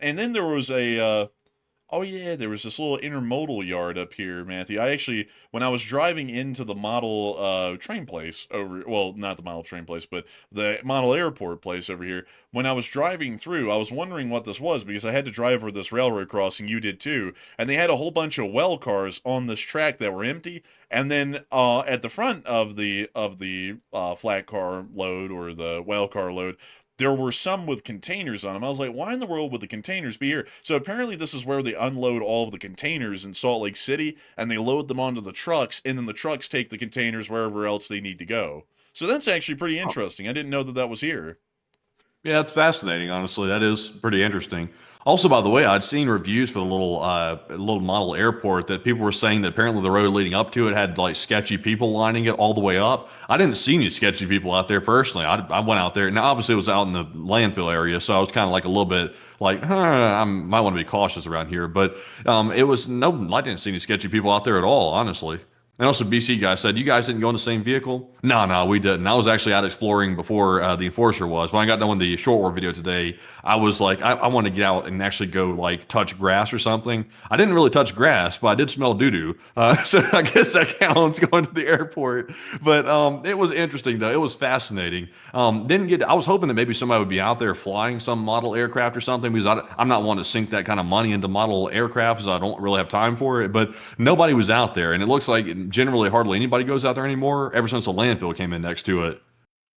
And then there was oh yeah, there was this little intermodal yard up here, Matthew. I actually, when I was driving into the model train place well, not the model train place, but the model airport place over here, when I was driving through, I was wondering what this was because I had to drive over this railroad crossing, you did too, and they had a whole bunch of well cars on this track that were empty, and then at the front of the flat car load or the well car load, there were some with containers on them. I was like, why in the world would the containers be here? So apparently this is where they unload all of the containers in Salt Lake City, and they load them onto the trucks, and then the trucks take the containers wherever else they need to go. So that's actually pretty interesting. I didn't know that was here. Yeah, it's fascinating. Honestly, that is pretty interesting. Also, by the way, I'd seen reviews for the little model airport that people were saying that apparently the road leading up to it had like sketchy people lining it all the way up. I didn't see any sketchy people out there personally. I went out there, and obviously it was out in the landfill area, so I was kind of like a little bit like, I might want to be cautious around here. But it was no, I didn't see any sketchy people out there at all, honestly. And also, BC guy said, you guys didn't go in the same vehicle? No, we didn't. I was actually out exploring before the enforcer was. When I got done with the short war video today, I was like, I want to get out and actually go like touch grass or something. I didn't really touch grass, but I did smell doo-doo. So I guess that counts going to the airport. But it was interesting, though. It was fascinating. I was hoping that maybe somebody would be out there flying some model aircraft or something, because I'm not wanting to sink that kind of money into model aircraft, because I don't really have time for it. But nobody was out there, and it looks like generally hardly anybody goes out there anymore ever since the landfill came in next to it.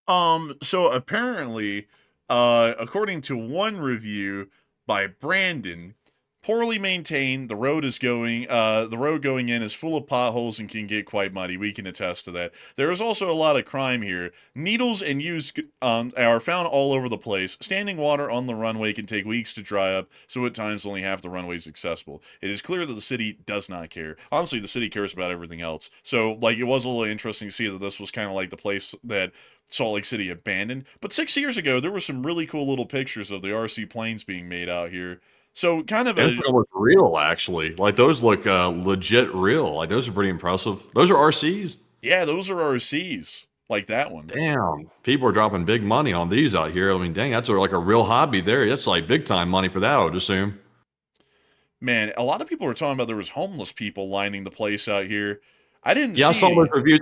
So apparently, according to one review by Brandon, Poorly maintained. The road going in is full of potholes and can get quite muddy. We can attest to that. There is also a lot of crime here. Needles and used are found all over the place. Standing water on the runway can take weeks to dry up, so at times only half the runway is accessible. It is clear that the city does not care. Honestly, the city cares about everything else. So, like, it was a little interesting to see that this was kind of like the place that Salt Lake City abandoned. But 6 years ago, there were some really cool little pictures of the RC planes being made out here. So kind of Those a look real, actually. Like those look legit real. Like those are pretty impressive. Those are RCs. yeah, those are RCs like that one. Damn, people are dropping big money on these out here. I mean, dang, that's like a real hobby there. That's like big time money for that, I would assume. Man, a lot of people were talking about there was homeless people lining the place out here. I didn't Yeah, I see saw those any. reviews.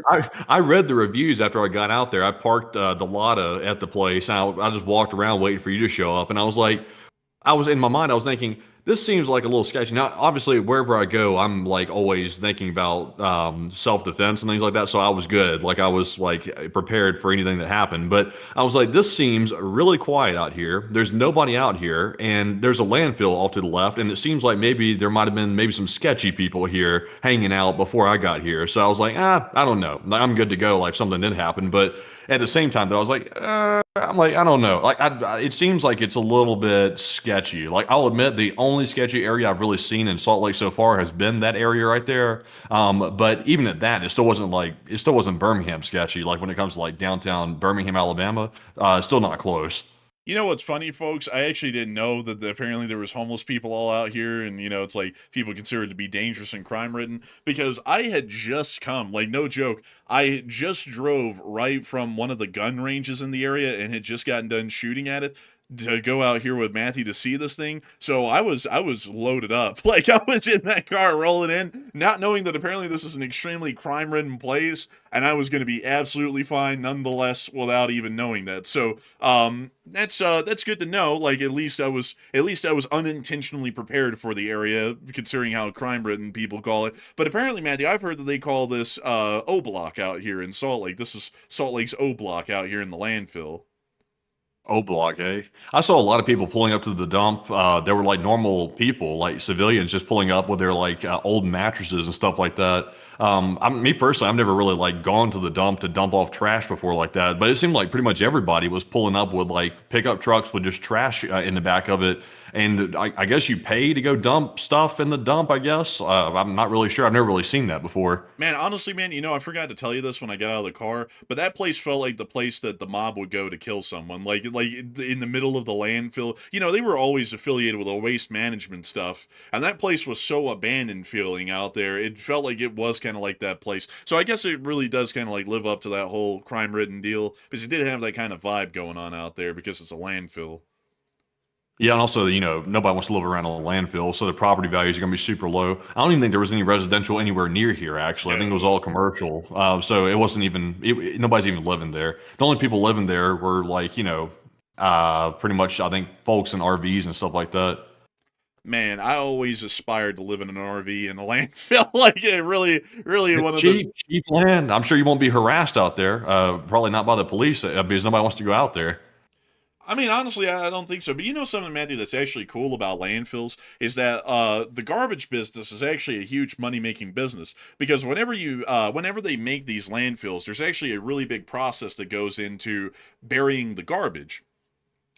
I read the reviews after I got out there. I parked the Lotta at the place. I just walked around waiting for you to show up, and I was like, I was in my mind, I was thinking, this seems like a little sketchy. Now, obviously, wherever I go, I'm like always thinking about self-defense and things like that. So I was good. Like I was like prepared for anything that happened. But I was like, this seems really quiet out here. There's nobody out here, and there's a landfill off to the left. And it seems like maybe there might have been maybe some sketchy people here hanging out before I got here. So I was like, I don't know. I'm good to go. Like if something did happen, but at the same time, though, I was like, I'm like, I don't know. Like, it seems like it's a little bit sketchy. Like, I'll admit, the only sketchy area I've really seen in Salt Lake so far has been that area right there. But even at that, it still wasn't Birmingham sketchy. Like when it comes to like downtown Birmingham, Alabama, still not close. You know what's funny, folks? I actually didn't know that apparently there was homeless people all out here, and it's like people considered to be dangerous and crime-ridden. Because I had just come, like no joke, I just drove right from one of the gun ranges in the area and had just gotten done shooting at it to go out here with Matthew to see this thing. So I was loaded up, like I was in that car rolling in, not knowing that apparently this is an extremely crime-ridden place, and I was going to be absolutely fine nonetheless without even knowing that. So that's good to know. Like at least I was unintentionally prepared for the area, considering how crime-ridden people call it. But apparently, Matthew, I've heard that they call this O Block out here in Salt Lake. This is Salt Lake's O Block out here in the landfill. O Block, eh? I saw a lot of people pulling up to the dump. There were like normal people, like civilians, just pulling up with their like old mattresses and stuff like that. Me personally, I've never really like gone to the dump to dump off trash before like that, but it seemed like pretty much everybody was pulling up with like pickup trucks with just trash in the back of it. And I guess you pay to go dump stuff in the dump, I guess. I'm not really sure. I've never really seen that before. Man, honestly, man, I forgot to tell you this when I got out of the car, but that place felt like the place that the mob would go to kill someone. Like in the middle of the landfill. They were always affiliated with the waste management stuff, and that place was so abandoned feeling out there. It felt like it was kind of like that place. So I guess it really does kind of like live up to that whole crime-ridden deal, because it did have that kind of vibe going on out there because it's a landfill. Yeah, and also, nobody wants to live around a landfill, so the property values are going to be super low. I don't even think there was any residential anywhere near here, actually. I think it was all commercial. So it wasn't even, nobody's even living there. The only people living there were like, pretty much, I think, folks in RVs and stuff like that. Man, I always aspired to live in an RV in a landfill. Like it really, really one of the. Cheap land. I'm sure you won't be harassed out there. Probably not by the police because nobody wants to go out there. I mean, honestly, I don't think so. But something, Matthew, that's actually cool about landfills is that the garbage business is actually a huge money-making business, because whenever they make these landfills, there's actually a really big process that goes into burying the garbage.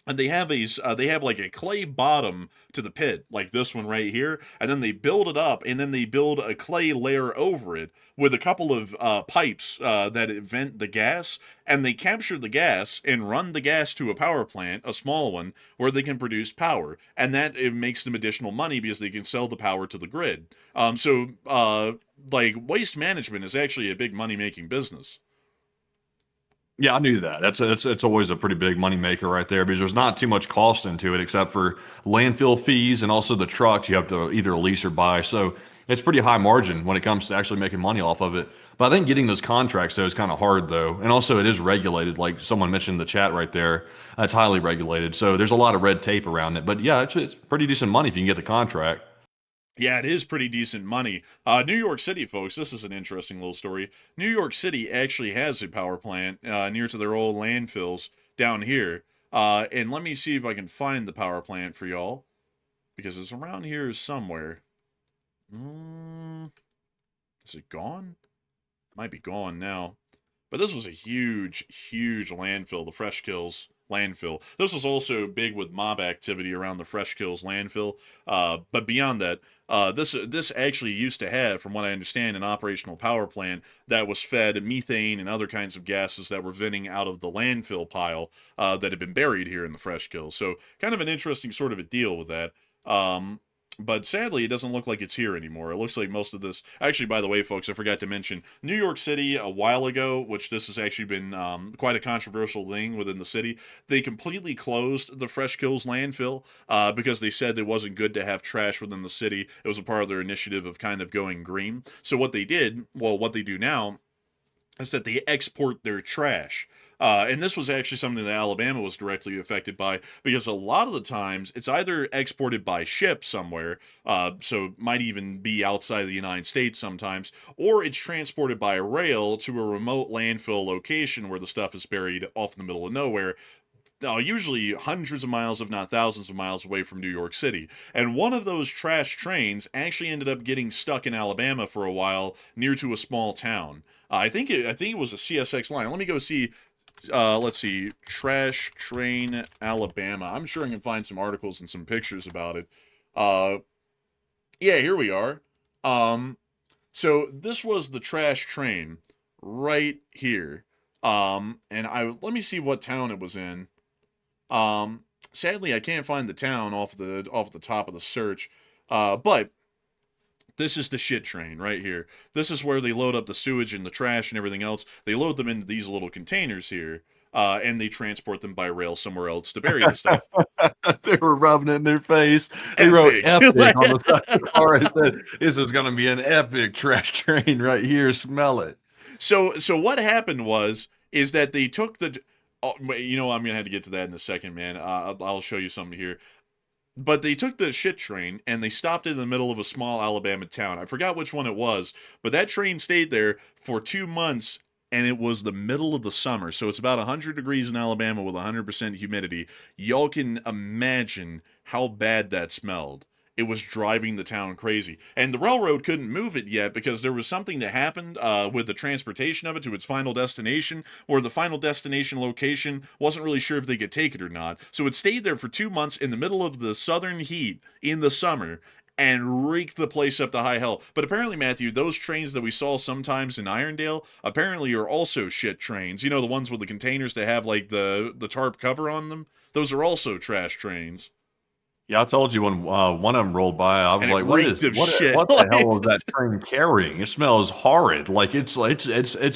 And they have like a clay bottom to the pit, like this one right here, and then they build it up, and then they build a clay layer over it with a couple of pipes that vent the gas, and they capture the gas and run the gas to a power plant, a small one, where they can produce power, and that it makes them additional money because they can sell the power to the grid. Like waste management is actually a big money making business. Yeah, I knew that. It's always a pretty big money maker right there because there's not too much cost into it except for landfill fees and also the trucks you have to either lease or buy. So it's pretty high margin when it comes to actually making money off of it. But I think getting those contracts though is kind of hard though, and also it is regulated. Like someone mentioned in the chat right there, it's highly regulated. So there's a lot of red tape around it. But yeah, it's pretty decent money if you can get the contract. Yeah, it is pretty decent money. New York City, folks, this is an interesting little story. New York City actually has a power plant near to their old landfills down here. And let me see if I can find the power plant for y'all, because it's around here somewhere. Is it gone? Might be gone now. But this was a huge, huge landfill, the Fresh Kills landfill. This was also big with mob activity around the Fresh Kills landfill. But beyond that, this actually used to have, from what I understand, an operational power plant that was fed methane and other kinds of gases that were venting out of the landfill pile that had been buried here in the Fresh Kills. So kind of an interesting sort of a deal with that. But sadly, it doesn't look like it's here anymore. It looks like most of this... Actually, by the way, folks, I forgot to mention, New York City, a while ago, which this has actually been quite a controversial thing within the city, they completely closed the Fresh Kills landfill because they said it wasn't good to have trash within the city. It was a part of their initiative of kind of going green. So what they did, well, what they do now, is that they export their trash. And this was actually something that Alabama was directly affected by, because a lot of the times it's either exported by ship somewhere, so it might even be outside of the United States sometimes, or it's transported by rail to a remote landfill location where the stuff is buried off in the middle of nowhere, usually hundreds of miles, if not thousands of miles away from New York City. And one of those trash trains actually ended up getting stuck in Alabama for a while near to a small town. I think it was a CSX line. Let me go see. Let's see, trash train Alabama. I'm sure I can find some articles and some pictures about it. Yeah, here we are. So this was the trash train right here. And let me see what town it was in. Sadly, I can't find the town off the top of the search. But this is the shit train right here. This is where they load up the sewage and the trash and everything else. They load them into these little containers here, and they transport them by rail somewhere else to bury the stuff. They were rubbing it in their face. They wrote epic on the side of the car. I said, this is going to be an epic trash train right here. Smell it. So what happened is that they took the... Oh, I'm going to have to get to that in a second, man. I'll show you something here. But they took the shit train and they stopped it in the middle of a small Alabama town. I forgot which one it was, but that train stayed there for 2 months, and it was the middle of the summer. So it's about 100 degrees in Alabama with 100% humidity. Y'all can imagine how bad that smelled. It was driving the town crazy. And the railroad couldn't move it yet because there was something that happened with the transportation of it to its final destination, or the final destination location wasn't really sure if they could take it or not. So it stayed there for 2 months in the middle of the southern heat in the summer and reeked the place up to high hell. But apparently, Matthew, those trains that we saw sometimes in Irondale apparently are also shit trains. You know, the ones with the containers that have like the tarp cover on them? Those are also trash trains. Yeah, I told you when one of them rolled by, I was like, "What the hell is that train carrying? It smells horrid. Like it's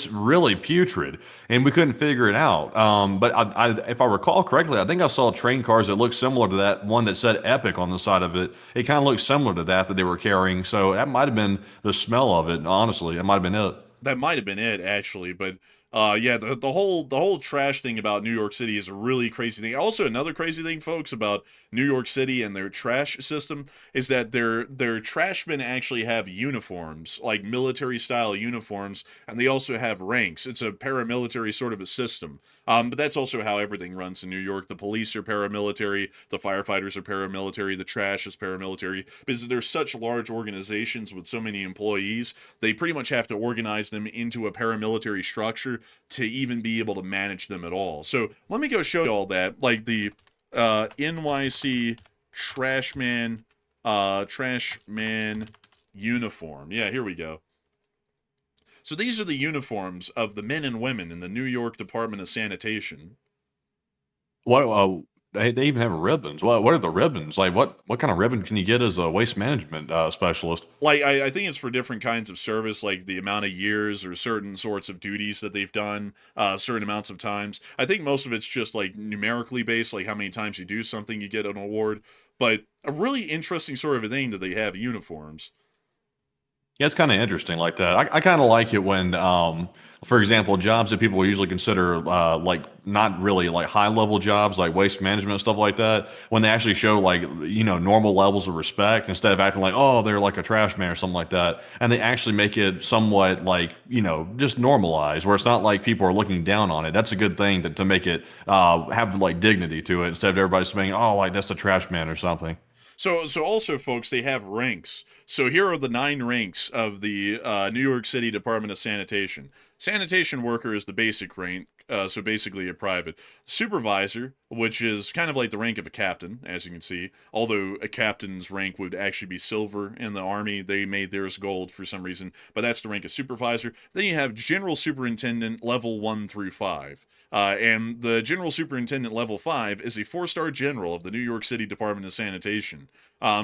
really putrid." And we couldn't figure it out. But if I recall correctly, I think I saw train cars that looked similar to that one that said "Epic" on the side of it. It kind of looked similar to that they were carrying. So that might have been the smell of it. Honestly, it might have been it. That might have been it, actually. But yeah, the whole trash thing about New York City is a really crazy thing. Also, another crazy thing, folks, about New York City and their trash system is that their trashmen actually have uniforms, like military-style uniforms, and they also have ranks. It's a paramilitary sort of a system. But that's also how everything runs in New York. The police are paramilitary, the firefighters are paramilitary, the trash is paramilitary. Because they're such large organizations with so many employees, they pretty much have to organize them into a paramilitary structure to even be able to manage them at all. So let me go show you all that, like the NYC Trashman uniform. Yeah, here we go. So these are the uniforms of the men and women in the New York Department of Sanitation. What? They even have ribbons. What are the ribbons? Like what kind of ribbon can you get as a waste management specialist? Like I think it's for different kinds of service, like the amount of years or certain sorts of duties that they've done, certain amounts of times. I think most of it's just like numerically based, like how many times you do something, you get an award. But a really interesting sort of a thing that they have uniforms. Yeah, it's kind of interesting like that. I kind of like it when, for example, jobs that people usually consider like not really like high level jobs like waste management and stuff like that, when they actually show like, normal levels of respect instead of acting like, oh, they're like a trash man or something like that. And they actually make it somewhat like, just normalized where it's not like people are looking down on it. That's a good thing to make it have like dignity to it instead of everybody saying, oh, like that's a trash man or something. So also, folks, they have ranks. So here are the 9 ranks of the New York City Department of Sanitation. Sanitation worker is the basic rank, so basically a private. Supervisor, which is kind of like the rank of a captain, as you can see, although a captain's rank would actually be silver in the Army. They made theirs gold for some reason, but that's the rank of supervisor. Then you have general superintendent, level 1 through 5. And the general superintendent level 5 is a 4-star general of the New York City Department of Sanitation.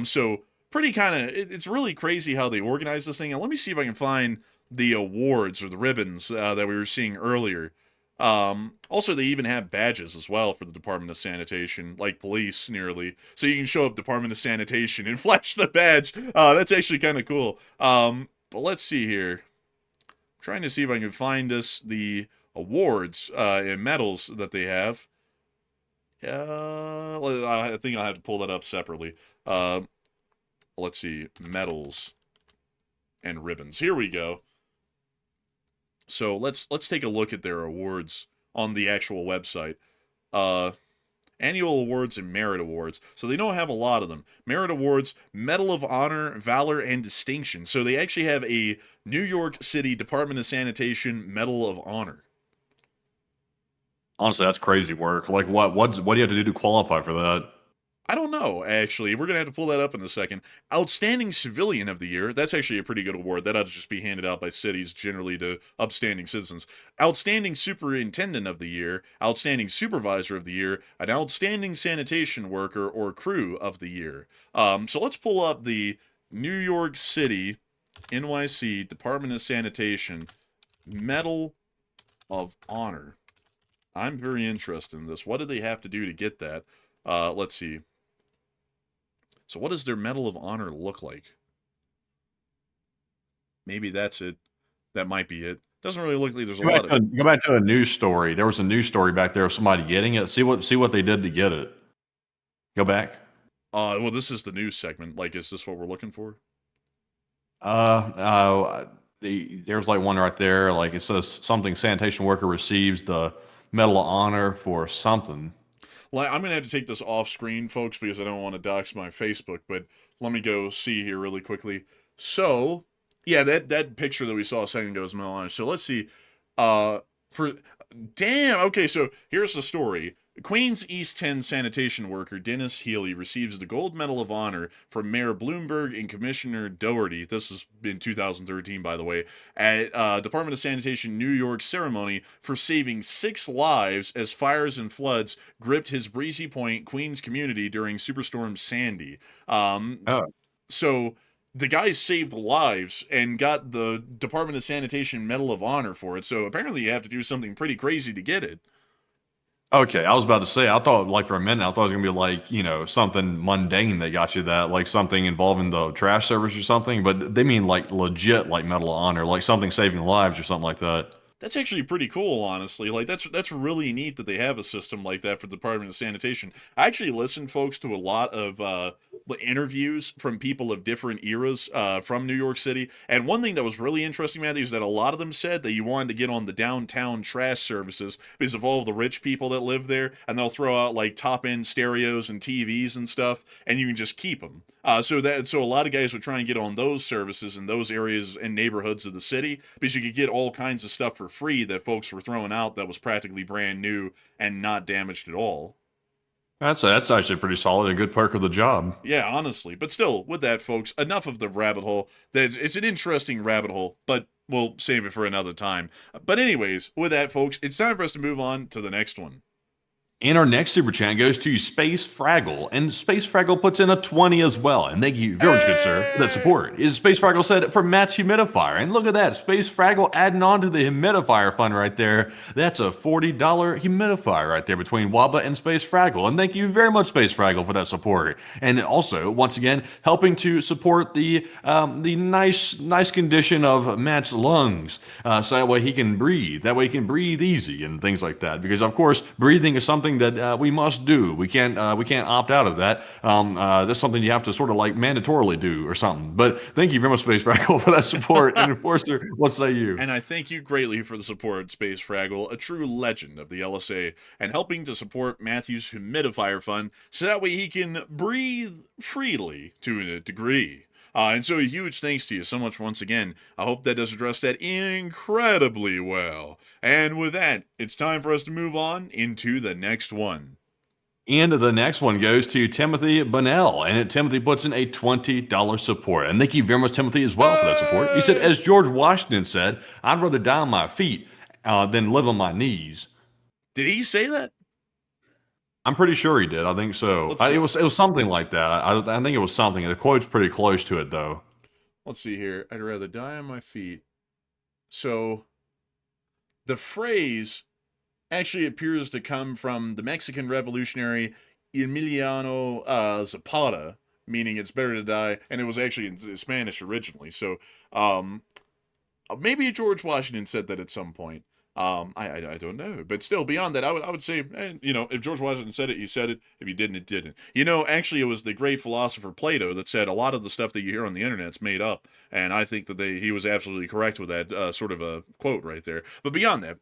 So pretty kind of, it's really crazy how they organize this thing. And let me see if I can find the awards or the ribbons that we were seeing earlier. Also, they even have badges as well for the Department of Sanitation, like police nearly. So you can show up Department of Sanitation and flash the badge. That's actually kind of cool. But let's see here. I'm trying to see if I can find us the awards and medals that they have. I think I'll have to pull that up separately. Let's see, medals and ribbons. Here we go. So let's take a look at their awards on the actual website. Annual awards and merit awards. So they don't have a lot of them. Merit awards, Medal of Honor, Valor, and Distinction. So they actually have a New York City Department of Sanitation Medal of Honor. Honestly, that's crazy work. Like, what do you have to do to qualify for that? I don't know, actually. We're going to have to pull that up in a second. Outstanding Civilian of the Year. That's actually a pretty good award. That ought to just be handed out by cities generally to upstanding citizens. Outstanding Superintendent of the Year. Outstanding Supervisor of the Year. An Outstanding Sanitation Worker or Crew of the Year. So let's pull up the New York City, NYC, Department of Sanitation Medal of Honor. I'm very interested in this. What do they have to do to get that? Let's see. So what does their Medal of Honor look like? Maybe that's it. That might be it. Doesn't really look like there's a lot of... Go back to a news story. There was a news story back there of somebody getting it. See what they did to get it. Go back. Well, this is the news segment. Like, is this what we're looking for? There's like one right there. Like it says something sanitation worker receives the Medal of Honor for something. Like, I'm going to have to take this off screen, folks, because I don't want to dox my Facebook, but let me go see here really quickly. So, yeah, that picture that we saw a second ago is Medal of Honor. So let's see. Okay, so here's the story. Queens East 10 sanitation worker Dennis Healy receives the Gold Medal of Honor from Mayor Bloomberg and Commissioner Doherty. This was in 2013, by the way, at Department of Sanitation New York ceremony for saving 6 lives as fires and floods gripped his Breezy Point, Queens community during Superstorm Sandy. So the guy saved lives and got the Department of Sanitation Medal of Honor for it. So apparently you have to do something pretty crazy to get it. Okay, I was about to say, I thought like for a minute, I thought it was gonna be like, something mundane that got you that, like something involving the trash service or something, but they mean like legit, like Medal of Honor, like something saving lives or something like that. That's actually pretty cool, honestly. Like, that's really neat that they have a system like that for the Department of Sanitation. I actually listened, folks, to a lot of interviews from people of different eras from New York City, and one thing that was really interesting, Matthew, is that a lot of them said that you wanted to get on the downtown trash services because of all of the rich people that live there, and they'll throw out, like, top-end stereos and TVs and stuff, and you can just keep them. So a lot of guys would try and get on those services in those areas and neighborhoods of the city because you could get all kinds of stuff for free that folks were throwing out that was practically brand new and not damaged at all. That's actually pretty solid, a good perk of the job. Yeah, honestly. But still, with that, folks, enough of the rabbit hole. It's an interesting rabbit hole, but we'll save it for another time. But anyways, with that, folks, it's time for us to move on to the next one. And our next super chat goes to Space Fraggle, and Space Fraggle puts in a 20 as well. And thank you very much, good sir, for that support. Is Space Fraggle said for Matt's humidifier, and look at that, Space Fraggle adding on to the humidifier fund right there. That's a $40 humidifier right there between Waba and Space Fraggle. And thank you very much, Space Fraggle, for that support. And also, once again, helping to support the nice condition of Matt's lungs, so that way he can breathe. That way he can breathe easy and things like that. Because of course, breathing is something something that we must do. We can't opt out of that. That's something you have to sort of like mandatorily do or something. But thank you very much, Space Fraggle, for that support. And Enforcer, what say you? And I thank you greatly for the support, Space Fraggle, a true legend of the LSA, and helping to support Matthew's humidifier fund so that way he can breathe freely to a degree. And so a huge thanks to you so much once again. I hope that does address that incredibly well. And with that, it's time for us to move on into the next one. And the next one goes to Timothy Bunnell, and Timothy puts in a $20 support. And thank you very much, Timothy, as well for that support. He said, as George Washington said, I'd rather die on my feet than live on my knees. Did he say that? I'm pretty sure he did. I think so. It was something like that. I think it was something. The quote's pretty close to it, though. Let's see here. I'd rather die on my feet. So the phrase actually appears to come from the Mexican revolutionary Emiliano Zapata, meaning it's better to die, and it was actually in Spanish originally. So maybe George Washington said that at some point. I don't know, but still, beyond that, I would say, if George Washington said it, he said it. If he didn't, it didn't. Actually, it was the great philosopher Plato that said a lot of the stuff that you hear on the internet's made up, and I think that he was absolutely correct with that sort of a quote right there. But beyond that,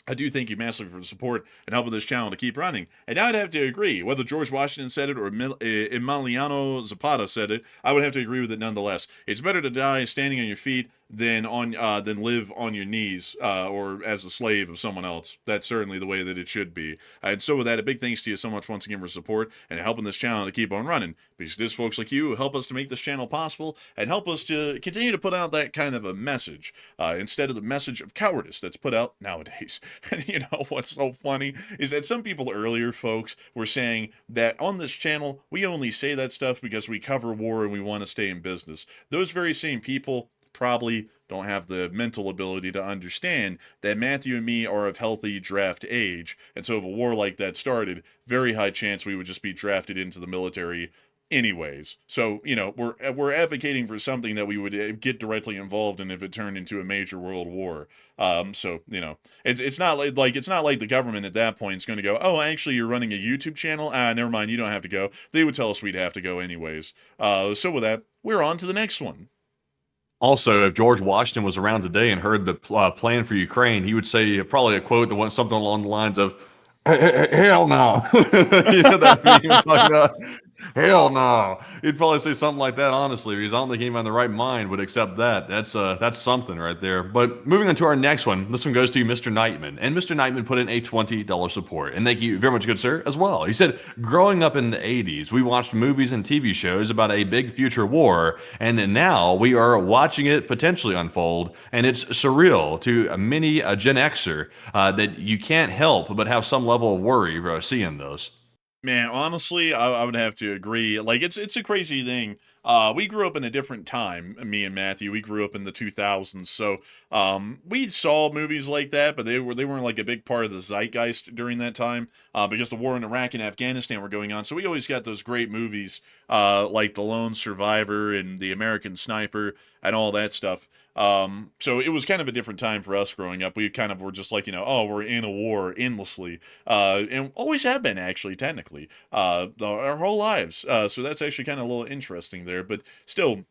I do thank you massively for the support and helping this channel to keep running. And I'd have to agree, whether George Washington said it or Emiliano Zapata said it, I would have to agree with it nonetheless. It's better to die standing on your feet than live on your knees or as a slave of someone else. That's certainly the way that it should be. And so with that, a big thanks to you so much once again for support and helping this channel to keep on running. Because it is folks like you who help us to make this channel possible and help us to continue to put out that kind of a message instead of the message of cowardice that's put out nowadays. And what's so funny is that some people earlier, folks, were saying that on this channel, we only say that stuff because we cover war and we want to stay in business. Those very same people probably don't have the mental ability to understand that Matthew and me are of healthy draft age. And so if a war like that started, very high chance we would just be drafted into the military anyways. So, we're advocating for something that we would get directly involved in if it turned into a major world war. So, it's not like the government at that point is going to go, oh, actually, you're running a YouTube channel? Never mind, you don't have to go. They would tell us we'd have to go anyways. So with that, we're on to the next one. Also, if George Washington was around today and heard the plan for Ukraine, he would say probably a quote that went something along the lines of, hell no. That meme he was talking about. Hell no. He'd probably say something like that, honestly, because I don't think anyone in the right mind would accept that. That's something right there. But moving on to our next one, this one goes to Mr. Knightman. And Mr. Knightman put in a $20 support. And thank you very much, good sir, as well. He said, growing up in the 80s, we watched movies and TV shows about a big future war, and now we are watching it potentially unfold, and it's surreal to many a Gen Xer that you can't help but have some level of worry for seeing those. Man, honestly, I would have to agree. Like, it's a crazy thing. We grew up in a different time, me and Matthew. We grew up in the 2000s, so we saw movies like that, but they weren't like a big part of the zeitgeist during that time because the war in Iraq and Afghanistan were going on. So we always got those great movies like The Lone Survivor and The American Sniper and all that stuff. So it was kind of a different time for us growing up. We kind of were just like, oh, we're in a war endlessly, and always have been actually, technically, our whole lives. So that's actually kind of a little interesting there, but still,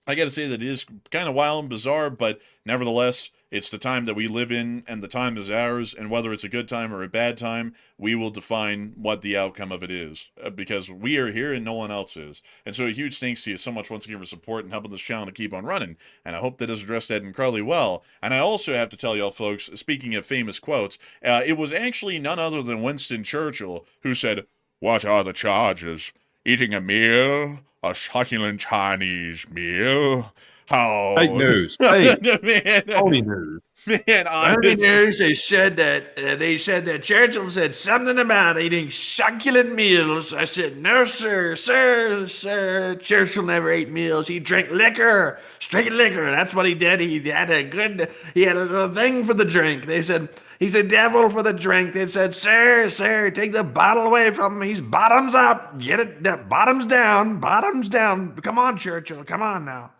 I got to say that it is kind of wild and bizarre, but nevertheless, it's the time that we live in, and the time is ours, and whether it's a good time or a bad time, we will define what the outcome of it is, because we are here and no one else is. And so a huge thanks to you so much once again for support and helping this channel to keep on running, and I hope that has addressed that incredibly well. And I also have to tell y'all folks, speaking of famous quotes, it was actually none other than Winston Churchill who said, "What are the charges? Eating a meal? A succulent Chinese meal? How..." Fake news. Fake. Man, Phony news. Man, honestly. News, they said that Churchill said something about eating succulent meals. I said, no, sir. Churchill never ate meals. He drank liquor, straight liquor. That's what he did. He had a thing for the drink. They said, he's a devil for the drink. They said, sir, take the bottle away from him. He's bottoms up. Get it, bottoms down. Come on, Churchill. Come on now.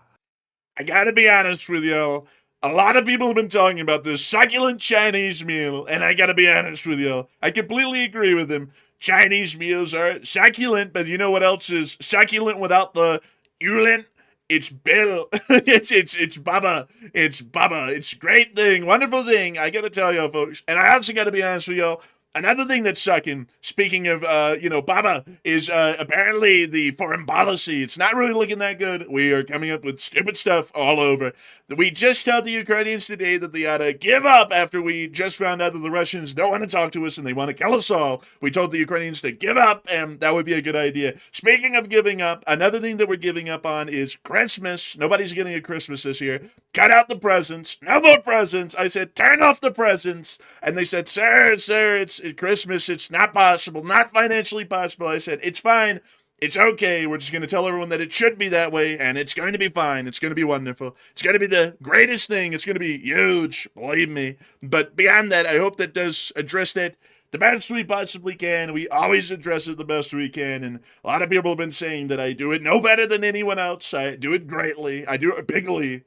I gotta be honest with y'all. A lot of people have been talking about this succulent Chinese meal, and I gotta be honest with you, I completely agree with him. Chinese meals are succulent, but you know what else is succulent without the ulent? It's Bill. it's Bubba. It's Bubba. It's a great thing, wonderful thing. I gotta tell you, folks. And I also gotta be honest with you. Another thing that's sucking, speaking of, Baba, is apparently the foreign policy. It's not really looking that good. We are coming up with stupid stuff all over. We just told the Ukrainians today that they ought to give up after we just found out that the Russians don't want to talk to us and they want to kill us all. We told the Ukrainians to give up, and that would be a good idea. Speaking of giving up, another thing that we're giving up on is Christmas. Nobody's getting a Christmas this year. Cut out the presents. No more presents. I said, turn off the presents. And they said, sir, it's Christmas. It's not possible, not financially possible. I said, it's fine. It's okay. We're just going to tell everyone that it should be that way, and it's going to be fine. It's going to be wonderful. It's going to be the greatest thing. It's going to be huge, believe me. But beyond that, I hope that does address that the best we possibly can. We always address it the best we can, and a lot of people have been saying that I do it no better than anyone else. I do it greatly. I do it bigly.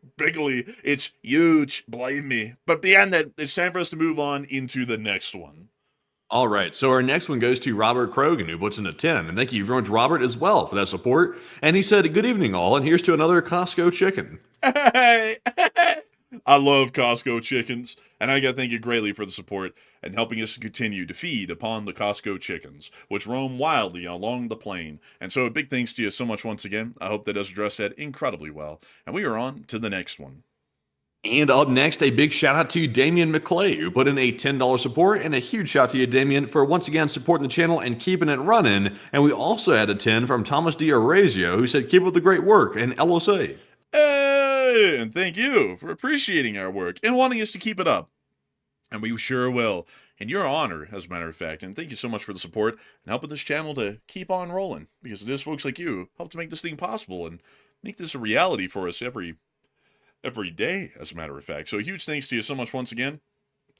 It's huge, believe me. But beyond that, it's time for us to move on into the next one. All right, so our next one goes to Robert Krogan, who puts in a 10. And thank you very much, Robert, as well, for that support. And he said, good evening, all, and here's to another Costco chicken. Hey, I love Costco chickens, and I gotta thank you greatly for the support and helping us continue to feed upon the Costco chickens, which roam wildly along the plain. And so a big thanks to you so much once again. I hope that does address that incredibly well. And we are on to the next one. And up next, a big shout out to Damian McClay, who put in a $10 support, and a huge shout out to you, Damian, for once again supporting the channel and keeping it running. And we also had a 10 from Thomas D'Orazio, who said, keep up the great work, and LSA. Hey, and thank you for appreciating our work and wanting us to keep it up. And we sure will. In your honor, as a matter of fact. And thank you so much for the support and helping this channel to keep on rolling. Because it is folks like you help to make this thing possible and make this a reality for us every day, as a matter of fact. So a huge thanks to you so much once again.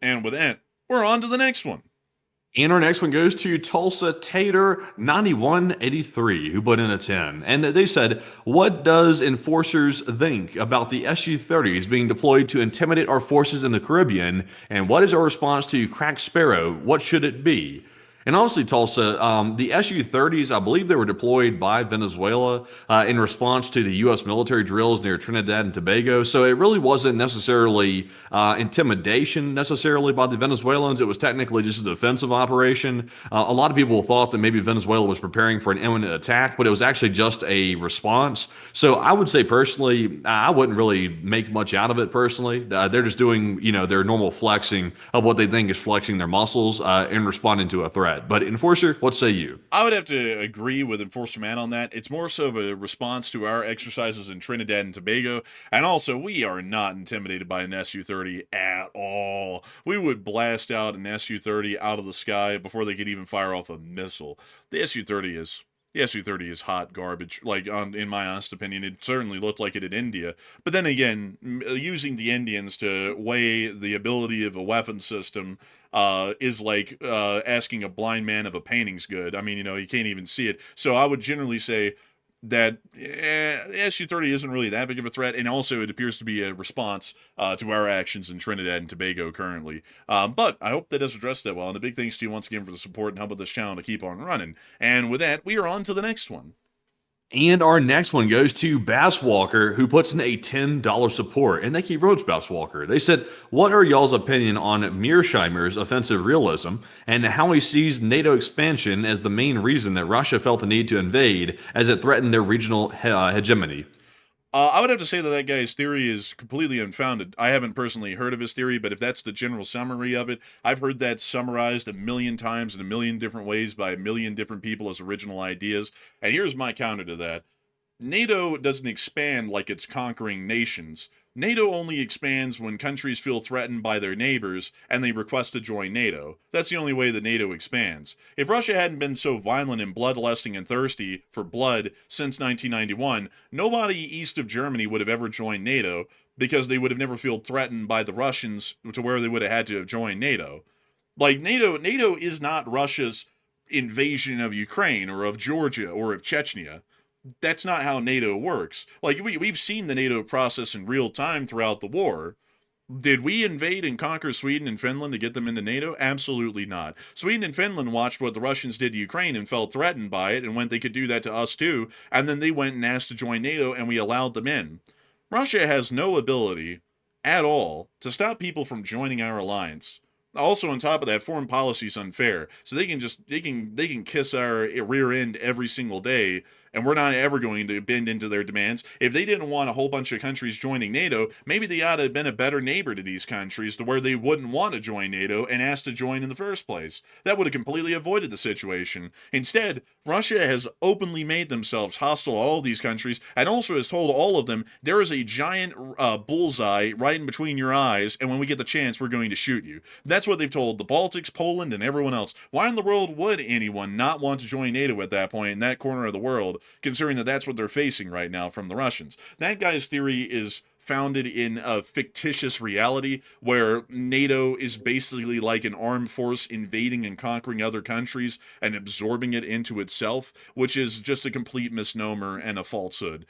And with that, we're on to the next one. And our next one goes to Tulsa Tater 9183, who put in a 10. And they said, what does enforcers think about the Su-30s being deployed to intimidate our forces in the Caribbean? And what is our response to Crack Sparrow? What should it be? And honestly, Tulsa, the Su-30s, I believe they were deployed by Venezuela in response to the U.S. military drills near Trinidad and Tobago. So it really wasn't necessarily intimidation necessarily by the Venezuelans. It was technically just a defensive operation. A lot of people thought that maybe Venezuela was preparing for an imminent attack, but it was actually just a response. So I would say personally, I wouldn't really make much out of it personally. They're just doing, their normal flexing of what they think is flexing their muscles in responding to a threat. But Enforcer, what say you? I would have to agree with Enforcer Man on that. It's more so of a response to our exercises in Trinidad and Tobago. And also, we are not intimidated by an Su-30 at all. We would blast out an Su-30 out of the sky before they could even fire off a missile. The Su-30 is hot garbage, in my honest opinion. It certainly looked like it in India. But then again, using the Indians to weigh the ability of a weapon system is like asking a blind man if a painting's good. I mean, you can't even see it. So I would generally say that Su-30 isn't really that big of a threat, and also it appears to be a response to our actions in Trinidad and Tobago currently. But I hope that does address that well, and a big thanks to you once again for the support and helping this channel to keep on running. And with that, we are on to the next one. And our next one goes to Bass Walker, who puts in a $10 support. And thank you very much, Bass Walker. They said, what are y'all's opinion on Mearsheimer's offensive realism and how he sees NATO expansion as the main reason that Russia felt the need to invade as it threatened their regional hegemony? I would have to say that guy's theory is completely unfounded. I haven't personally heard of his theory, but if that's the general summary of it, I've heard that summarized a million times in a million different ways by a million different people as original ideas. And here's my counter to that. NATO doesn't expand like it's conquering nations. NATO only expands when countries feel threatened by their neighbors and they request to join NATO. That's the only way that NATO expands. If Russia hadn't been so violent and bloodlusting and thirsty for blood since 1991, nobody east of Germany would have ever joined NATO because they would have never felt threatened by the Russians to where they would have had to have joined NATO. NATO is not Russia's invasion of Ukraine or of Georgia or of Chechnya. That's not how NATO works. We've seen the NATO process in real time throughout the war. Did we invade and conquer Sweden and Finland to get them into NATO? Absolutely not. Sweden and Finland watched what the Russians did to Ukraine and felt threatened by it and went they could do that to us too, and then they went and asked to join NATO and we allowed them in. Russia has no ability at all to stop people from joining our alliance. Also, on top of that, foreign policy is unfair. So they can kiss our rear end every single day, and we're not ever going to bend into their demands. If they didn't want a whole bunch of countries joining NATO, maybe they ought to have been a better neighbor to these countries to where they wouldn't want to join NATO and ask to join in the first place. That would have completely avoided the situation. Instead, Russia has openly made themselves hostile to all of these countries and also has told all of them there is a giant bullseye right in between your eyes, and when we get the chance, we're going to shoot you. That's what they've told the Baltics, Poland, and everyone else. Why in the world would anyone not want to join NATO at that point in that corner of the world, considering that that's what they're facing right now from the Russians? That guy's theory is founded in a fictitious reality where NATO is basically like an armed force invading and conquering other countries and absorbing it into itself, which is just a complete misnomer and a falsehood.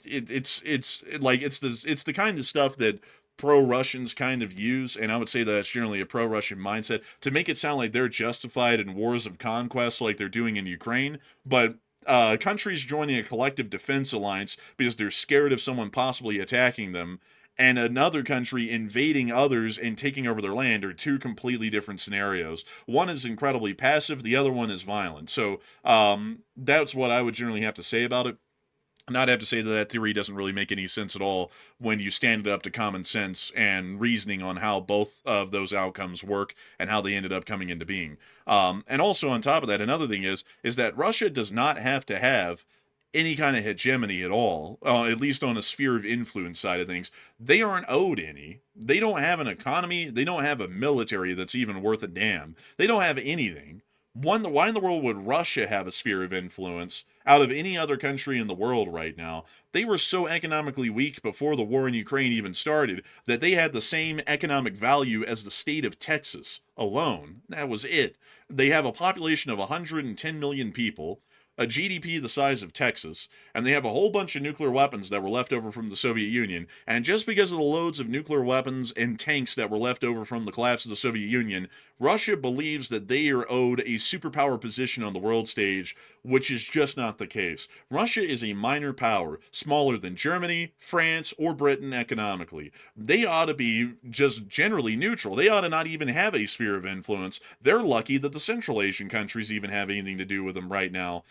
It's the kind of stuff that pro-Russians kind of use, and I would say that that's generally a pro-Russian mindset, to make it sound like they're justified in wars of conquest like they're doing in Ukraine, but countries joining a collective defense alliance because they're scared of someone possibly attacking them, and another country invading others and taking over their land are two completely different scenarios. One is incredibly passive, the other one is violent. So that's what I would generally have to say about it. Not have to say that that theory doesn't really make any sense at all when you stand it up to common sense and reasoning on how both of those outcomes work and how they ended up coming into being. And also on top of that, another thing is that Russia does not have to have any kind of hegemony at all, at least on a sphere of influence side of things. They aren't owed any. They don't have an economy. They don't have a military that's even worth a damn. They don't have anything. Why in the world would Russia have a sphere of influence out of any other country in the world right now? They were so economically weak before the war in Ukraine even started that they had the same economic value as the state of Texas alone. That was it. They have a population of 110 million people, a GDP the size of Texas, and they have a whole bunch of nuclear weapons that were left over from the Soviet Union. And just because of the loads of nuclear weapons and tanks that were left over from the collapse of the Soviet Union, Russia believes that they are owed a superpower position on the world stage, which is just not the case. Russia is a minor power, smaller than Germany, France, or Britain economically. They ought to be just generally neutral. They ought to not even have a sphere of influence. They're lucky that the Central Asian countries even have anything to do with them right now.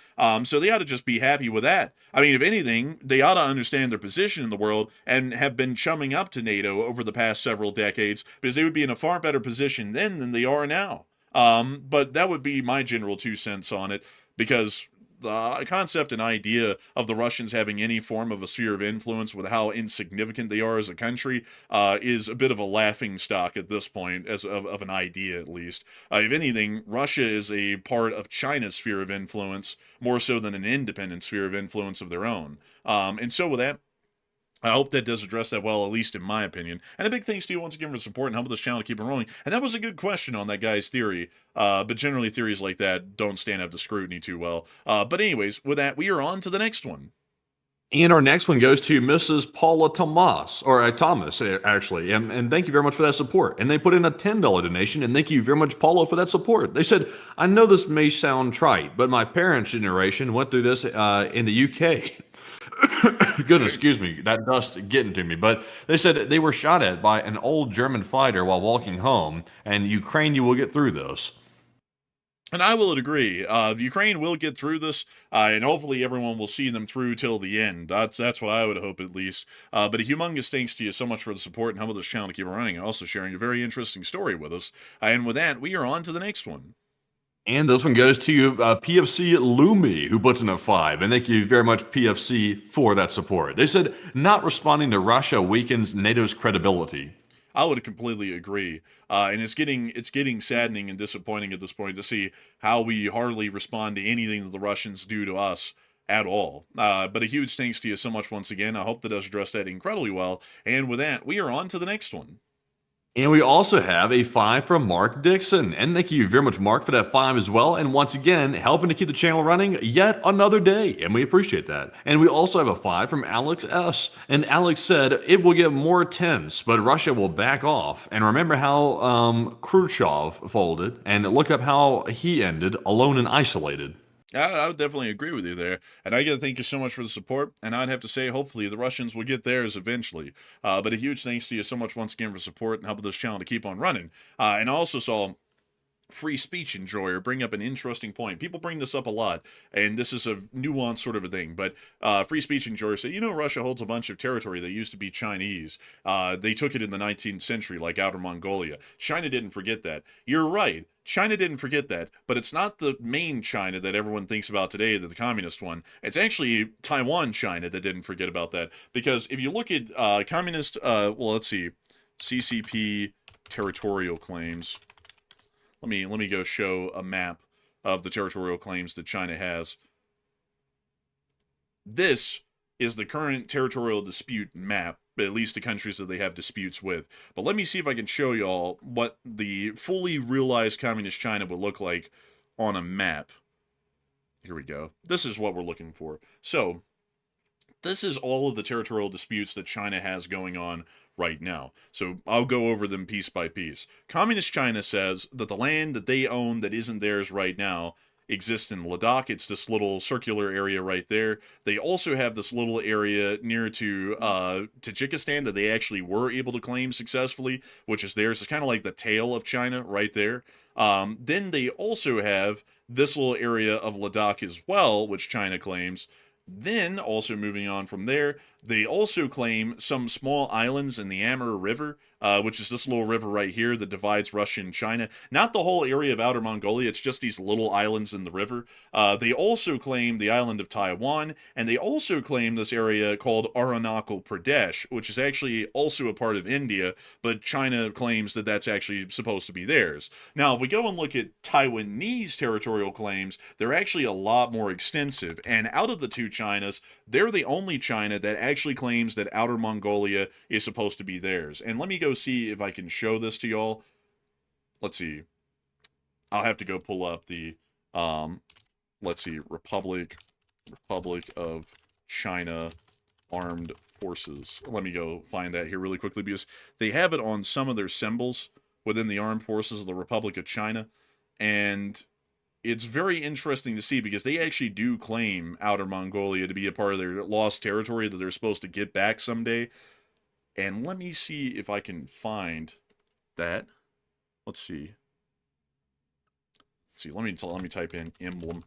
So they ought to just be happy with that. I mean, if anything, they ought to understand their position in the world and have been chumming up to NATO over the past several decades, because they would be in a far better position then than they are now. But that would be my general 2 cents on it, because the concept and idea of the Russians having any form of a sphere of influence with how insignificant they are as a country is a bit of a laughing stock at this point, as of an idea at least. If anything, Russia is a part of China's sphere of influence more so than an independent sphere of influence of their own. And so with that, I hope that does address that well, at least in my opinion. And a big thanks to you once again for the support and helping this channel to keep it rolling. And that was a good question on that guy's theory. But generally theories like that don't stand up to scrutiny too well. But anyways, with that, we are on to the next one. And our next one goes to Mrs. Paula Thomas, or Thomas, actually. And thank you very much for that support. And they put in a $10 donation, and thank you very much, Paula, for that support. They said, I know this may sound trite, but my parents' generation went through this in the UK. Goodness, excuse me, that dust getting to me. But they said they were shot at by an old German fighter while walking home, and Ukraine, you will get through this. And I will agree. Ukraine will get through this, and hopefully everyone will see them through till the end. That's what I would hope, at least. But a humongous thanks to you so much for the support and helping this channel to keep it running, and also sharing a very interesting story with us. And with that, we are on to the next one. And this one goes to PFC Lumi, who puts in a 5. And thank you very much, PFC, for that support. They said, not responding to Russia weakens NATO's credibility. I would completely agree. And it's getting saddening and disappointing at this point to see how we hardly respond to anything that the Russians do to us at all. But a huge thanks to you so much once again. I hope that does address that incredibly well. And with that, we are on to the next one. And we also have a 5 from Mark Dixon. And thank you very much, Mark, for that 5 as well. And once again, helping to keep the channel running yet another day. And we appreciate that. And we also have a 5 from Alex S. And Alex said, it will get more tense, but Russia will back off. And remember how Khrushchev folded. And look up how he ended, alone and isolated. I would definitely agree with you there. And I got to thank you so much for the support. And I'd have to say, hopefully, the Russians will get theirs eventually. But a huge thanks to you so much once again for support and helping this channel to keep on running. And I also saw Free Speech Enjoyer bring up an interesting point. People bring this up a lot, and this is a nuanced sort of a thing, but Free Speech Enjoyer said, you know, Russia holds a bunch of territory that used to be Chinese. They took it in the 19th century, like Outer Mongolia. China didn't forget that. You're right. China didn't forget that, but it's not the main China that everyone thinks about today, the communist one. It's actually Taiwan China that didn't forget about that, because if you look at communist, well, let's see, CCP territorial claims. Let me go show a map of the territorial claims that China has. This is the current territorial dispute map, at least the countries that they have disputes with. But let me see if I can show y'all what the fully realized communist China would look like on a map. Here we go. This is what we're looking for. So, this is all of the territorial disputes that China has going on right now. So I'll go over them piece by piece. Communist China says that the land that they own that isn't theirs right now exists in Ladakh. It's this little circular area right there. They also have this little area near to Tajikistan that they actually were able to claim successfully, which is theirs. It's kind of like the tail of China right there. Then they also have this little area of Ladakh as well, which China claims. Then, also moving on from there, they also claim some small islands in the Amur River, which is this little river right here that divides Russia and China. Not the whole area of Outer Mongolia, it's just these little islands in the river. They also claim the island of Taiwan, and they also claim this area called Arunachal Pradesh, which is actually also a part of India, but China claims that that's actually supposed to be theirs. Now, if we go and look at Taiwanese territorial claims, they're actually a lot more extensive, and out of the two Chinas, they're the only China that actually claims that Outer Mongolia is supposed to be theirs. And let me go see if I can show this to y'all. Let's see. I'll have to go pull up the, let's see, Republic of China Armed Forces. Let me go find that here really quickly, because they have it on some of their symbols within the armed forces of the Republic of China. And it's very interesting to see, because they actually do claim Outer Mongolia to be a part of their lost territory that they're supposed to get back someday. And let me see if I can find that. Let's see. Let me type in emblem.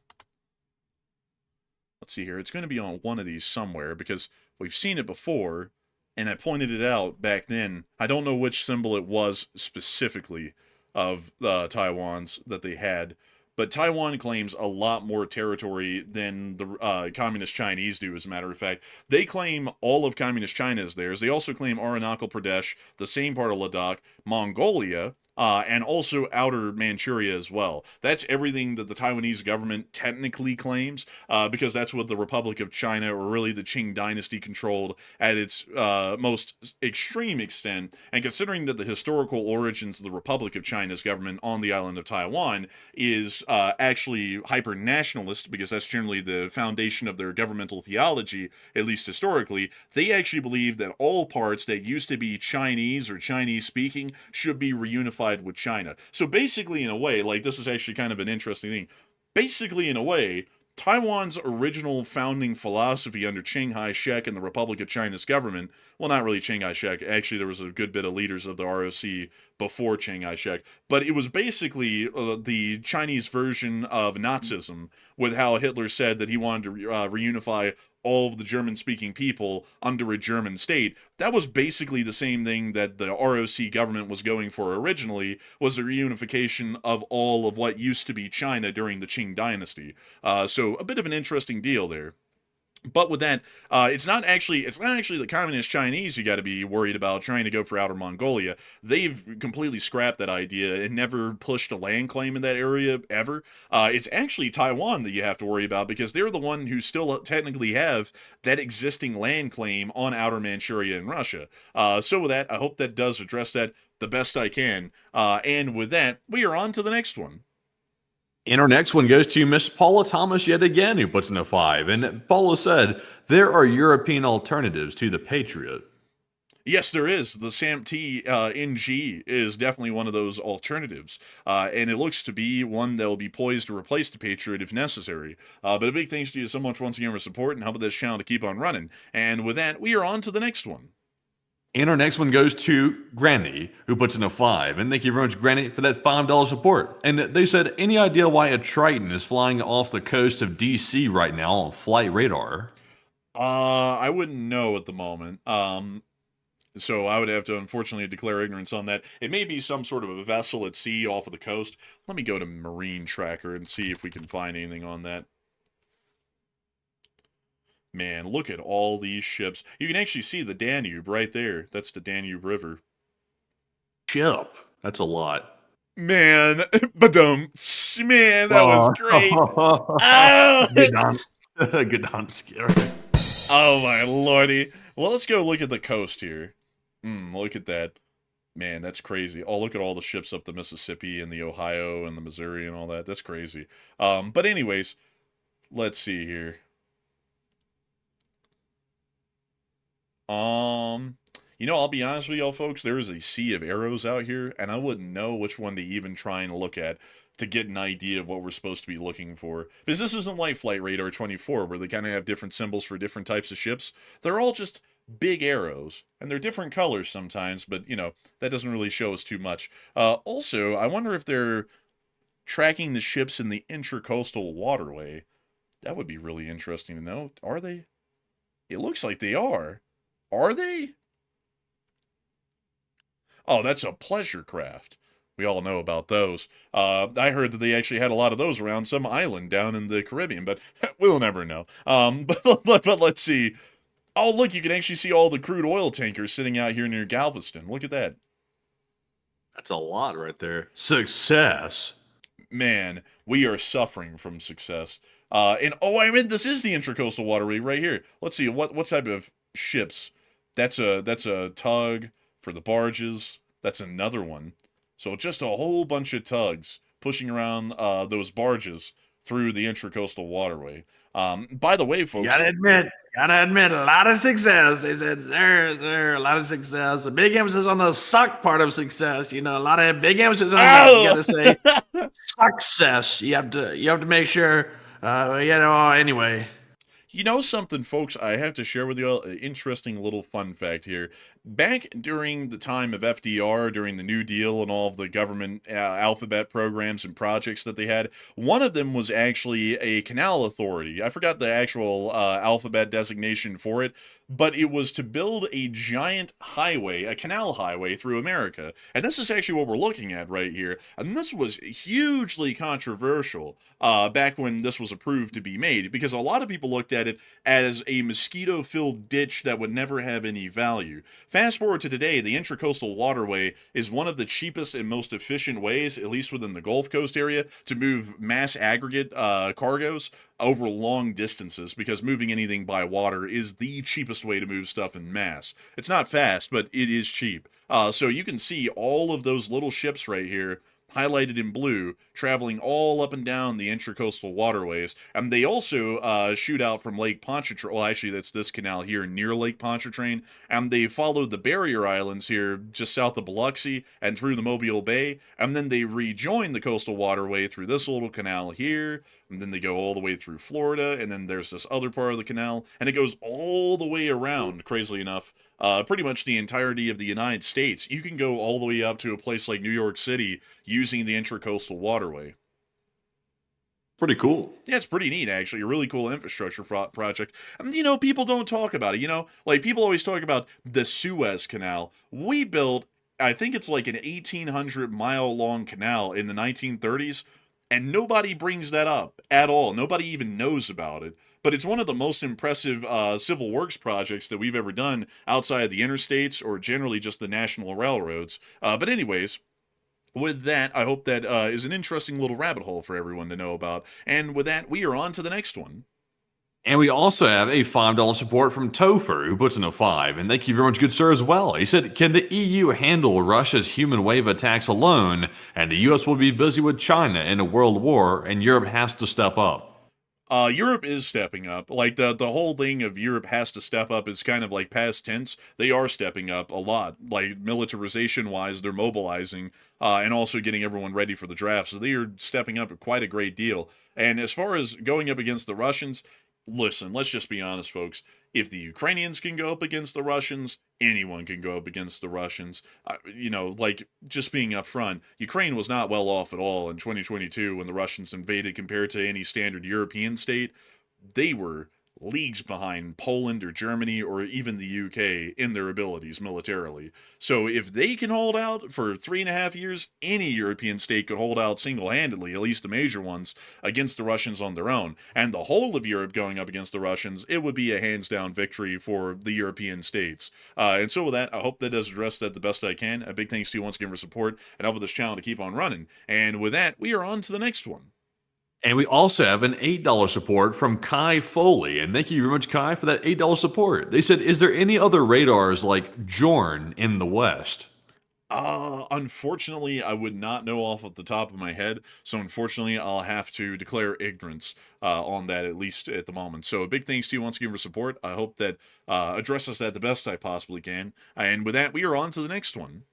Let's see here. It's going to be on one of these somewhere, because we've seen it before, and I pointed it out back then. I don't know which symbol it was specifically of Taiwan's that they had. But Taiwan claims a lot more territory than the Communist Chinese do, as a matter of fact. They claim all of Communist China is theirs. They also claim Arunachal Pradesh, the same part of Ladakh, Mongolia, and also Outer Manchuria as well. That's everything that the Taiwanese government technically claims, because that's what the Republic of China, or really the Qing dynasty, controlled at its most extreme extent. And considering that the historical origins of the Republic of China's government on the island of Taiwan is actually hyper-nationalist, because that's generally the foundation of their governmental theology, at least historically, they actually believe that all parts that used to be Chinese or Chinese-speaking should be reunified with China. So basically, in a way, like, this is actually kind of an interesting thing. Basically, in a way, Taiwan's original founding philosophy under Chiang Kai-shek and the Republic of China's government, well, not really Chiang Kai-shek, actually there was a good bit of leaders of the ROC before Chiang Kai-shek, but it was basically the Chinese version of Nazism, with how Hitler said that he wanted to reunify all of the German-speaking people under a German state. That was basically the same thing that the ROC government was going for originally, was the reunification of all of what used to be China during the Qing dynasty. So a bit of an interesting deal there. But with that, it's not actually the communist Chinese you got to be worried about trying to go for Outer Mongolia. They've completely scrapped that idea and never pushed a land claim in that area ever. It's actually Taiwan that you have to worry about because they're the one who still technically have that existing land claim on Outer Manchuria in Russia. So with that, I hope that does address that the best I can. And with that, we are on to the next one. And our next one goes to Miss Paula Thomas yet again, who puts in a 5. And Paula said, there are European alternatives to the Patriot. Yes, there is. The SAMP-T NG is definitely one of those alternatives, and it looks to be one that will be poised to replace the Patriot if necessary. But a big thanks to you so much once again for support and helping this channel to keep on running. And with that, we are on to the next one. And our next one goes to Granny, who puts in a 5. And thank you very much, Granny, for that $5 support. And they said, any idea why a Triton is flying off the coast of DC right now on flight radar? I wouldn't know at the moment. So I would have to unfortunately declare ignorance on that. It may be some sort of a vessel at sea off of the coast. Let me go to Marine Tracker and see if we can find anything on that. Man, look at all these ships. You can actually see the Danube right there. That's the Danube River. Ship. That's a lot. Man, man, that was great. Gdansk. Oh my lordy. Well, let's go look at the coast here. Look at that. Man, that's crazy. Oh, look at all the ships up the Mississippi and the Ohio and the Missouri and all that. That's crazy. But anyways, let's see here. I'll be honest with y'all folks, there is a sea of arrows out here, and I wouldn't know which one to even try and look at to get an idea of what we're supposed to be looking for. Because this isn't like Flight Radar 24, where they kind of have different symbols for different types of ships. They're all just big arrows, and they're different colors sometimes, but, that doesn't really show us too much. Also, I wonder if they're tracking the ships in the intracoastal waterway. That would be really interesting to know. Are they? It looks like they are. Are they? Oh, that's a pleasure craft. We all know about those. I heard that they actually had a lot of those around some island down in the Caribbean, but we'll never know. But let's see. Oh, look, you can actually see all the crude oil tankers sitting out here near Galveston. Look at that. That's a lot right there. Success. Man, we are suffering from success. This is the intracoastal waterway right here. Let's see, what type of ships? That's a tug for the barges. That's another one. So just a whole bunch of tugs pushing around those barges through the intracoastal waterway. By the way, folks, Gotta admit, a lot of success. They said, sir, a lot of success. A big emphasis on the suck part of success. A lot of big emphasis on that. You gotta say success. You have to make sure. Anyway. You know something, folks, I have to share with you all an interesting little fun fact here. Back during the time of FDR, during the New Deal and all of the government alphabet programs and projects that they had, one of them was actually a canal authority. I forgot the actual alphabet designation for it, but it was to build a giant highway, a canal highway through America. And this is actually what we're looking at right here. And this was hugely controversial back when this was approved to be made, because a lot of people looked at it as a mosquito-filled ditch that would never have any value. Fast forward to today, the intracoastal waterway is one of the cheapest and most efficient ways, at least within the Gulf Coast area, to move mass aggregate cargoes over long distances, because moving anything by water is the cheapest way to move stuff in mass. It's not fast, but it is cheap. So you can see all of those little ships right here highlighted in blue, traveling all up and down the intracoastal waterways. And they also shoot out from Lake Pontchartrain. Well, actually, that's this canal here near Lake Pontchartrain. And they follow the barrier islands here just south of Biloxi and through the Mobile Bay. And then they rejoin the coastal waterway through this little canal here. And then they go all the way through Florida. And then there's this other part of the canal. And it goes all the way around, crazily enough, pretty much the entirety of the United States. You can go all the way up to a place like New York City using the intracoastal waterway. Pretty cool. Yeah, it's pretty neat, actually. A really cool infrastructure project. And, people don't talk about it. Like, people always talk about the Suez Canal. We built, I think it's like an 1,800-mile-long canal in the 1930s. And nobody brings that up at all. Nobody even knows about it. But it's one of the most impressive civil works projects that we've ever done outside of the interstates or generally just the national railroads. But anyways, with that, I hope that is an interesting little rabbit hole for everyone to know about. And with that, we are on to the next one. And we also have a $5 support from Topher, who puts in a 5. And thank you very much, good sir, as well. He said, can the EU handle Russia's human wave attacks alone? And the US will be busy with China in a world war, and Europe has to step up. Europe is stepping up. Like the whole thing of Europe has to step up is kind of like past tense. They are stepping up a lot. Like militarization wise, they're mobilizing and also getting everyone ready for the draft. So they are stepping up quite a great deal. And as far as going up against the Russians, listen, let's just be honest, folks. If the Ukrainians can go up against the Russians, anyone can go up against the Russians. Like just being upfront, Ukraine was not well off at all in 2022 when the Russians invaded compared to any standard European state. They were leagues behind Poland or Germany or even the UK in their abilities militarily. So if they can hold out for 3.5 years, any European state could hold out single-handedly, at least the major ones, against the Russians on their own. And the whole of Europe going up against the Russians, it would be a hands-down victory for the European states. And so with that, I hope that does address that the best I can. A big thanks to you once again for support and helping this channel to keep on running. And with that, we are on to the next one. And we also have an $8 support from Kai Foley. And thank you very much, Kai, for that $8 support. They said, is there any other radars like Jorn in the West? Unfortunately, I would not know off the top of my head. So unfortunately, I'll have to declare ignorance on that, at least at the moment. So a big thanks to you once again for support. I hope that addresses that the best I possibly can. And with that, we are on to the next one.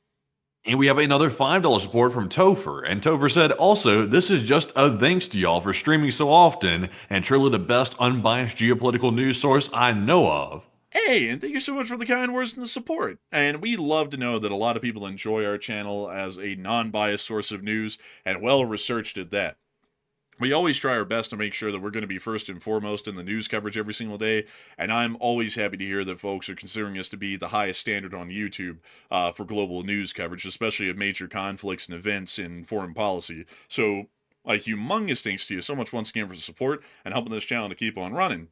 And we have another $5 support from Topher. And Topher said, also, this is just a thanks to y'all for streaming so often and truly the best unbiased geopolitical news source I know of. Hey, and thank you so much for the kind words and the support. And we love to know that a lot of people enjoy our channel as a non-biased source of news and well-researched at that. We always try our best to make sure that we're going to be first and foremost in the news coverage every single day, and I'm always happy to hear that folks are considering us to be the highest standard on YouTube for global news coverage, especially of major conflicts and events in foreign policy. So, a humongous thanks to you so much once again for the support and helping this channel to keep on running.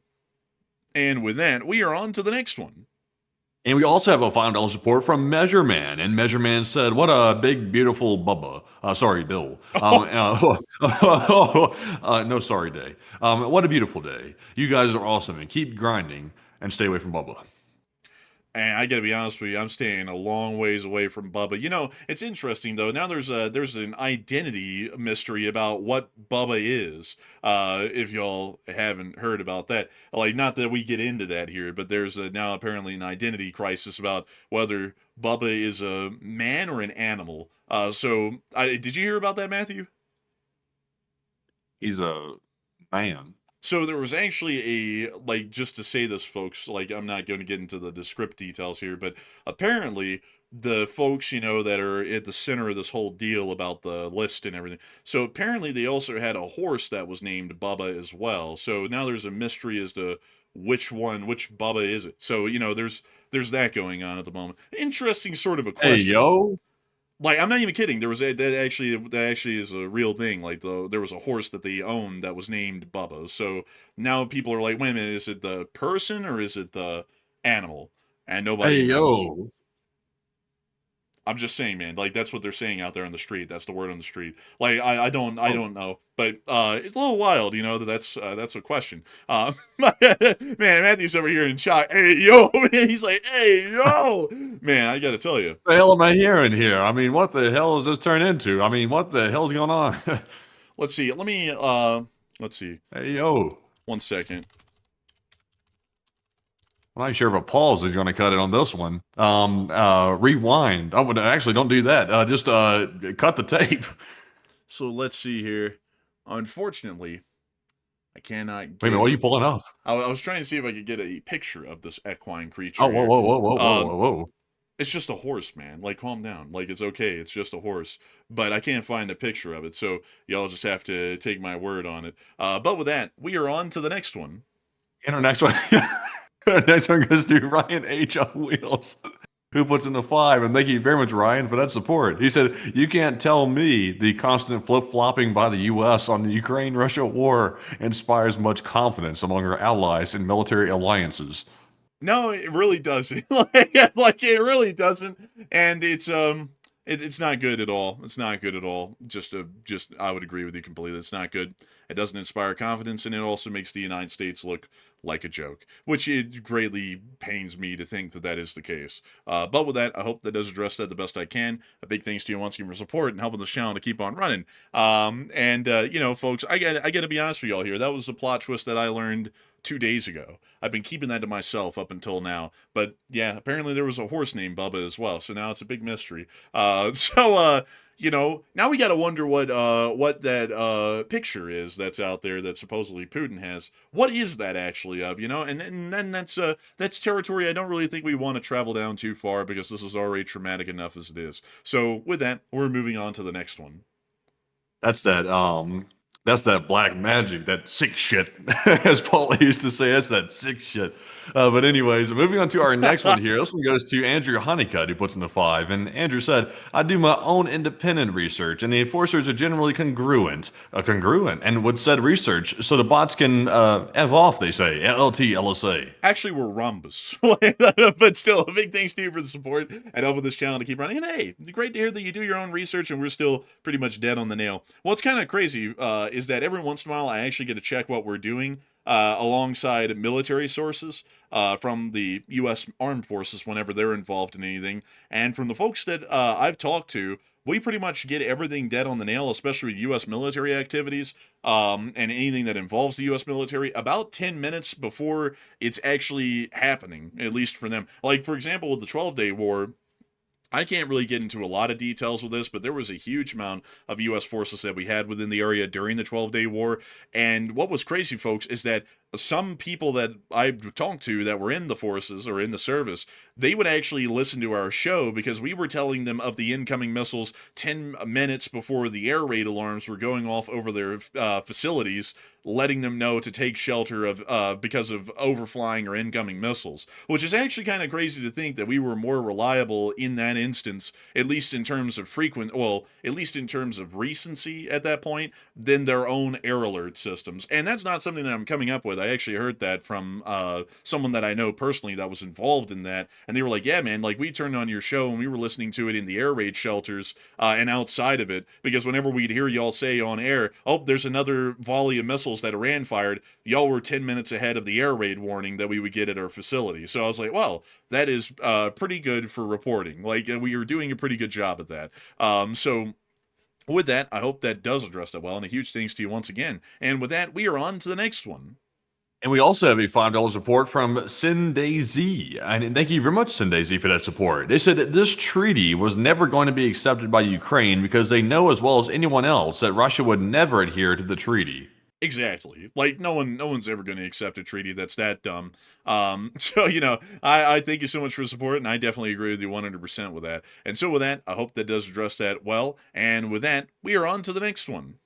And with that, we are on to the next one. And we also have a $5 support from Measure Man. And Measure Man said, what a big, beautiful Bubba. Sorry, Bill. No, sorry, day. What a beautiful day. You guys are awesome and keep grinding and stay away from Bubba. And I gotta be honest with you, I'm staying a long ways away from Bubba. You know, it's interesting though. Now there's an identity mystery about what Bubba is. If y'all haven't heard about that, like not that we get into that here, but there's now apparently an identity crisis about whether Bubba is a man or an animal. Did you hear about that, Matthew? He's a man. So there was actually just to say this, folks, like I'm not going to get into the descriptive details here, but apparently the folks, that are at the center of this whole deal about the list and everything. So apparently they also had a horse that was named Bubba as well. So now there's a mystery as to which Bubba is it. So, there's that going on at the moment. Interesting sort of a question. Hey, yo. Like, I'm not even kidding. There was that actually is a real thing. Like, there was a horse that they owned that was named Bubba. So now people are like, wait a minute, is it the person or is it the animal? And nobody knows. I'm just saying, man. Like, that's what they're saying out there on the street. That's the word on the street. Like, I don't know, but it's a little wild, that's a question. Man, Matthew's over here in shock. Hey, yo, man. He's like, hey, yo, man. I gotta tell you, What the hell am I hearing here? I mean, what the hell has this turned into? I mean, what the hell's going on? let's see. Let's see. Hey, yo. 1 second. I'm not sure if a pause is going to cut it on this one. Rewind. I would actually don't do that. Just cut the tape. So let's see here. Unfortunately, I cannot. Wait a minute, what are you pulling up? I was trying to see if I could get a picture of this equine creature. Oh, whoa. It's just a horse, man. Like, calm down. Like, it's okay. It's just a horse. But I can't find a picture of it, so y'all just have to take my word on it. But with that, we are on to the next one. And our next one. Our next one goes to Ryan H. on Wheels. who puts in a 5. And thank you very much, Ryan, for that support. He said, "You can't tell me the constant flip-flopping by the U.S. on the Ukraine-Russia war inspires much confidence among our allies and military alliances." No, it really doesn't. Like it really doesn't, and it's not good at all. It's not good at all. Just I would agree with you completely. It's not good. It doesn't inspire confidence, and it also makes the United States look like a joke, which it greatly pains me to think that that is the case. But with that, I hope that does address that the best I can. A big thanks to you once again for support and helping the channel to keep on running. You know, folks, I got to be honest with y'all here. That was a plot twist that I learned 2 days ago. I've been keeping that to myself up until now. But yeah, apparently there was a horse named Bubba as well. So now it's a big mystery. You know, now we got to wonder what that picture is that's out there that supposedly Putin has. What is that actually of, you know? And then that's territory I don't really think we want to travel down too far, because this is already traumatic enough as it is. So with that, we're moving on to the next one. That's that black magic, that sick shit, as Paul used to say. That's that sick shit. But anyways, moving on to our next one here. This one goes to Andrew Honeycutt, who puts in the 5. And Andrew said, "I do my own independent research, and the enforcers are generally congruent, and with said research, so the bots can F off, they say, LT, LSA. Actually, we're rhombus. But still, a big thanks to you for the support and helping this channel to keep running. And hey, great to hear that you do your own research, and we're still pretty much dead on the nail. What's kind of crazy is that every once in a while, I actually get to check what we're doing alongside military sources from the U.S. Armed Forces whenever they're involved in anything. And from the folks that I've talked to, we pretty much get everything dead on the nail, especially with U.S. military activities and anything that involves the U.S. military, about 10 minutes before it's actually happening, at least for them. Like, for example, with the 12-Day War, I can't really get into a lot of details with this, but there was a huge amount of U.S. forces that we had within the area during the 12-Day War. And what was crazy, folks, is that some people that I talked to that were in the forces or in the service, they would actually listen to our show because we were telling them of the incoming missiles 10 minutes before the air raid alarms were going off over their facilities, letting them know to take shelter of because of overflying or incoming missiles, which is actually kind of crazy to think that we were more reliable in that instance, at least in terms of at least in terms of recency at that point, than their own air alert systems. And that's not something that I'm coming up with. I actually heard that from someone that I know personally that was involved in that, and they were like, yeah, man, like we turned on your show and we were listening to it in the air raid shelters and outside of it, because whenever we'd hear y'all say on air, oh, there's another volley of missiles that Iran fired, y'all were 10 minutes ahead of the air raid warning that we would get at our facility. So I was like, well, that is pretty good for reporting. Like, we were doing a pretty good job at that. So with that, I hope that does address that well, and a huge thanks to you once again. And with that, we are on to the next one. And we also have a $5 support from Cinday Z. And thank you very much, Cinday Z, for that support. They said that this treaty was never going to be accepted by Ukraine because they know as well as anyone else that Russia would never adhere to the treaty. Exactly. Like, no one's ever going to accept a treaty that's that dumb. So, you know, I thank you so much for the support, and I definitely agree with you 100% with that. And so with that, I hope that does address that well. And with that, we are on to the next one.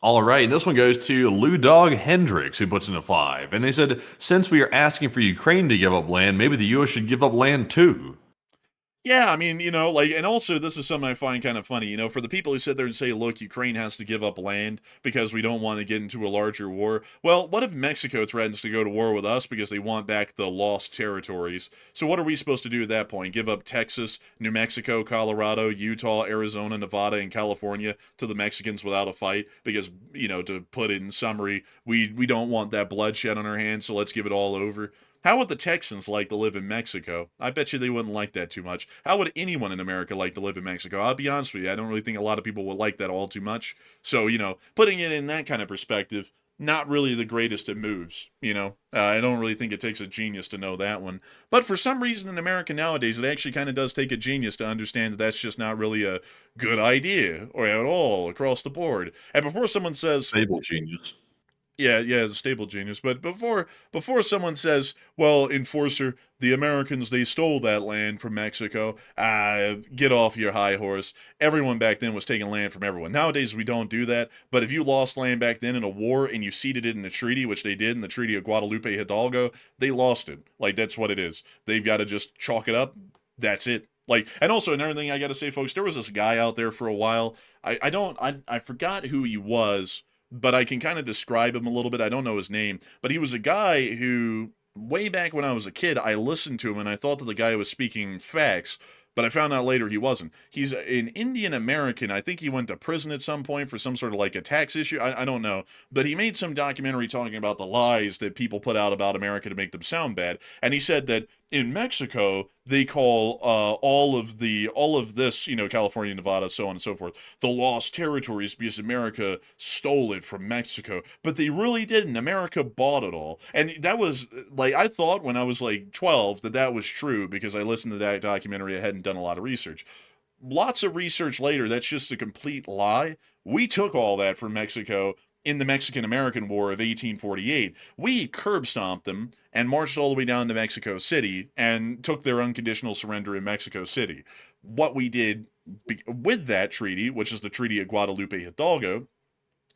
All right, this one goes to Lou Dog Hendricks, who puts in a 5. And they said, since we are asking for Ukraine to give up land, maybe the U.S. should give up land too. Yeah, I mean, you know, like, and also this is something I find kind of funny, you know, for the people who sit there and say, look, Ukraine has to give up land because we don't want to get into a larger war. Well, what if Mexico threatens to go to war with us because they want back the lost territories? So what are we supposed to do at that point? Give up Texas, New Mexico, Colorado, Utah, Arizona, Nevada, and California to the Mexicans without a fight? Because, you know, to put it in summary, we don't want that bloodshed on our hands, so let's give it all over. How would the Texans like to live in Mexico? I bet you they wouldn't like that too much. How would anyone in America like to live in Mexico? I'll be honest with you, I don't really think a lot of people would like that all too much. So, you know, putting it in that kind of perspective, not really the greatest of moves, you know? I don't really think it takes a genius to know that one. But for some reason in America nowadays, it actually kind of does take a genius to understand that that's just not really a good idea or at all across the board. And before someone says... Stable genius. Yeah, it's a stable genius. But before someone says, well, enforcer, the Americans, they stole that land from Mexico, get off your high horse. Everyone back then was taking land from everyone. Nowadays, we don't do that. But if you lost land back then in a war and you ceded it in a treaty, which they did in the Treaty of Guadalupe Hidalgo, they lost it. Like, that's what it is. They've got to just chalk it up, That's it. Like, and also another thing I got to say, folks, there was this guy out there for a while. I forgot who he was, but I can kind of describe him a little bit. I don't know his name, but he was a guy who, way back when I was a kid, I listened to him and I thought that the guy was speaking facts, but I found out later he wasn't. He's an Indian American. I think he went to prison at some point for some sort of like a tax issue. I don't know. But he made some documentary talking about the lies that people put out about America to make them sound bad. And he said that in Mexico, they call all of this, California, Nevada, so on and so forth, the lost territories because America stole it from Mexico. But they really didn't. America bought it all. And that was, like, I thought when I was like 12 that was true because I listened to that documentary. I hadn't done a lot of research. Lots of research later, that's just a complete lie. We took all that from Mexico in the Mexican-American War of 1848. We curb stomped them and marched all the way down to Mexico City and took their unconditional surrender in Mexico City. What we did with that treaty, which is the Treaty of Guadalupe Hidalgo,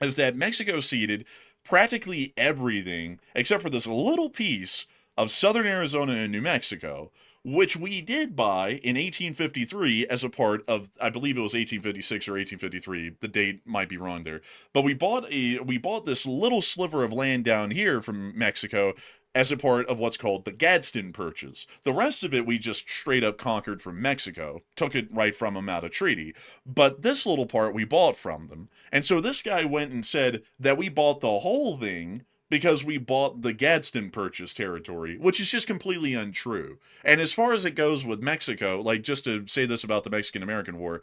is that Mexico ceded practically everything except for this little piece of southern Arizona and New Mexico, which we did buy in 1853 as a part of, I believe it was 1856 or 1853. The date might be wrong there. But we bought this little sliver of land down here from Mexico as a part of what's called the Gadsden Purchase. The rest of it we just straight up conquered from Mexico, took it right from them out of treaty. But this little part we bought from them. And so this guy went and said that we bought the whole thing because we bought the Gadsden Purchase territory, which is just completely untrue. And as far as it goes with Mexico, like, just to say this about the Mexican-American War,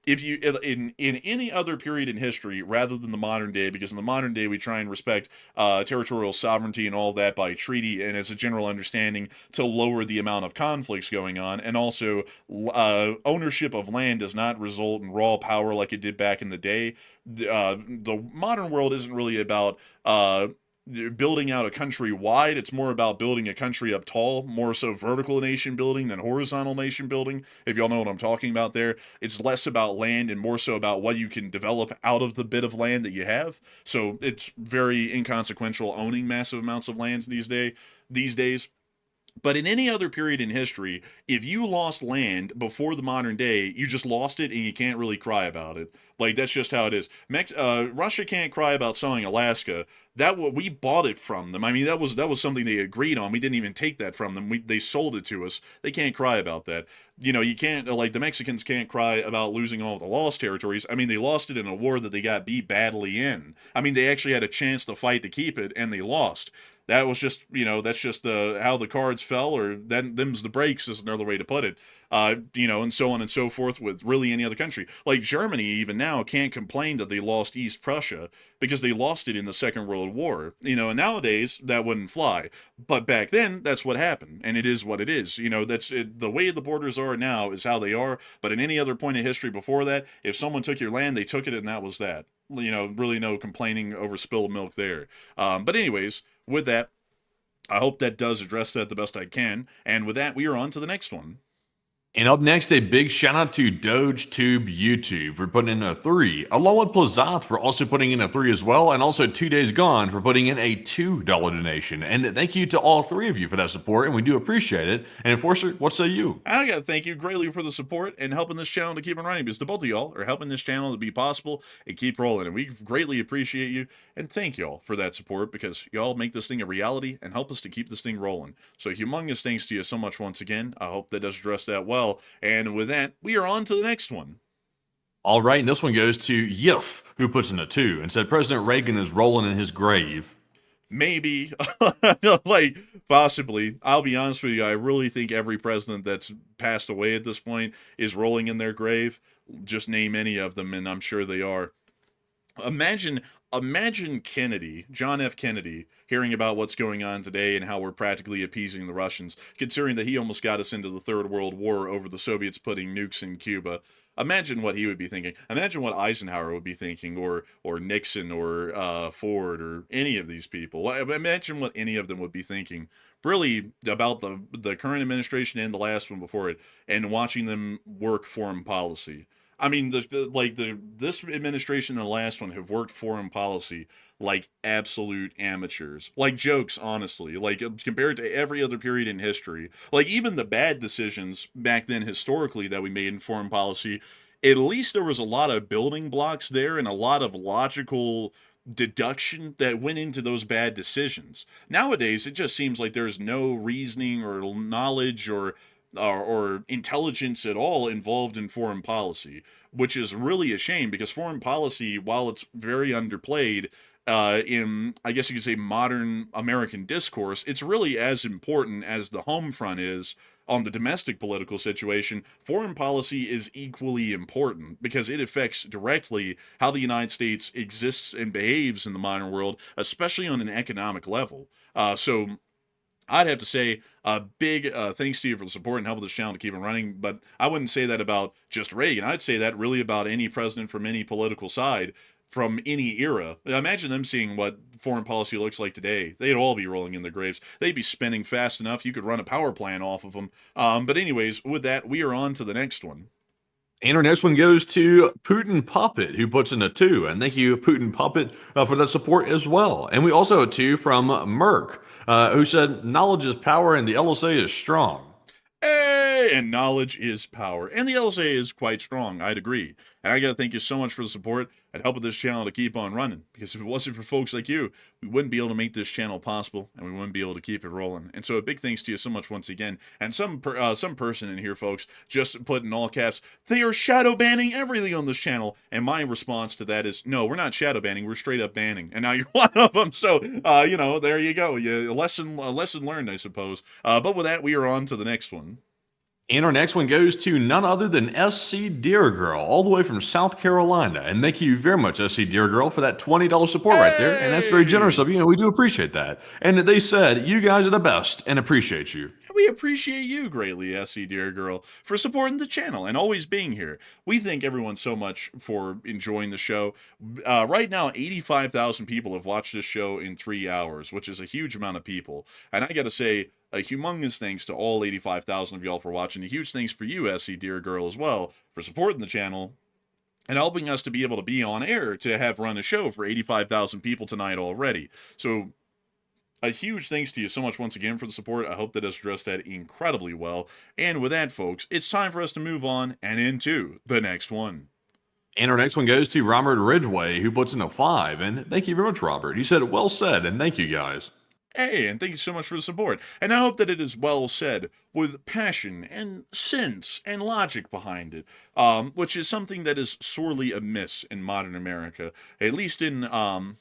if you in any other period in history rather than the modern day, because in the modern day we try and respect territorial sovereignty and all that by treaty and as a general understanding to lower the amount of conflicts going on, and also ownership of land does not result in raw power like it did back in the day. The modern world isn't really about building out a country wide. It's more about building a country up tall, more so vertical nation building than horizontal nation building, if y'all know what I'm talking about there. It's less about land and more so about what you can develop out of the bit of land that you have. So it's very inconsequential owning massive amounts of lands these days. But in any other period in history, if you lost land before the modern day, you just lost it and you can't really cry about it. Like, that's just how it is. Russia can't cry about selling Alaska. We bought it from them. I mean, that was something they agreed on. We didn't even take that from them. They sold it to us. They can't cry about that. You can't, like, the Mexicans can't cry about losing all of the lost territories. I mean, they lost it in a war that they got beat badly in. I mean, they actually had a chance to fight to keep it, and they lost. That was just, that's just how the cards fell, or them's the breaks is another way to put it. And so on and so forth with really any other country. Like Germany, even now, can't complain that they lost East Prussia because they lost it in the Second World War. And nowadays that wouldn't fly. But back then, that's what happened, and it is what it is. That's it. The way the borders are now is how they are. But in any other point in history before that, if someone took your land, they took it, and that was that. Really no complaining over spilled milk there. But anyways, with that, I hope that does address that the best I can. And with that, we are on to the next one. And up next, a big shout out to DogeTube YouTube for putting in a 3, along with Plazat for also putting in a 3 as well, and also 2 Days Gone for putting in a $2 donation. And thank you to all 3 of you for that support, and we do appreciate it. And Enforcer, what say you? I gotta thank you greatly for the support and helping this channel to keep on running, because the both of y'all are helping this channel to be possible and keep rolling, and we greatly appreciate you and thank y'all for that support, because y'all make this thing a reality and help us to keep this thing rolling. So humongous thanks to you so much once again. I hope that does address that well. And with that, we are on to the next one. All right, and this one goes to Yif, who puts in a 2 and said President Reagan is rolling in his grave. Maybe. Like, possibly. I'll be honest with you, I really think every president that's passed away at this point is rolling in their grave. Just name any of them, and I'm sure they are. Imagine Kennedy, John F. Kennedy, hearing about what's going on today and how we're practically appeasing the Russians, considering that he almost got us into the Third World War over the Soviets putting nukes in Cuba. Imagine what he would be thinking. Imagine what Eisenhower would be thinking, or Nixon, or Ford, or any of these people. Imagine what any of them would be thinking, really, about the current administration and the last one before it, and watching them work foreign policy. I mean, this administration and the last one have worked foreign policy like absolute amateurs, like jokes, honestly. Like compared to every other period in history, like even the bad decisions back then historically that we made in foreign policy, at least there was a lot of building blocks there and a lot of logical deduction that went into those bad decisions. Nowadays, it just seems like there's no reasoning or knowledge or intelligence at all involved in foreign policy, which is really a shame because foreign policy, while it's very underplayed in, I guess you could say, modern American discourse, it's really as important as the home front is on the domestic political situation. Foreign policy is equally important because it affects directly how the United States exists and behaves in the modern world, especially on an economic level. So I'd have to say a big thanks to you for the support and help with this channel to keep it running. But I wouldn't say that about just Reagan. I'd say that really about any president from any political side from any era. Imagine them seeing what foreign policy looks like today. They'd all be rolling in their graves. They'd be spinning fast enough you could run a power plant off of them. But anyways, with that, we are on to the next one. And our next one goes to Putin Puppet, who puts in a 2. And thank you, Putin Puppet, for that support as well. And we also have a 2 from Merck, who said, knowledge is power and the LSA is strong. Hey, and knowledge is power. And the LSA is quite strong. I'd agree. And I got to thank you so much for the support and help with this channel to keep on running. Because if it wasn't for folks like you, we wouldn't be able to make this channel possible, and we wouldn't be able to keep it rolling. And so a big thanks to you so much once again. And some person in here, folks, just put in all caps, they are shadow banning everything on this channel. And my response to that is, no, we're not shadow banning. We're straight up banning. And now you're one of them. So, you know, there you go. A lesson learned, I suppose. But with that, we are on to the next one. And our next one goes to none other than SC Dear Girl, all the way from South Carolina. And thank you very much, SC Dear Girl, for that $20 support right there. And that's very generous of you, and we do appreciate that. And they said, you guys are the best and appreciate you. We appreciate you greatly, SC Dear Girl, for supporting the channel and always being here. We thank everyone so much for enjoying the show. Right now, 85,000 people have watched this show in 3 hours, which is a huge amount of people. And I got to say, a humongous thanks to all 85,000 of y'all for watching. A huge thanks for you, SC Dear Girl, as well, for supporting the channel and helping us to be able to be on air to have run a show for 85,000 people tonight already. So a huge thanks to you so much once again for the support. I hope that has addressed that incredibly well. And with that, folks, it's time for us to move on and into the next one. And our next one goes to Robert Ridgway, who puts in a 5. And thank you very much, Robert. He said, well said, and thank you, guys. Hey, and thank you so much for the support. And I hope that it is well said with passion and sense and logic behind it, which is something that is sorely amiss in modern America, at least in, I'll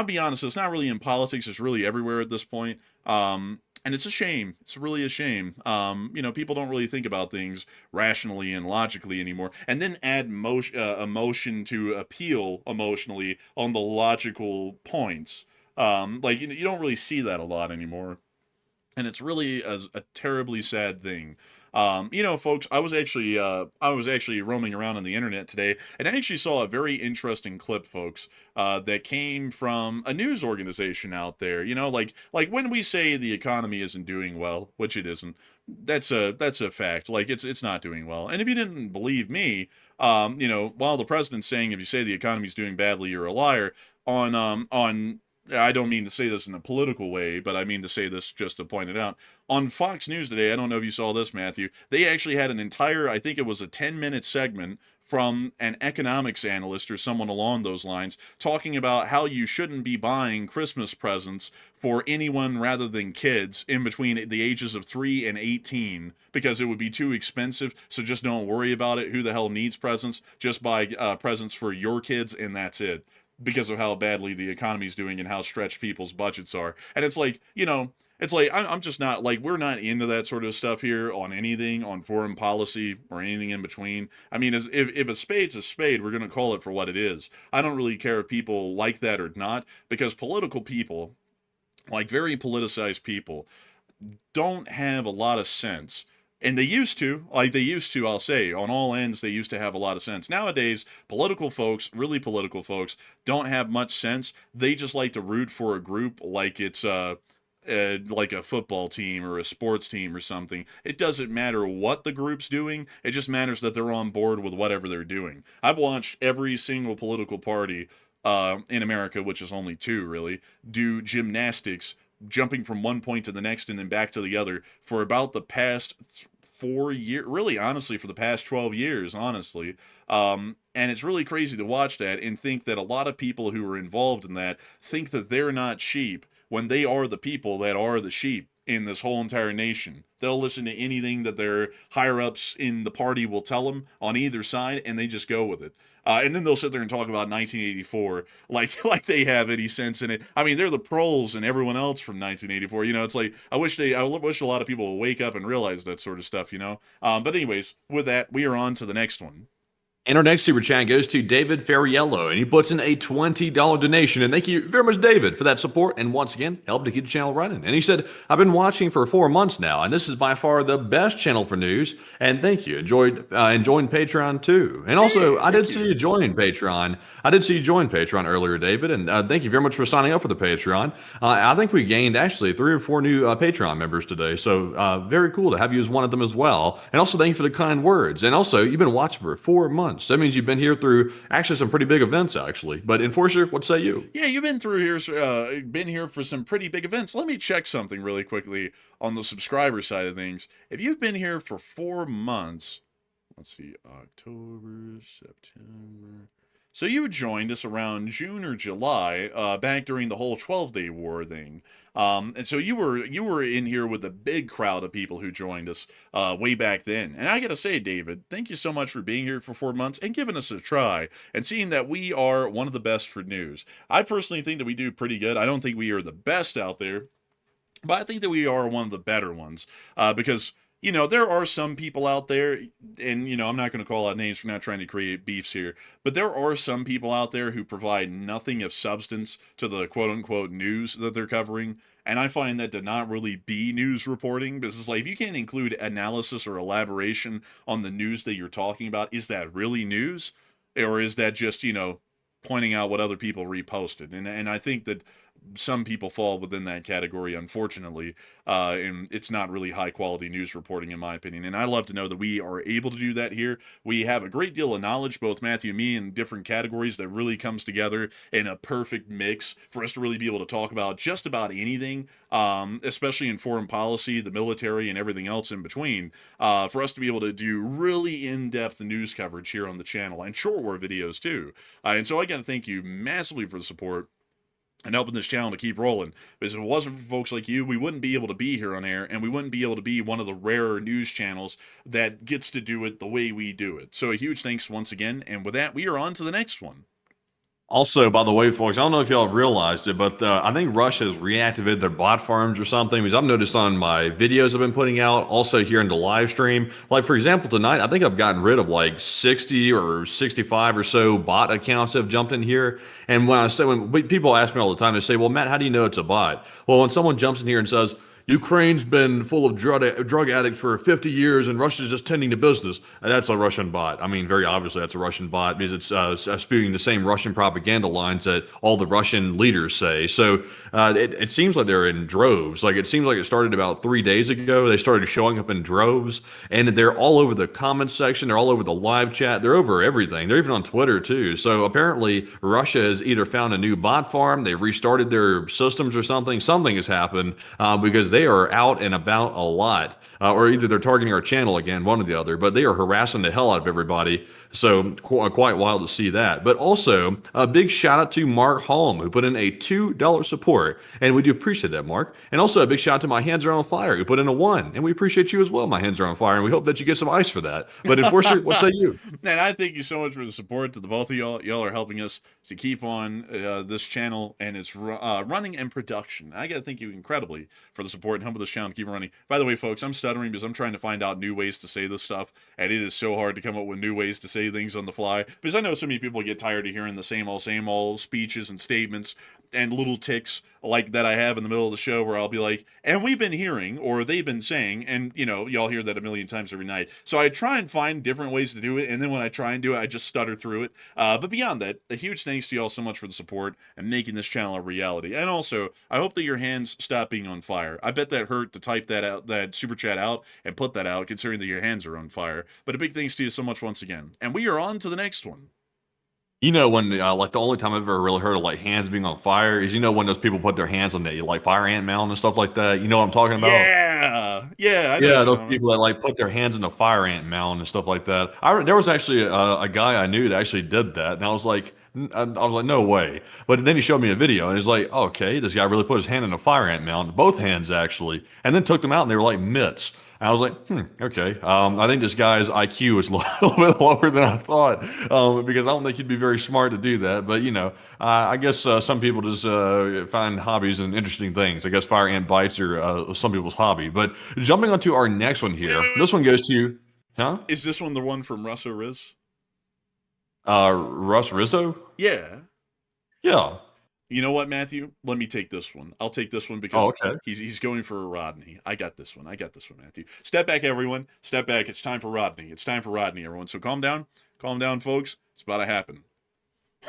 be honest, it's not really in politics, it's really everywhere at this point. And it's a shame. It's really a shame. You know, people don't really think about things rationally and logically anymore. And then add emotion to appeal emotionally on the logical points. Like, you don't really see that a lot anymore. And it's really a terribly sad thing. You know, folks, I was actually roaming around on the internet today, and I actually saw a very interesting clip, folks, that came from a news organization out there. You know, like when we say the economy isn't doing well, which it isn't, that's a fact. Like it's not doing well. And if you didn't believe me, you know, while the president's saying if you say the economy's doing badly, you're a liar, on I don't mean to say this in a political way, but I mean to say this just to point it out. On Fox News today, I don't know if you saw this, Matthew, they actually had an entire, I think it was a 10-minute segment from an economics analyst or someone along those lines talking about how you shouldn't be buying Christmas presents for anyone rather than kids in between the ages of 3 and 18 because it would be too expensive. So just don't worry about it. Who the hell needs presents? Just buy presents for your kids and that's it, because of how badly the economy's doing and how stretched people's budgets are. And it's like, you know, it's like, I'm just not, like, we're not into that sort of stuff here on anything, on foreign policy or anything in between. I mean, if a spade's a spade, we're going to call it for what it is. I don't really care if people like that or not, because political people, like very politicized people, don't have a lot of sense. And they used to, I'll say, on all ends, they used to have a lot of sense. Nowadays, political folks, really political folks, don't have much sense. They just like to root for a group like it's, like a football team or a sports team or something. It doesn't matter what the group's doing. It just matters that they're on board with whatever they're doing. I've watched every single political party in America, which is only two really, do gymnastics, jumping from one point to the next and then back to the other for about the past 4 years, really honestly for the past 12 years, honestly. And it's really crazy to watch that and think that a lot of people who are involved in that think that they're not sheep when they are the people that are the sheep in this whole entire nation. They'll listen to anything that their higher ups in the party will tell them on either side, and they just go with it. And then they'll sit there and talk about 1984 like they have any sense in it. I mean, they're the proles and everyone else from 1984. You know, it's like I wish a lot of people would wake up and realize that sort of stuff. You know. But anyways, with that, we are on to the next one. And our next super chat goes to David Ferriello, and he puts in a $20 donation. And thank you very much, David, for that support. And once again, help to keep the channel running. And he said, I've been watching for 4 months now, and this is by far the best channel for news. And thank you. Enjoyed Patreon too. And also, I did see you join Patreon. I did see you join Patreon earlier, David. And thank you very much for signing up for the Patreon. I think we gained actually 3 or 4 new Patreon members today. So very cool to have you as one of them as well. And also, thank you for the kind words. And also, you've been watching for 4 months. So that means you've been here through actually some pretty big events, actually. But Enforcer, what say you? Yeah, you've been through here, been here for some pretty big events. Let me check something really quickly on the subscriber side of things. If you've been here for 4 months, let's see, October, September. So you joined us around June or July, back during the whole 12-day war thing. And so you were in here with a big crowd of people who joined us way back then. And I got to say, David, thank you so much for being here for 4 months and giving us a try and seeing that we are one of the best for news. I personally think that we do pretty good. I don't think we are the best out there, but I think that we are one of the better ones because you know, there are some people out there, and, you know, I'm not going to call out names. We're not trying to create beefs here, but there are some people out there who provide nothing of substance to the quote-unquote news that they're covering, and I find that to not really be news reporting, because it's like, if you can't include analysis or elaboration on the news that you're talking about, is that really news? Or is that just, you know, pointing out what other people reposted? And I think that some people fall within that category, unfortunately, and it's not really high-quality news reporting, in my opinion. And I love to know that we are able to do that here. We have a great deal of knowledge, both Matthew and me, in different categories that really comes together in a perfect mix for us to really be able to talk about just about anything, especially in foreign policy, the military, and everything else in between, for us to be able to do really in-depth news coverage here on the channel, and short war videos, too. And so I got to thank you massively for the support and helping this channel to keep rolling. Because if it wasn't for folks like you, we wouldn't be able to be here on air, and we wouldn't be able to be one of the rarer news channels that gets to do it the way we do it. So a huge thanks once again, and with that, we are on to the next one. Also, by the way, folks, I don't know if y'all have realized it, but I think Russia has reactivated their bot farms or something, because I've noticed on my videos I've been putting out, also here in the live stream. Like, for example, tonight, I think I've gotten rid of like 60 or 65 or so bot accounts that have jumped in here. And when people ask me all the time, they say, well, Matt, how do you know it's a bot? Well, when someone jumps in here and says, Ukraine's been full of drug addicts for 50 years and Russia's just tending to business, and that's a Russian bot. I mean, very obviously that's a Russian bot, because it's spewing the same Russian propaganda lines that all the Russian leaders say. So it seems like they're in droves. Like, it seems like it started about 3 days ago. They started showing up in droves, and they're all over the comments section. They're all over the live chat. They're over everything. They're even on Twitter too. So apparently Russia has either found a new bot farm, they've restarted their systems or something. Something has happened, because they are out and about a lot, or either they're targeting our channel again, one or the other, but they are harassing the hell out of everybody. So quite wild to see that. But also a big shout out to Mark Holm, who put in a $2 support, and we do appreciate that, Mark. And also a big shout out to My Hands Are on Fire, who put in a $1, and we appreciate you as well. My Hands Are on Fire, and we hope that you get some ice for that. But Enforcer, what say you? Man, I thank you so much for the support to the both of y'all. Y'all are helping us to keep on this channel and its running and production. I got to thank you incredibly for the support support and helping this channel keep running. By the way, folks, I'm stuttering because I'm trying to find out new ways to say this stuff, and it is so hard to come up with new ways to say things on the fly, because I know so many people get tired of hearing the same old speeches and statements and little ticks like that I have in the middle of the show where I'll be like, and we've been hearing, or they've been saying, and, you know, y'all hear that a million times every night. So I try and find different ways to do it, and then when I try and do it, I just stutter through it. But beyond that, a huge thanks to y'all so much for the support and making this channel a reality. And also, I hope that your hands stop being on fire. I bet that hurt to type that out, that super chat out, and put that out, considering that your hands are on fire. But a big thanks to you so much once again. And we are on to the next one. You know, when like the only time I've ever really heard of like hands being on fire is, you know, when those people put their hands on the like fire ant mound and stuff like that. You know what I'm talking about? Yeah, I know Yeah, those people that like put their hands in a fire ant mound and stuff like that. There was actually a guy I knew that actually did that, and I was like, no way. But then he showed me a video, and he's like, okay, this guy really put his hand in a fire ant mound, both hands actually, and then took them out, and they were like mitts. And I was like, okay. I think this guy's IQ is a little bit lower than I thought, because I don't think he'd be very smart to do that. But, you know, I guess some people just find hobbies and interesting things. I guess fire ant bites are some people's hobby. But jumping onto our next one here, this one goes to, huh? Is this one the one from Russ or Riz? Russ Rizzo? Yeah. Yeah. You know what, Matthew? Let me take this one. I'll take this one because okay. he's going for a Rodney. I got this one, Matthew. Step back, everyone. Step back. It's time for Rodney. It's time for Rodney, everyone. So calm down. Calm down, folks. It's about to happen.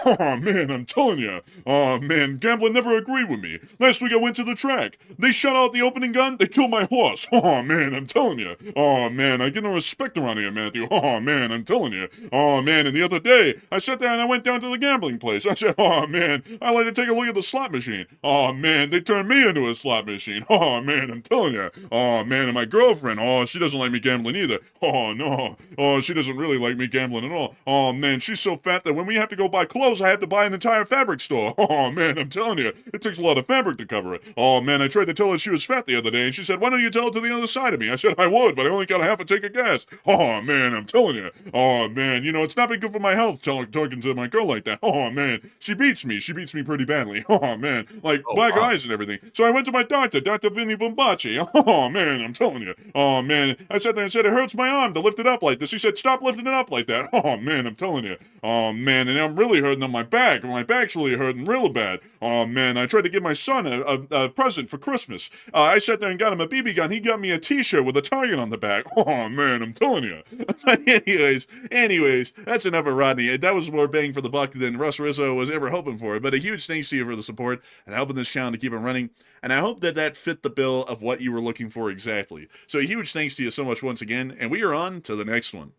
Oh, man, I'm telling you. Oh, man, gambling never agreed with me. Last week I went to the track. They shot out the opening gun. They killed my horse. Oh, man, I'm telling you. Oh, man, I get no respect around here, Matthew. Oh, man, I'm telling you. Oh, man, and the other day, I sat there and I went down to the gambling place. I said, oh, man, I'd like to take a look at the slot machine. Oh, man, they turned me into a slot machine. Oh, man, I'm telling you. Oh, man, and my girlfriend, oh, she doesn't like me gambling either. Oh, no. Oh, she doesn't really like me gambling at all. Oh, man, she's so fat that when we have to go buy clothes, I have to buy an entire fabric store. Oh, man, I'm telling you, it takes a lot of fabric to cover it. Oh, man, I tried to tell her she was fat the other day, and she said, why don't you tell it to the other side of me? I said, I would, but I only got a half a tank of gas. Oh, man, I'm telling you. Oh, man, you know, it's not been good for my health talking to my girl like that. Oh, man, she beats me. She beats me pretty badly. Oh, man, like black eyes and everything. So I went to my doctor, Dr. Vinny Vumbachi. Oh, man, I'm telling you. Oh, man, I sat there and said, it hurts my arm to lift it up like this. He said, stop lifting it up like that. Oh, man, I'm telling you. Oh, man, and I'm really hurting on my back. My back's really hurting real bad. Oh, man, I tried to give my son a present for Christmas. I sat there and got him a BB gun. He got me a t-shirt with a target on the back. Oh, man, I'm telling you. But anyways, that's enough of Rodney. That was more bang for the buck than Russ Rizzo was ever hoping for. But a huge thanks to you for the support and helping this channel to keep it running. And I hope that that fit the bill of what you were looking for exactly. So a huge thanks to you so much once again. And we are on to the next one.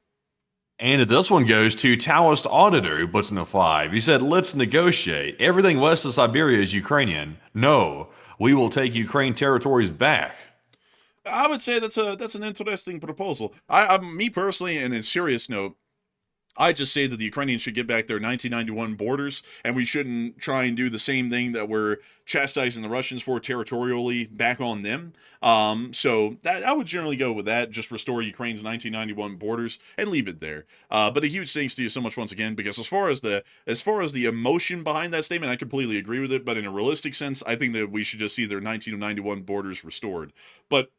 And this one goes to Taoist Auditor, who puts in a 5. He said, let's negotiate. Everything west of Siberia is Ukrainian. No, we will take Ukraine territories back. I would say that's an interesting proposal. Me personally, and in serious note, I just say that the Ukrainians should get back their 1991 borders, and we shouldn't try and do the same thing that we're chastising the Russians for territorially back on them. So that I would generally go with that. Just restore Ukraine's 1991 borders and leave it there. But a huge thanks to you so much once again, because as far as the emotion behind that statement, I completely agree with it. But in a realistic sense, I think that we should just see their 1991 borders restored. But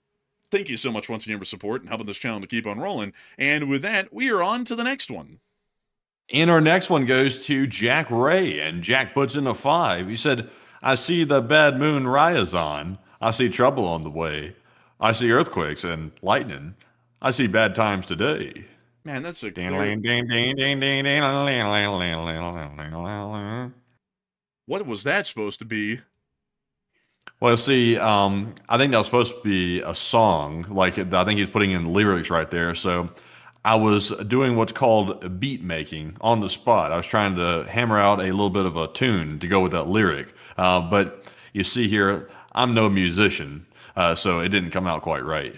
thank you so much once again for support and helping this channel to keep on rolling. And with that, we are on to the next one. And our next one goes to Jack Ray, and Jack puts in a 5. He said, I see the bad moon rise on. I see trouble on the way. I see earthquakes and lightning. I see bad times today. Man, that's a What was that supposed to be? Well, see, I think that was supposed to be a song. Like, I think he's putting in lyrics right there. So I was doing what's called beat making on the spot. I was trying to hammer out a little bit of a tune to go with that lyric. But you see here, I'm no musician, so it didn't come out quite right.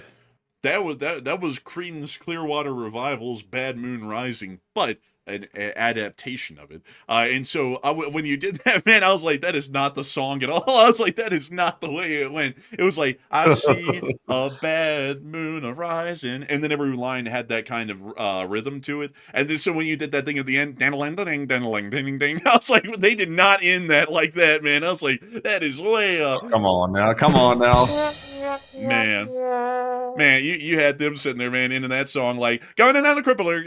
That was Creedence Clearwater Revival's Bad Moon Rising. But an adaptation of it. And so when you did that, man, I was like, that is not the song at all. I was like, that is not the way it went. It was like, I see a bad moon arising, and then every line had that kind of rhythm to it. And then so when you did that thing at the end, ding ding ding ding, I was like, they did not end that like that, man. I was like, that is way up. Come on now. Man, you had them sitting there, man, into that song, like, going in on the crippler,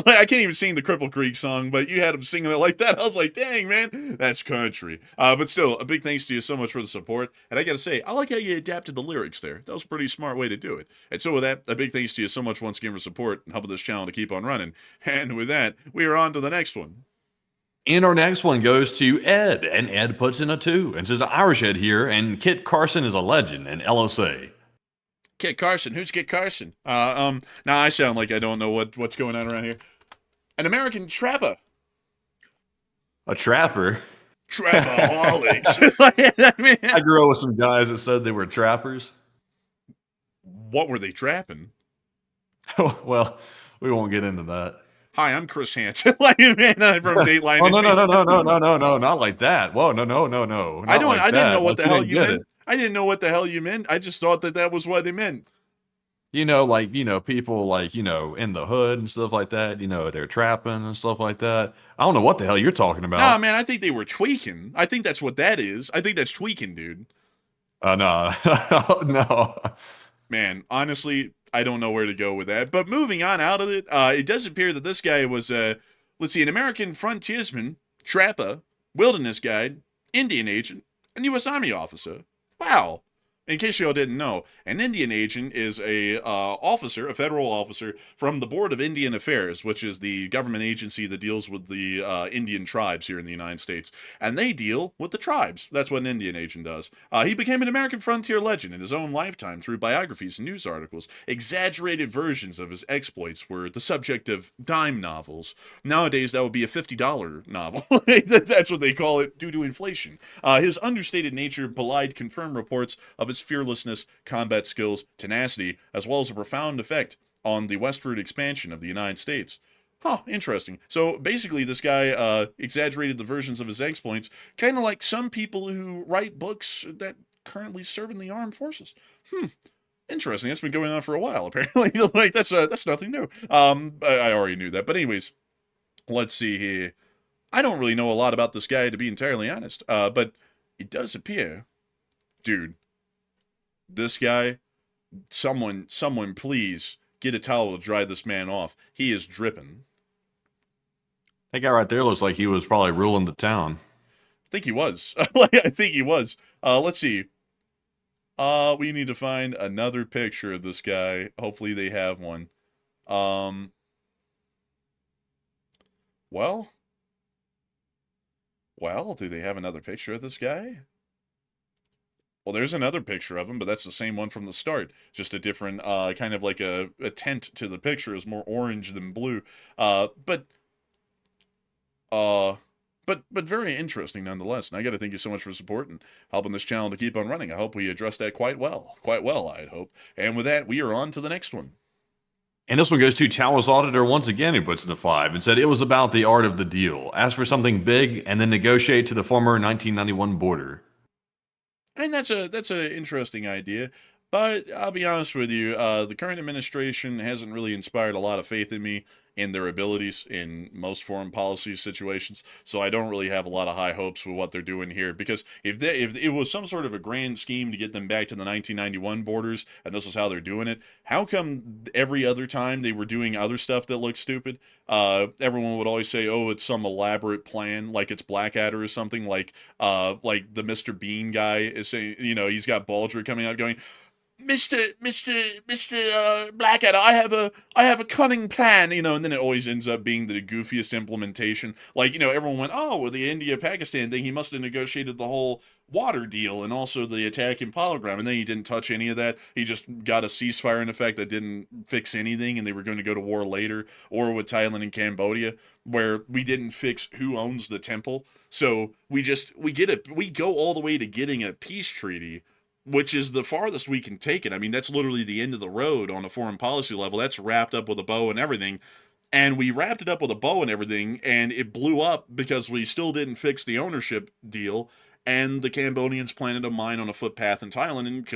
like, I can't even sing the Cripple Creek song, but you had them singing it like that. I was like, dang, man, that's country. But still, a big thanks to you so much for the support. And I gotta say, I like how you adapted the lyrics there. That was a pretty smart way to do it. And so with that, a big thanks to you so much once again for support and helping this channel to keep on running. And with that, we are on to the next one. And our next one goes to Ed, and Ed puts in a 2 and says, Irish Ed here, and Kit Carson is a legend in LSA. Kit Carson. Who's Kit Carson? Now I sound like I don't know what's going on around here. An American trapper. A trapper? Trapaholics. I grew up with some guys that said they were trappers. What were they trapping? Well, we won't get into that. Hi, I'm Chris Hansen. I'm from Dateline. Oh, no, not like that. Whoa, no. I didn't know what the hell you meant. I didn't know what the hell you meant. I just thought that was what they meant. You know, like, people like, in the hood and stuff like that, they're trapping and stuff like that. I don't know what the hell you're talking about. Nah, man, I think they were tweaking. I think that's what that is. I think that's tweaking, dude. No. No. Man, honestly, I don't know where to go with that. But moving on out of it, it does appear that this guy was, let's see, an American frontiersman, trapper, wilderness guide, Indian agent, and U.S. Army officer. Wow. In case y'all didn't know, an Indian agent is a federal officer from the Board of Indian Affairs, which is the government agency that deals with the Indian tribes here in the United States. And they deal with the tribes. That's what an Indian agent does. He became an American frontier legend in his own lifetime through biographies and news articles. Exaggerated versions of his exploits were the subject of dime novels. Nowadays, that would be a $50 novel. That's what they call it due to inflation. His understated nature belied confirmed reports of his fearlessness, combat skills, tenacity, as well as a profound effect on the westward expansion of the United States. Huh, interesting. So basically this guy exaggerated the versions of his exploits, kind of like some people who write books that currently serve in the armed forces. Interesting. That's been going on for a while, apparently. Like, that's nothing new. I already knew that. But anyways, let's see here. I don't really know a lot about this guy, to be entirely honest. But it does appear, dude, this guy, someone please get a towel to dry this man off. He is dripping. That guy right there looks like he was probably ruling the town. I think he was. I think he was. Let's see. We need to find another picture of this guy. Hopefully they have one. Well, do they have another picture of this guy? Well, there's another picture of him, but that's the same one from the start. Just a different, kind of like a tint to the picture is more orange than blue. But very interesting nonetheless. And I got to thank you so much for supporting, helping this channel to keep on running. I hope we addressed that quite well, I hope. And with that, we are on to the next one. And this one goes to Towers Auditor once again, who puts in a 5 and said it was about the art of the deal. Ask for something big and then negotiate to the former 1991 border. And that's an interesting idea, but I'll be honest with you, the current administration hasn't really inspired a lot of faith in me in their abilities in most foreign policy situations, so I don't really have a lot of high hopes with what they're doing here, because if it was some sort of a grand scheme to get them back to the 1991 borders, and this is how they're doing it, how come every other time they were doing other stuff that looked stupid, everyone would always say, oh, it's some elaborate plan, like it's Blackadder or something, like the Mr. Bean guy is saying, he's got Baldrick coming out going, Mr. Blackadder, I have a cunning plan, and then it always ends up being the goofiest implementation. Like, everyone went, oh, with the India-Pakistan thing, he must have negotiated the whole water deal and also the attack in Palagram, and then he didn't touch any of that. He just got a ceasefire in effect that didn't fix anything, and they were going to go to war later, or with Thailand and Cambodia, where we didn't fix who owns the temple. So we go all the way to getting a peace treaty, which is the farthest we can take it. I mean, that's literally the end of the road on a foreign policy level. That's wrapped up with a bow and everything. and we wrapped it up with a bow and everything, and it blew up because we still didn't fix the ownership deal. And the Cambodians planted a mine on a footpath in Thailand and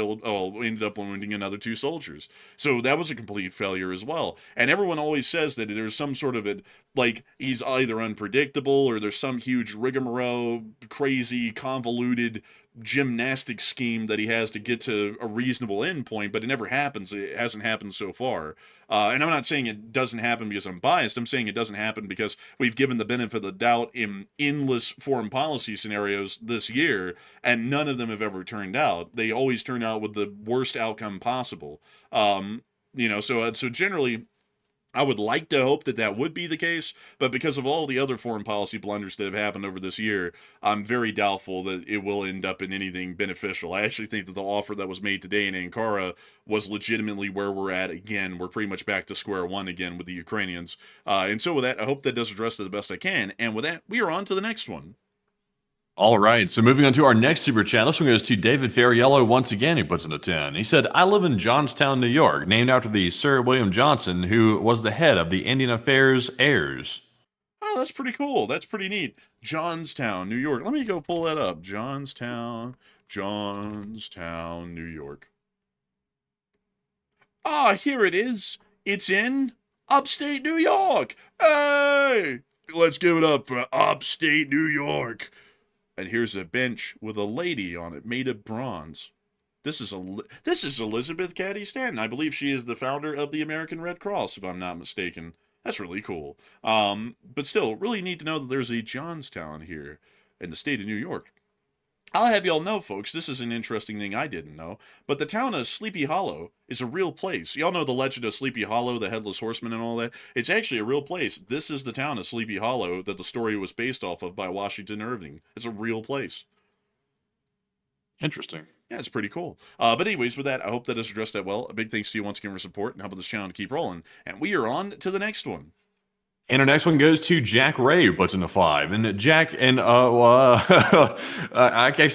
ended up wounding another 2 soldiers. So that was a complete failure as well. And everyone always says that there's some sort of like he's either unpredictable or there's some huge rigmarole, crazy, convoluted gymnastic scheme that he has to get to a reasonable endpoint, but it never happens. It hasn't happened so far. And I'm not saying it doesn't happen because I'm biased. I'm saying it doesn't happen because we've given the benefit of the doubt in endless foreign policy scenarios this year, and none of them have ever turned out. They always turn out with the worst outcome possible. So generally, I would like to hope that that would be the case, but because of all the other foreign policy blunders that have happened over this year, I'm very doubtful that it will end up in anything beneficial. I actually think that the offer that was made today in Ankara was legitimately where we're at again. We're pretty much back to square one again with the Ukrainians. And so with that, I hope that does address it the best I can. And with that, we are on to the next one. All right, so moving on to our next super chat. This one goes to David Ferriello once again. He puts in a 10. He said, I live in Johnstown, New York, named after the Sir William Johnson, who was the head of the Indian Affairs Heirs. Oh, that's pretty cool. That's pretty neat. Johnstown, New York. Let me go pull that up. Johnstown, New York. Ah, here it is. It's in upstate New York. Hey! Let's give it up for upstate New York. And here's a bench with a lady on it made of bronze. This is Elizabeth Cady Stanton. I believe she is the founder of the American Red Cross, if I'm not mistaken. That's really cool. But still, really neat to know that there's a Johnstown here in the state of New York. I'll have y'all know, folks, this is an interesting thing I didn't know, but the town of Sleepy Hollow is a real place. Y'all know the legend of Sleepy Hollow, the Headless Horseman and all that? It's actually a real place. This is the town of Sleepy Hollow that the story was based off of by Washington Irving. It's a real place. Interesting. Yeah, it's pretty cool. But anyways, with that, I hope that has addressed that well. A big thanks to you once again for support and helping this channel to keep rolling. And we are on to the next one. And our next one goes to Jack Ray, who puts in a 5. And Jack, and I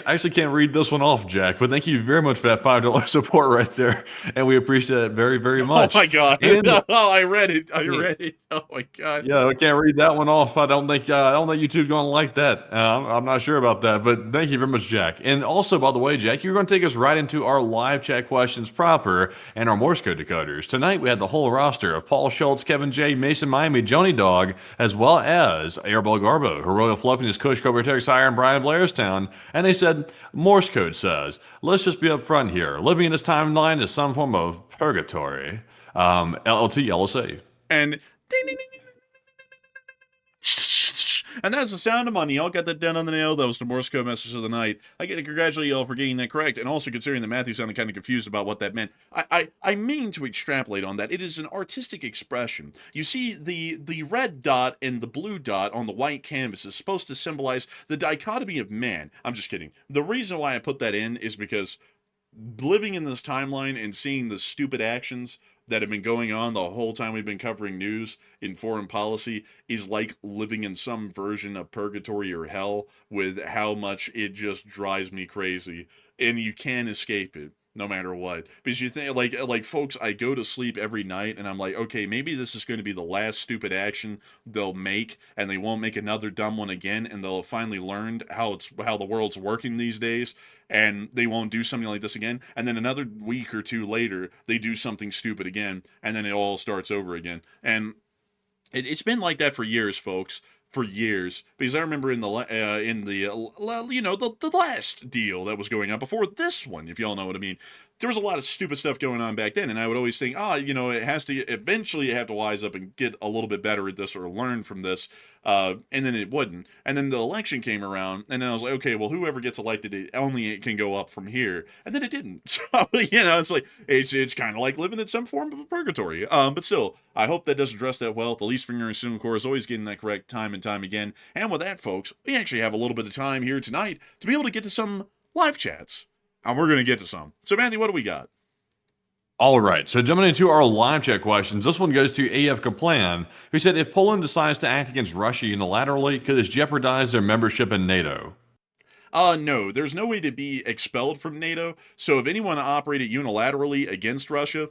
actually can't read this one off, Jack, but thank you very much for that $5 support right there. And we appreciate it very, very much. Oh my God. And, I read it. Oh my God. Yeah, I can't read that one off. I don't think YouTube's going to like that. I'm not sure about that, but thank you very much, Jack. And also, by the way, Jack, you're going to take us right into our live chat questions proper and our Morse code decoders. Tonight, we had the whole roster of Paul Schultz, Kevin J, Mason Miami, Joni Dog, as well as Airball Garbo, Her Royal Fluffiness, Kush, Cobra Terry, Sire, and Brian Blairstown. And they said, Morse code says, let's just be up front here. Living in this timeline is some form of purgatory. LLT, LSA. And ding, ding, ding, ding. And that's the sound of money. Y'all got that down on the nail. That was the Morse code message of the night. I get to congratulate y'all for getting that correct, and also considering that Matthew sounded kind of confused about what that meant. I mean to extrapolate on that. It is an artistic expression. You see, the red dot and the blue dot on the white canvas is supposed to symbolize the dichotomy of man. I'm just kidding. The reason why I put that in is because living in this timeline and seeing the stupid actions that have been going on the whole time we've been covering news in foreign policy is like living in some version of purgatory or hell, with how much it just drives me crazy. And you can't escape it no matter what. Because you think, like folks, I go to sleep every night and I'm like, okay, maybe this is going to be the last stupid action they'll make, and they won't make another dumb one again, and they'll have finally learned how the world's working these days, and they won't do something like this again. And then another week or two later, they do something stupid again, and then it all starts over again. And it's been like that for years, folks. For years, because I remember in the last deal that was going on before this one, if y'all know what I mean, there was a lot of stupid stuff going on back then, and I would always think, it has to eventually you have to wise up and get a little bit better at this or learn from this, and then it wouldn't. And then the election came around, and then I was like, okay, well, whoever gets elected, it can go up from here, and then it didn't. So it's like it's kind of like living in some form of a purgatory. But still, I hope that does address that well. The least finger in Singapore is always getting that correct time and time again. And with that, folks, we actually have a little bit of time here tonight to be able to get to some live chats. And we're going to get to some. So, Matthew, what do we got? All right, so jumping into our live chat questions, this one goes to AF Kaplan, who said, if Poland decides to act against Russia unilaterally, could this jeopardize their membership in NATO? No, there's no way to be expelled from NATO. So if anyone operated unilaterally against Russia,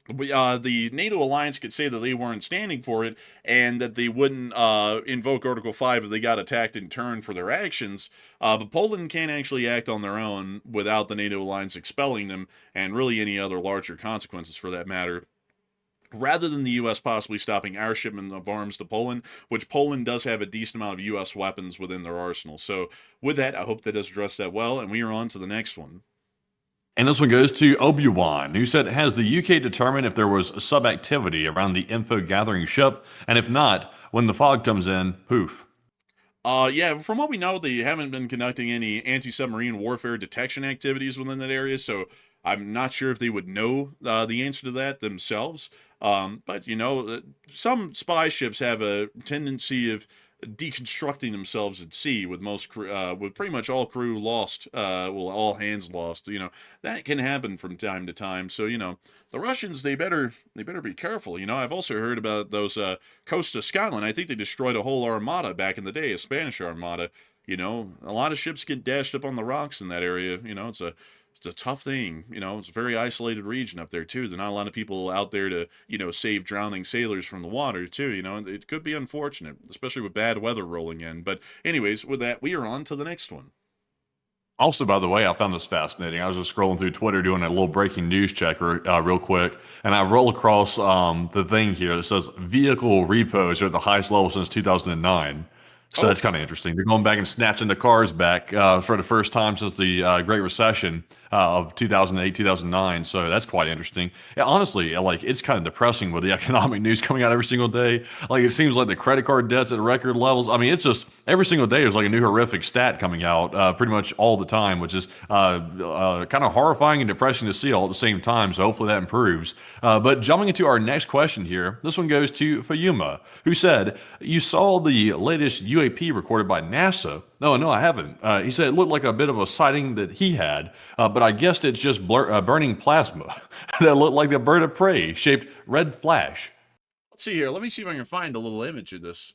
the NATO alliance could say that they weren't standing for it and that they wouldn't invoke Article 5 if they got attacked in turn for their actions. But Poland can't actually act on their own without the NATO alliance expelling them and really any other larger consequences for that matter. Rather than the U.S. possibly stopping our shipment of arms to Poland, which Poland does have a decent amount of U.S. weapons within their arsenal. So with that, I hope that does address that well, and we are on to the next one. And this one goes to Obi-Wan, who said, has the UK determined if there was sub-activity around the info-gathering ship? And if not, when the fog comes in, poof. Yeah, from what we know, they haven't been conducting any anti-submarine warfare detection activities within that area, so I'm not sure if they would know the answer to that themselves. But, some spy ships have a tendency of deconstructing themselves at sea with with pretty much all crew lost, all hands lost. That can happen from time to time. So, the Russians, they better be careful. I've also heard about those coast of Scotland. I think they destroyed a whole armada back in the day, a Spanish armada. A lot of ships get dashed up on the rocks in that area. It's a tough thing. It's a very isolated region up there too. There's not a lot of people out there to, save drowning sailors from the water too. It could be unfortunate, especially with bad weather rolling in. But anyways, with that, we are on to the next one. Also, by the way, I found this fascinating. I was just scrolling through Twitter doing a little breaking news check real quick, and I roll across the thing here that says vehicle repos are at the highest level since 2009. So that's kind of interesting. They're going back and snatching the cars back for the first time since the Great Recession of 2008, 2009. So that's quite interesting. Yeah, honestly, it's kind of depressing with the economic news coming out every single day. Like, it seems like the credit card debt's at record levels. I mean, it's just every single day there's like a new horrific stat coming out pretty much all the time, which is kind of horrifying and depressing to see all at the same time. So hopefully that improves. But jumping into our next question here, this one goes to Fayuma, who said, you saw the latest UAP recorded by NASA. No, I haven't. He said it looked like a bit of a sighting that he had, but I guessed it's just burning plasma that looked like a bird of prey shaped red flash. Let's see here. Let me see if I can find a little image of this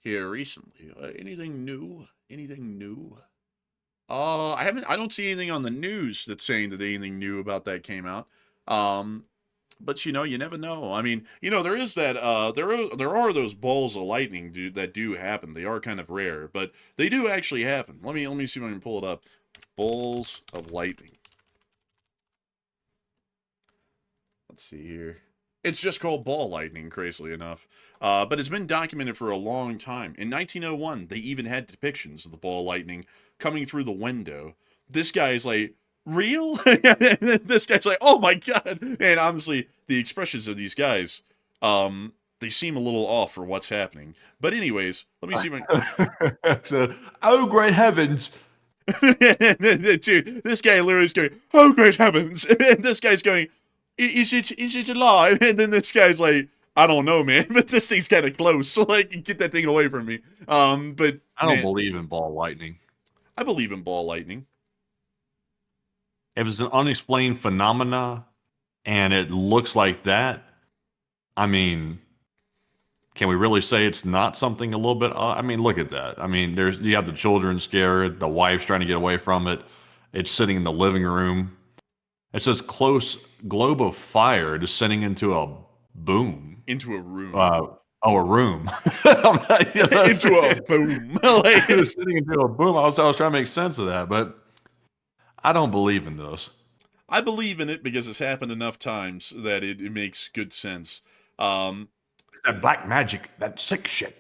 here recently. Anything new? I don't see anything on the news that's saying that anything new about that came out. But you never know. I mean, there is that there are those balls of lightning that do happen. They are kind of rare, but they do actually happen. Let me see if I can pull it up. Balls of lightning. Let's see here. It's just called ball lightning, crazily enough. But it's been documented for a long time. In 1901, they even had depictions of the ball lightning coming through the window. This guy is like, real? This guy's like, oh my god. And honestly, the expressions of these guys, they seem a little off for what's happening. But anyways, let me see if I So, oh, great heavens. Dude, this guy literally is going, oh great heavens. And this guy's going, is it alive? And then this guy's like, I don't know, man, but this thing's kind of close. So, get that thing away from me. But I don't believe in ball lightning. I believe in ball lightning. If it's an unexplained phenomena and it looks like that, I mean, can we really say it's not something a little bit? I mean, look at that. I mean, you have the children scared, the wife's trying to get away from it. It's sitting in the living room. It says close globe of fire descending into a boom. Into a room. A room. Into a boom. Sitting into a boom. I was trying to make sense of that, but I don't believe in those. I believe in it because it's happened enough times that it makes good sense. That black magic, that sick shit.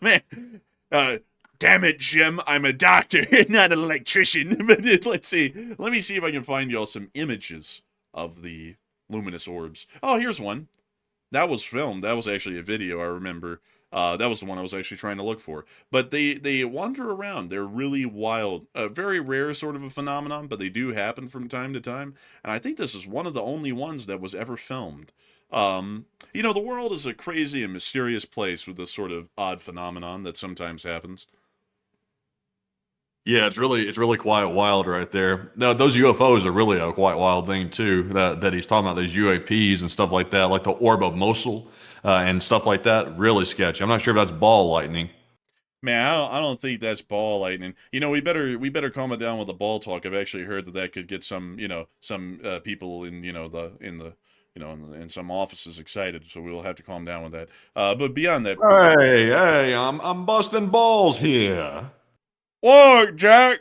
Man, damn it, Jim, I'm a doctor, not an electrician. But let's see. Let me see if I can find y'all some images of the luminous orbs. Oh, here's one. That was filmed. That was actually a video, I remember. That was the one I was actually trying to look for. But they wander around. They're really wild. Very rare sort of a phenomenon, but they do happen from time to time. And I think this is one of the only ones that was ever filmed. The world is a crazy and mysterious place with this sort of odd phenomenon that sometimes happens. Yeah, it's really quite wild right there. Now, those UFOs are really a quite wild thing too. That he's talking about, these UAPs and stuff like that, like the orb of Mosul and stuff like that. Really sketchy. I'm not sure if that's ball lightning. Man, I don't think that's ball lightning. We better calm it down with the ball talk. I've actually heard that could get some people in in some offices excited. So we'll have to calm down with that. But beyond that, Hey, I'm busting balls here. look, Jack,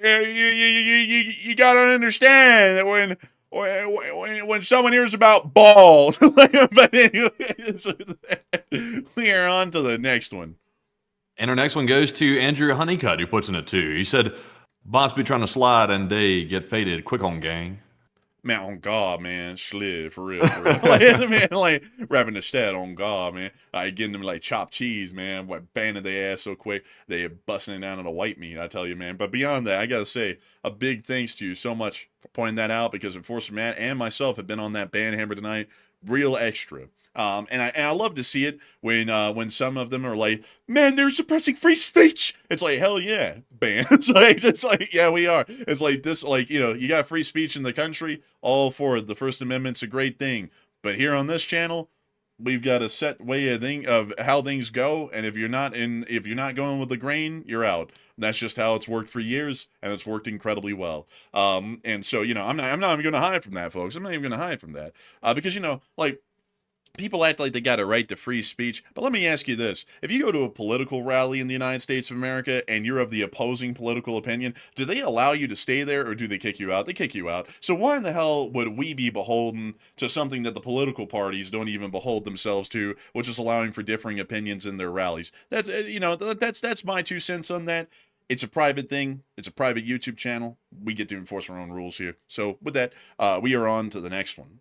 you gotta understand that when someone hears about balls, but anyway, so we are on to the next one. And our next one goes to Andrew Honeycutt, who puts in a 2. He said, bots be trying to slide and they get faded quick on gang. Man, on God, man, slid for real, for real. Like, man, like rapping the stat on God, man. Like getting them like chopped cheese, man. What banding their ass so quick they busting it down on the white meat. I tell you, man. But beyond that, I gotta say a big thanks to you so much for pointing that out because Enforcer Matt and myself have been on that band hammer tonight, real extra. And I love to see it when some of them are like, man, they're suppressing free speech. It's like, hell yeah, ban. It's like yeah, we are. It's like this, like, you got free speech in the country, all for it. The First Amendment's a great thing. But here on this channel, we've got a set way of how things go, and if you're not going with the grain, you're out. That's just how it's worked for years, and it's worked incredibly well. And so I'm not even going to hide from that, folks. I'm not even going to hide from that because like, people act like they got a right to free speech, but let me ask you this. If you go to a political rally in the United States of America and you're of the opposing political opinion, do they allow you to stay there or do they kick you out? They kick you out. So why in the hell would we be beholden to something that the political parties don't even behold themselves to, which is allowing for differing opinions in their rallies? That's my 2 cents on that. It's a private thing. It's a private YouTube channel. We get to enforce our own rules here. So with that, we are on to the next one.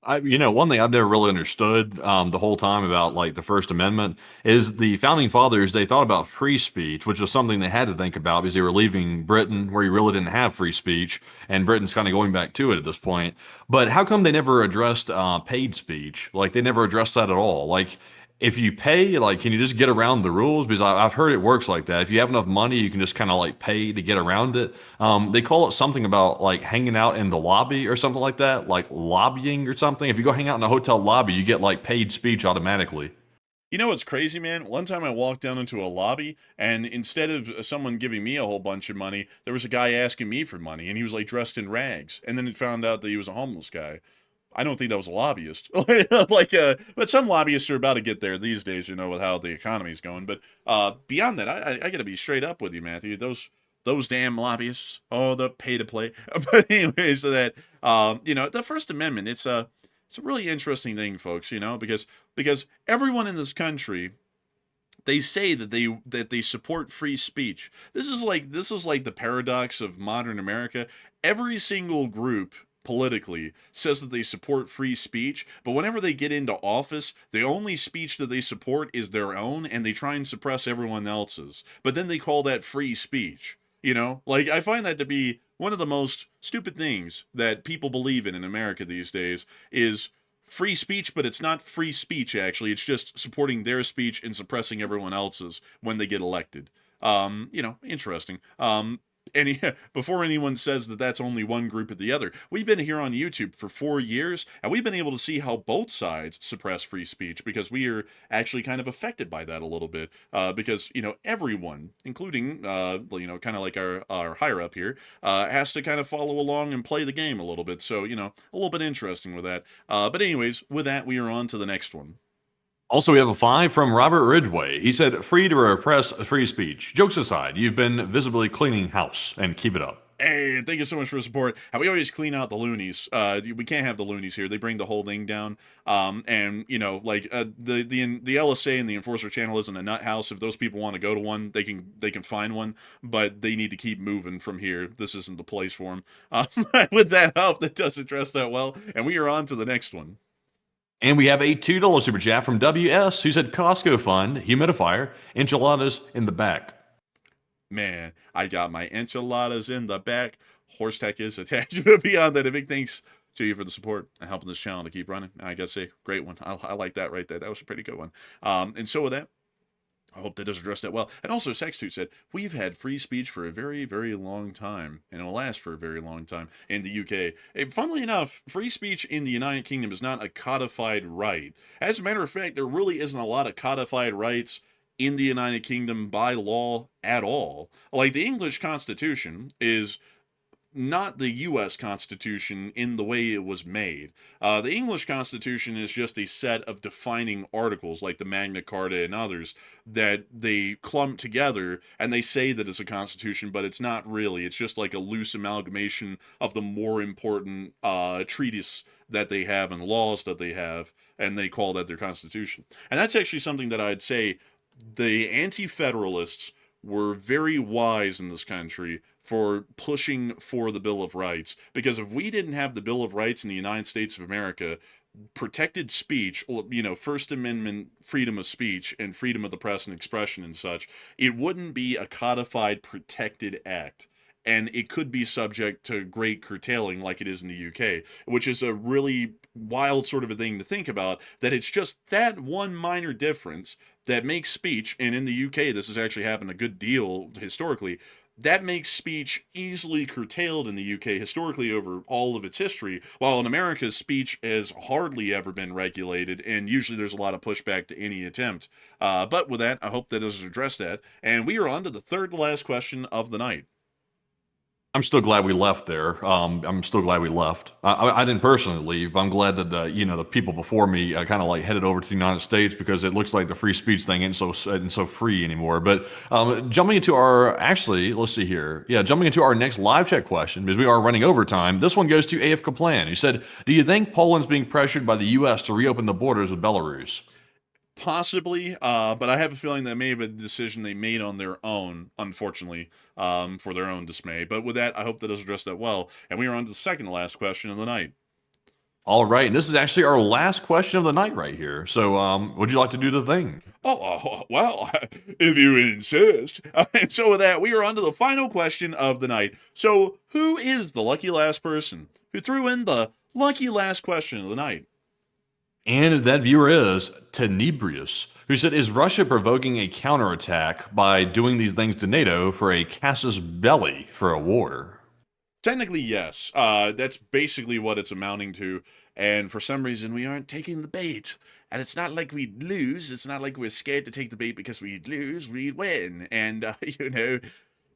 One thing I've never really understood the whole time about like the First Amendment is the founding fathers, they thought about free speech, which was something they had to think about because they were leaving Britain where you really didn't have free speech, and Britain's kind of going back to it at this point. But how come they never addressed paid speech? Like they never addressed that at all. Like if you pay, like, can you just get around the rules? Because I've heard it works like that. If you have enough money, you can just kind of like pay to get around it. They call it something about like hanging out in the lobby or something like that, like lobbying or something. If you go hang out in a hotel lobby, you get like paid speech automatically. You know what's crazy, man? One time I walked down into a lobby, and instead of someone giving me a whole bunch of money, there was a guy asking me for money, and he was like dressed in rags. And then it found out that he was a homeless guy. I don't think that was a lobbyist. But some lobbyists are about to get there these days, with how the economy's going. But beyond that, I got to be straight up with you, Matthew. Those damn lobbyists, the pay to play. But anyway, so that the First Amendment, it's a really interesting thing, folks. Because everyone in this country, they say that they support free speech. This is like the paradox of modern America. Every single group politically says that they support free speech, but whenever they get into office, the only speech that they support is their own, and they try and suppress everyone else's. But then they call that free speech. Like, I find that to be one of the most stupid things that people believe in America these days is free speech, but it's not free speech, actually. It's just supporting their speech and suppressing everyone else's when they get elected. Interesting. And before anyone says that that's only one group or the other, we've been here on YouTube for 4 years, and we've been able to see how both sides suppress free speech because we are actually kind of affected by that a little bit. Because everyone, including kind of like our higher up here, has to kind of follow along and play the game a little bit. So a little bit interesting with that. But anyways, with that, we are on to the next one. Also, we have a 5 from Robert Ridgway. He said, free to repress free speech. Jokes aside, you've been visibly cleaning house, and keep it up. Hey, thank you so much for the support. And we always clean out the loonies. We can't have the loonies here. They bring the whole thing down. And the LSA and the Enforcer channel isn't a nut house. If those people want to go to one, they can find one. But they need to keep moving from here. This isn't the place for them. With that, I hope that does address that well. And we are on to the next one. And we have a $2 super chat from WS who said Costco fund, humidifier, enchiladas in the back. Man, I got my enchiladas in the back. Horse tech is attached. But beyond that, a big thanks to you for the support and helping this channel to keep running. I gotta say, great one. I like that right there. That was a pretty good one. And so with that, I hope that does address that well. And also, Sextude said, we've had free speech for a very, very long time, and it will last for a very long time in the UK. And funnily enough, free speech in the United Kingdom is not a codified right. As a matter of fact, there really isn't a lot of codified rights in the United Kingdom by law at all. Like, the English Constitution is not the U.S. Constitution in the way it was made. The English Constitution is just a set of defining articles, like the Magna Carta and others, that they clump together, and they say that it's a constitution, but it's not really. It's just like a loose amalgamation of the more important treatise that they have and laws that they have, and they call that their constitution. And that's actually something that I'd say the anti-federalists were very wise in this country for pushing for the Bill of Rights, because if we didn't have the Bill of Rights in the United States of America, protected speech, First Amendment freedom of speech and freedom of the press and expression and such, it wouldn't be a codified protected act. And it could be subject to great curtailing like it is in the UK, which is a really wild sort of a thing to think about, that it's just that one minor difference that makes speech, and in the UK this has actually happened a good deal historically, that makes speech easily curtailed in the UK historically over all of its history, while in America, speech has hardly ever been regulated, and usually there's a lot of pushback to any attempt. But with that, I hope that has addressed that, and we are on to the third to last question of the night. I'm still glad we left there. I'm still glad we left. I didn't personally leave, but I'm glad that the people before me kind of like headed over to the United States, because it looks like the free speech thing ain't so free anymore. But jumping into let's see here. Yeah, jumping into our next live chat question, because we are running over time. This one goes to AF Kaplan. He said, "Do you think Poland's being pressured by the U.S. to reopen the borders with Belarus?" Possibly, but I have a feeling that may have been a decision they made on their own, unfortunately, for their own dismay. But with that, I hope that does address that well. And we are on to the second to last question of the night. All right, and this is actually our last question of the night right here. So, would you like to do the thing? Well, if you insist. And so with that, we are on to the final question of the night. So, who is the lucky last person who threw in the lucky last question of the night? And that viewer is Tenebrius, who said, "Is Russia provoking a counterattack by doing these things to NATO for a casus belli, for a war?" Technically, yes. That's basically what it's amounting to. And for some reason, we aren't taking the bait. And it's not like we'd lose. It's not like we're scared to take the bait because we'd lose. We'd win. And,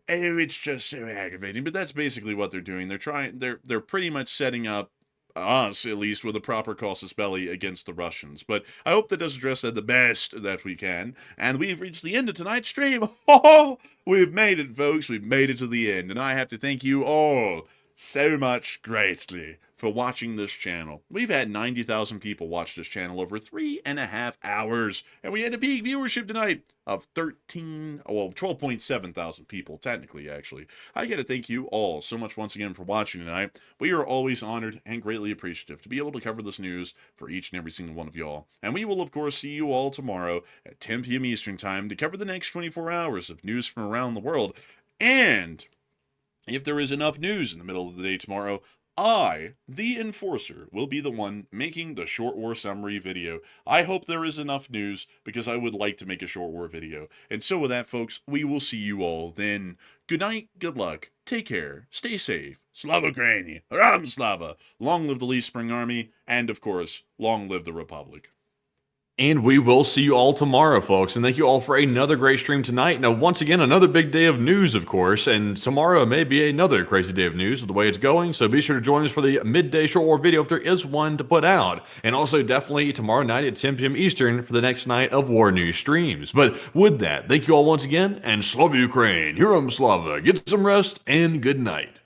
it's just so aggravating. But that's basically what they're doing. They're pretty much setting up us, at least, with a proper casus belli against the Russians. But I hope that does address that the best that we can. And we've reached the end of tonight's stream. Oh, we've made it, folks. We've made it to the end. And I have to thank you all so much greatly for watching this channel. We've had 90,000 people watch this channel over 3.5 hours, and we had a peak viewership tonight of 12.7 thousand people, technically, actually. I gotta thank you all so much once again for watching tonight. We are always honored and greatly appreciative to be able to cover this news for each and every single one of y'all. And we will, of course, see you all tomorrow at 10 p.m. Eastern Time to cover the next 24 hours of news from around the world. And if there is enough news in the middle of the day tomorrow, I, the Enforcer, will be the one making the short war summary video. I hope there is enough news, because I would like to make a short war video. And so with that, folks, we will see you all then. Good night, good luck, take care, stay safe, Slava Ukraini, Ram Slava, long live the Lee Spring Army, and of course, long live the Republic. And we will see you all tomorrow, folks. And thank you all for another great stream tonight. Now, once again, another big day of news, of course. And tomorrow may be another crazy day of news with the way it's going. So be sure to join us for the midday short war video if there is one to put out. And also definitely tomorrow night at 10 p.m. Eastern for the next night of War News streams. But with that, thank you all once again. And Slava Ukraine, Hiram Slava. Get some rest and good night.